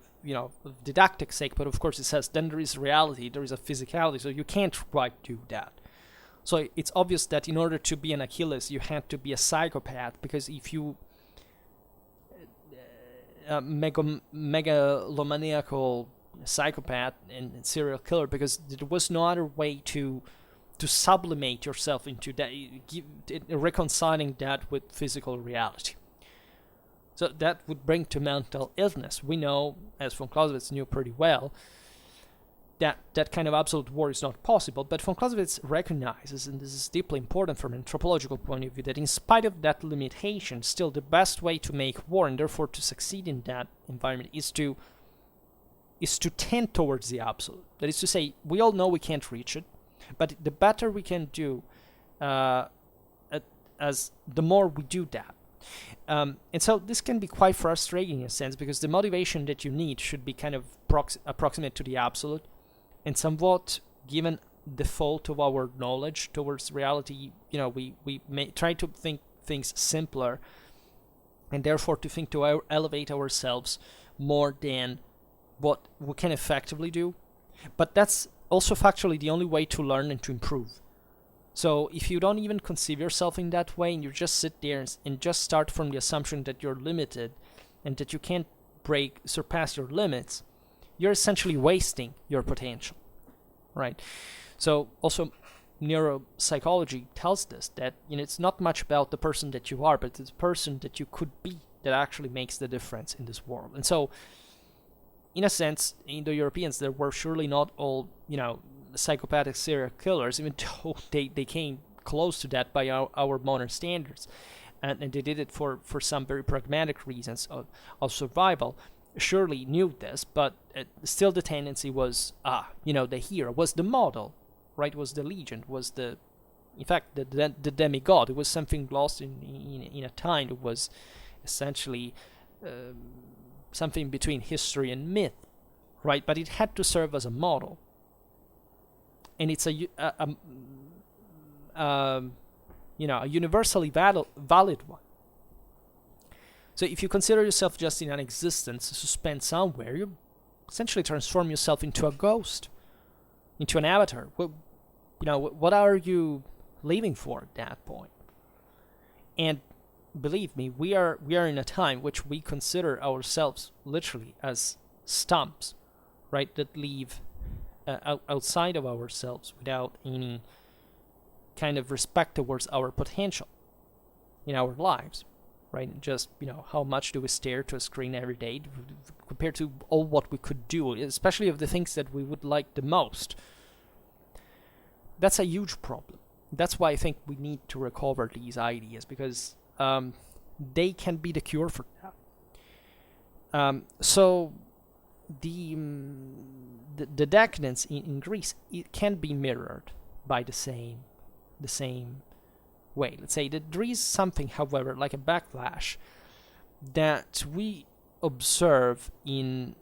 didactic sake, but of course it says then there is reality, there is a physicality, so you can't quite do that. So it's obvious that in order to be an Achilles, you had to be a psychopath, because if you megalomaniacal psychopath and serial killer, because there was no other way to sublimate yourself into that, reconciling that with physical reality. So that would bring to mental illness. We know, as von Clausewitz knew pretty well, that kind of absolute war is not possible. But von Clausewitz recognizes, and this is deeply important from an anthropological point of view, that in spite of that limitation, still the best way to make war, and therefore to succeed in that environment, is to tend towards the absolute. That is to say, we all know we can't reach it, but the better we can do, as the more we do that. And so this can be quite frustrating in a sense, because the motivation that you need should be kind of approximate to the absolute, and somewhat given the fault of our knowledge towards reality, we may try to think things simpler, and therefore to think to elevate ourselves more than what we can effectively do. But that's also factually the only way to learn and to improve. So if you don't even conceive yourself in that way, and you just sit there and just start from the assumption that you're limited and that you can't surpass your limits, you're essentially wasting your potential, right? So also neuropsychology tells us that it's not much about the person that you are, but it's the person that you could be that actually makes the difference in this world. And so in a sense, Indo-Europeans, they were surely not all, psychopathic serial killers, even though they came close to that by our modern standards. And they did it for some very pragmatic reasons of survival. Surely knew this, but still the tendency was, the hero, was the model, right? Was the legend, was in fact, the demigod. It was something lost in a time. It was essentially something between history and myth, right? But it had to serve as a model, and it's a universally valid one. So if you consider yourself just in an existence suspend somewhere, you essentially transform yourself into a ghost, into an avatar. What are you living for at that point? And believe me, we are in a time which we consider ourselves literally as stumps, right, that live outside of ourselves without any kind of respect towards our potential in our lives, right? Just, how much do we stare to a screen every day compared to all what we could do, especially of the things that we would like the most. That's a huge problem. That's why I think we need to recover these ideas, because they can be the cure for that. So the decadence in Greece, it can be mirrored by the same way. Let's say that there is something, however, like a backlash that we observe in,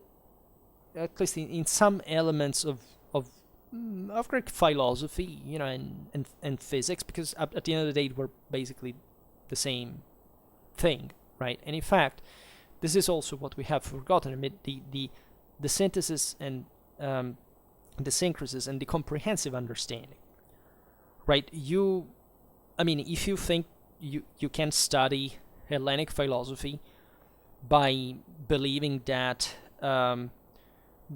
at least in some elements of Greek philosophy, and physics, because at the end of the day, we're basically the same thing, right? And in fact, this is also what we have forgotten amid the synthesis and the synthesis and the comprehensive understanding, right? If you think you can study Hellenic philosophy by believing that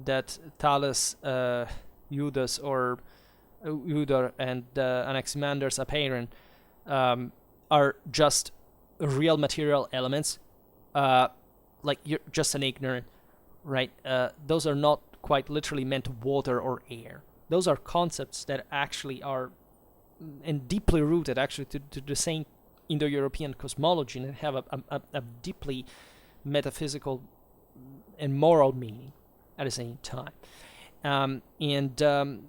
that Thales, Eudes, or Euler and Anaximander's apeiron are just real material elements, like you're just an ignorant, right? Those are not quite literally meant water or air. Those are concepts that actually are and deeply rooted actually to the same Indo-European cosmology, and have a deeply metaphysical and moral meaning at the same time.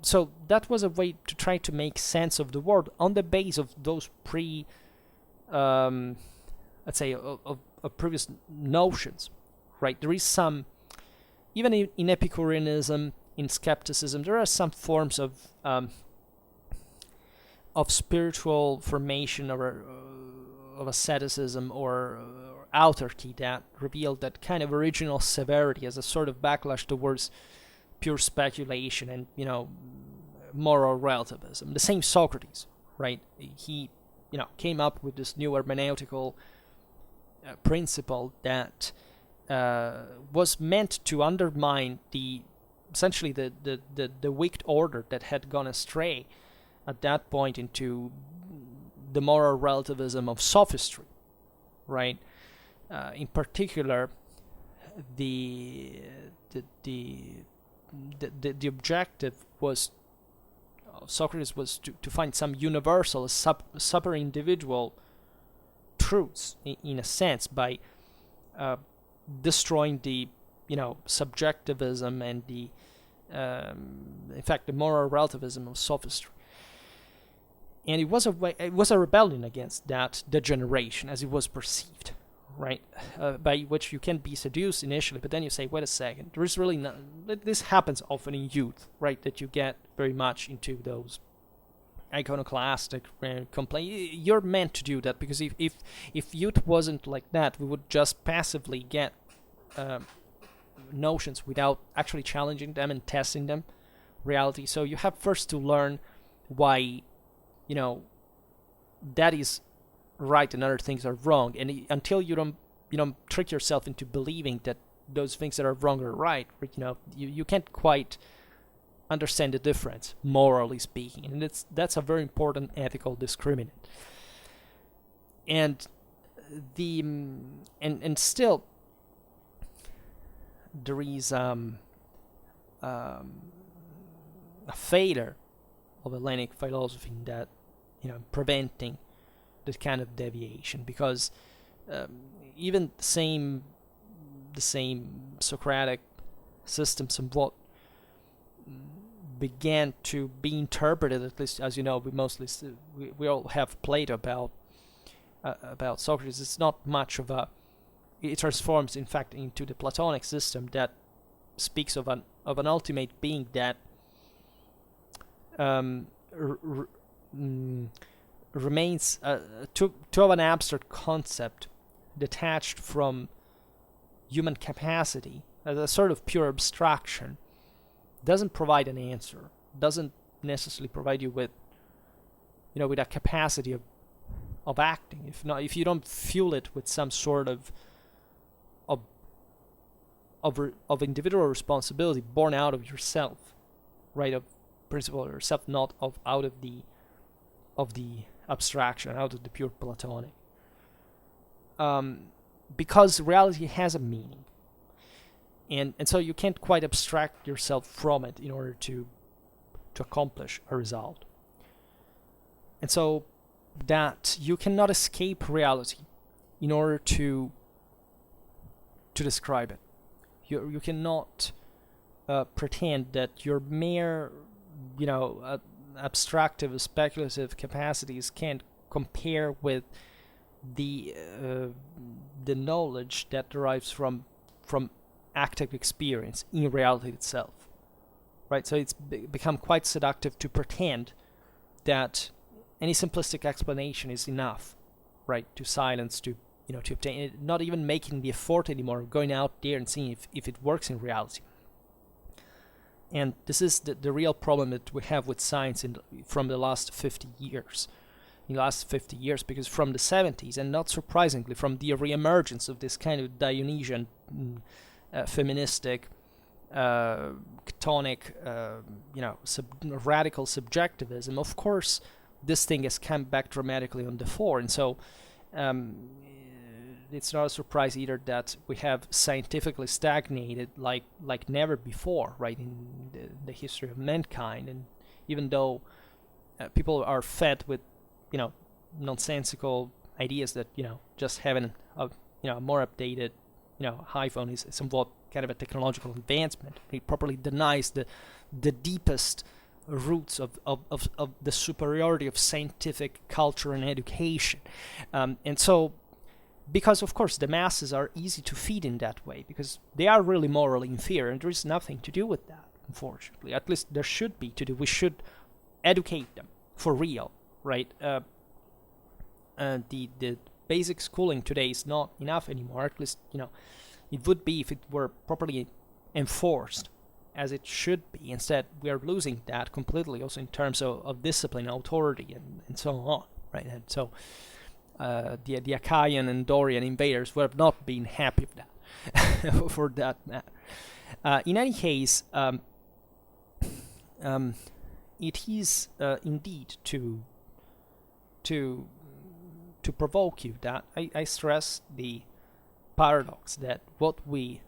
So that was a way to try to make sense of the world on the base of those let's say, of previous notions, right? There is some, even in Epicureanism, in skepticism, there are some forms of spiritual formation or of asceticism or autarky that revealed that kind of original severity as a sort of backlash towards pure speculation and, moral relativism. The same Socrates, right? He, came up with this new hermeneutical principle that was meant to undermine essentially the wicked order that had gone astray at that point into the moral relativism of sophistry, right? In particular, the objective was Socrates was to find some universal, super individual truths in a sense by destroying the subjectivism and the in fact the moral relativism of sophistry. And it was a rebellion against that degeneration as it was perceived, right? By which you can be seduced initially, but then you say, wait a second, there is really not. This happens often in youth, right? That you get very much into those iconoclastic complaint. You're meant to do that because if youth wasn't like that, we would just passively get notions without actually challenging them and testing them, reality. So you have first to learn why, that is right and other things are wrong, and until you don't trick yourself into believing that those things that are wrong are right, you can't quite understand the difference, morally speaking, and that's a very important ethical discriminant. And and still there is a failure of Hellenic philosophy in that preventing this kind of deviation, because even the same Socratic system somewhat began to be interpreted, at least as we all have played about Socrates. It's not much of a. It transforms, in fact, into the Platonic system that speaks of an ultimate being that remains to have an abstract concept detached from human capacity as a sort of pure abstraction. Doesn't provide an answer, doesn't necessarily provide you with with a capacity of acting. If you don't fuel it with some sort of individual responsibility born out of yourself, right, of principle of yourself, not out of the abstraction, out of the pure Platonic. Because reality has a meaning, and so you can't quite abstract yourself from it in order to accomplish a result. And so that you cannot escape reality in order to describe it. You cannot pretend that your mere abstractive, speculative capacities can't compare with the knowledge that derives from active experience in reality itself, right? So it's become quite seductive to pretend that any simplistic explanation is enough, right, to silence, to obtain it, not even making the effort anymore of going out there and seeing if it works in reality. And this is the real problem that we have with science from the last 50 years. Because from the 70s, and not surprisingly, from the re-emergence of this kind of Dionysian feministic tonic, radical subjectivism, of course, this thing has come back dramatically on the fore, and so it's not a surprise either that we have scientifically stagnated like never before, right, in the history of mankind. And even though people are fed with, nonsensical ideas that, just having a more updated, iPhone is somewhat kind of a technological advancement. It properly denies the deepest roots of the superiority of scientific culture and education. And so, because of course the masses are easy to feed in that way, because they are really morally inferior, and there is nothing to do with that, unfortunately. At least there should be to do. We should educate them for real, right? The basic schooling today is not enough anymore. At least, it would be if it were properly enforced as it should be. Instead, we are losing that completely, also in terms of discipline, authority, and so on, right? And so the Achaean and Dorian invaders would have not been happy with that, for that matter. In any case, it is indeed to provoke you that I stress the paradox that what we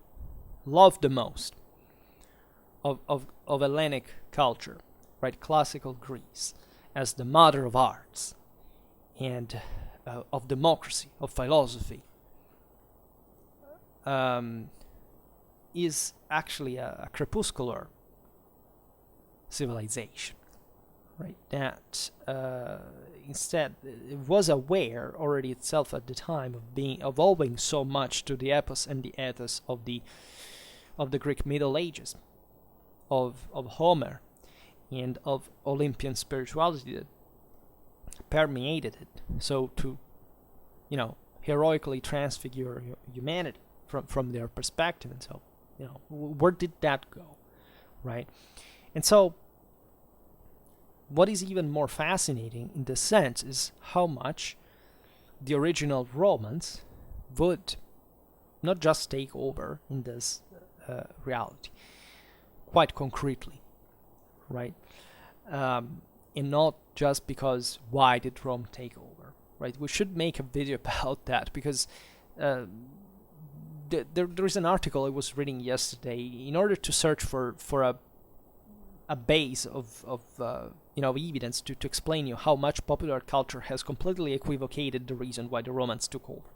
love the most of Hellenic culture, right, classical Greece, as the mother of arts and of democracy, of philosophy, is actually a crepuscular civilization, right? That instead was aware already itself at the time of owing so much to the epos and the ethos of the Greek Middle Ages, of Homer, and of Olympian spirituality that permeated it. So to, heroically transfigure humanity from their perspective, and so, where did that go, right? And so, what is even more fascinating in this sense is how much the original Romans would not just take over in this reality, quite concretely, right? And not just because why did Rome take over, right? We should make a video about that, because there is an article I was reading yesterday. In order to search for a base of evidence to explain you how much popular culture has completely equivocated the reason why the Romans took over,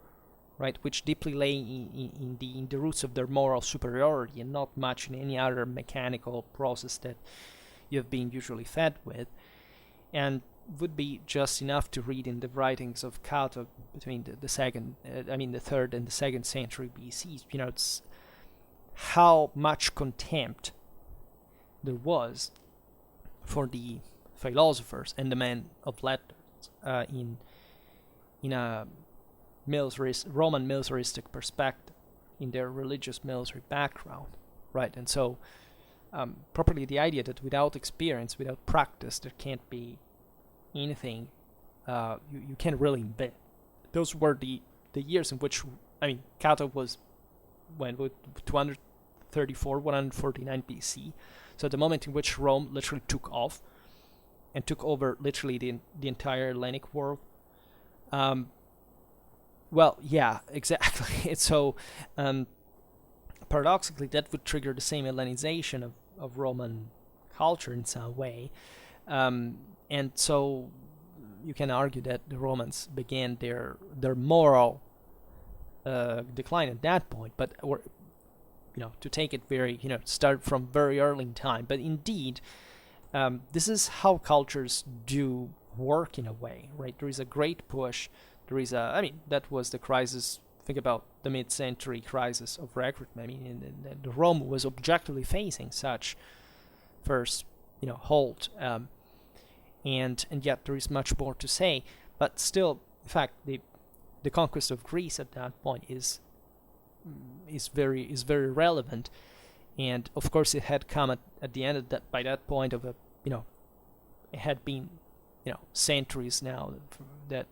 right? Which deeply lay in the roots of their moral superiority, and not much in any other mechanical process that you have been usually fed with, and would be just enough to read in the writings of Cato between the third and the second century BC. It's how much contempt there was for the philosophers and the men of letters in a Roman militaristic perspective, in their religious military background, right? And so, properly, the idea that without experience, without practice, there can't be anything you can't really invent. Those were the years in which, Cato was with 234, 149 BC. So the moment in which Rome literally took off and took over literally the entire Hellenic world. Well, yeah, exactly. And so, paradoxically, that would trigger the same Hellenization of Roman culture in some way. And so you can argue that the Romans began their moral decline at that point, but to take it very, start from very early in time. But indeed, this is how cultures do work in a way, right? There is a great push. There is that was the crisis. Think about the mid-century crisis of recruitment. And Rome was objectively facing such first, halt. And yet there is much more to say. But still, in fact, the conquest of Greece at that point is very relevant, and of course it had come at the end of that. By that point of it had been centuries now that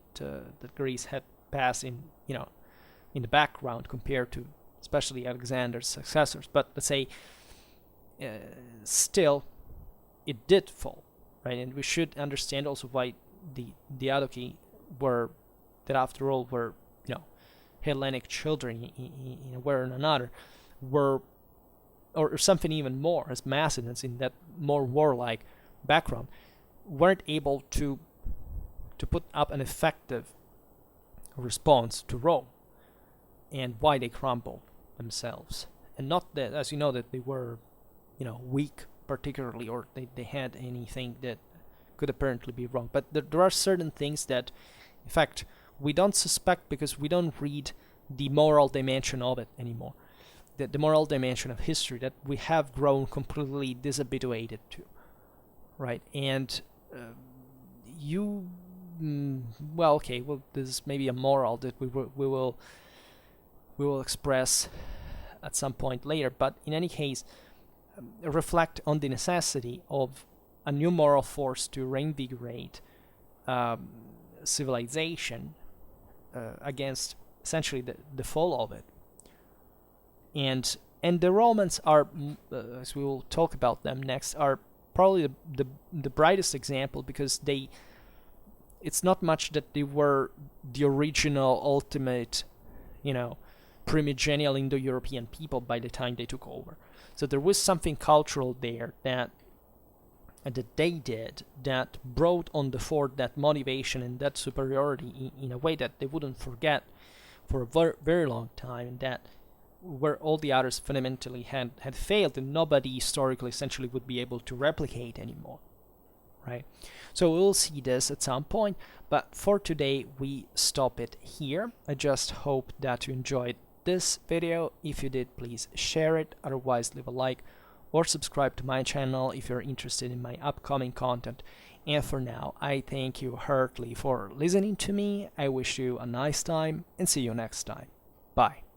Greece had passed in the background compared to especially Alexander's successors. But let's say still it did fall, right? And we should understand also why the Diadochi were, that after all were, Hellenic children in a way or another, were, or something even more, as Macedons in that more warlike background, weren't able to put up an effective response to Rome, and why they crumbled themselves. And not that, as you know, that they were, weak particularly, or they had anything that could apparently be wrong. But there are certain things that, in fact, we don't suspect because we don't read the moral dimension of it anymore. The moral dimension of history that we have grown completely dishabituated to, right? And this is maybe a moral that we will express at some point later. But in any case, reflect on the necessity of a new moral force to reinvigorate civilization against essentially the fall of it. And the Romans are, as we will talk about them next, are probably the brightest example, because it's not much that they were the original, ultimate, primigenial Indo-European people by the time they took over. So there was something cultural there that they did that brought on the fore that motivation and that superiority in a way that they wouldn't forget for a very, very long time, and that where all the others fundamentally had failed, and nobody historically essentially would be able to replicate anymore, right? So we'll see this at some point, but for today we stop it here. I just hope that you enjoyed this video. If you did, please share it, otherwise leave a like or subscribe to my channel if you're interested in my upcoming content. And for now, I thank you heartily for listening to me. I wish you a nice time and see you next time. Bye.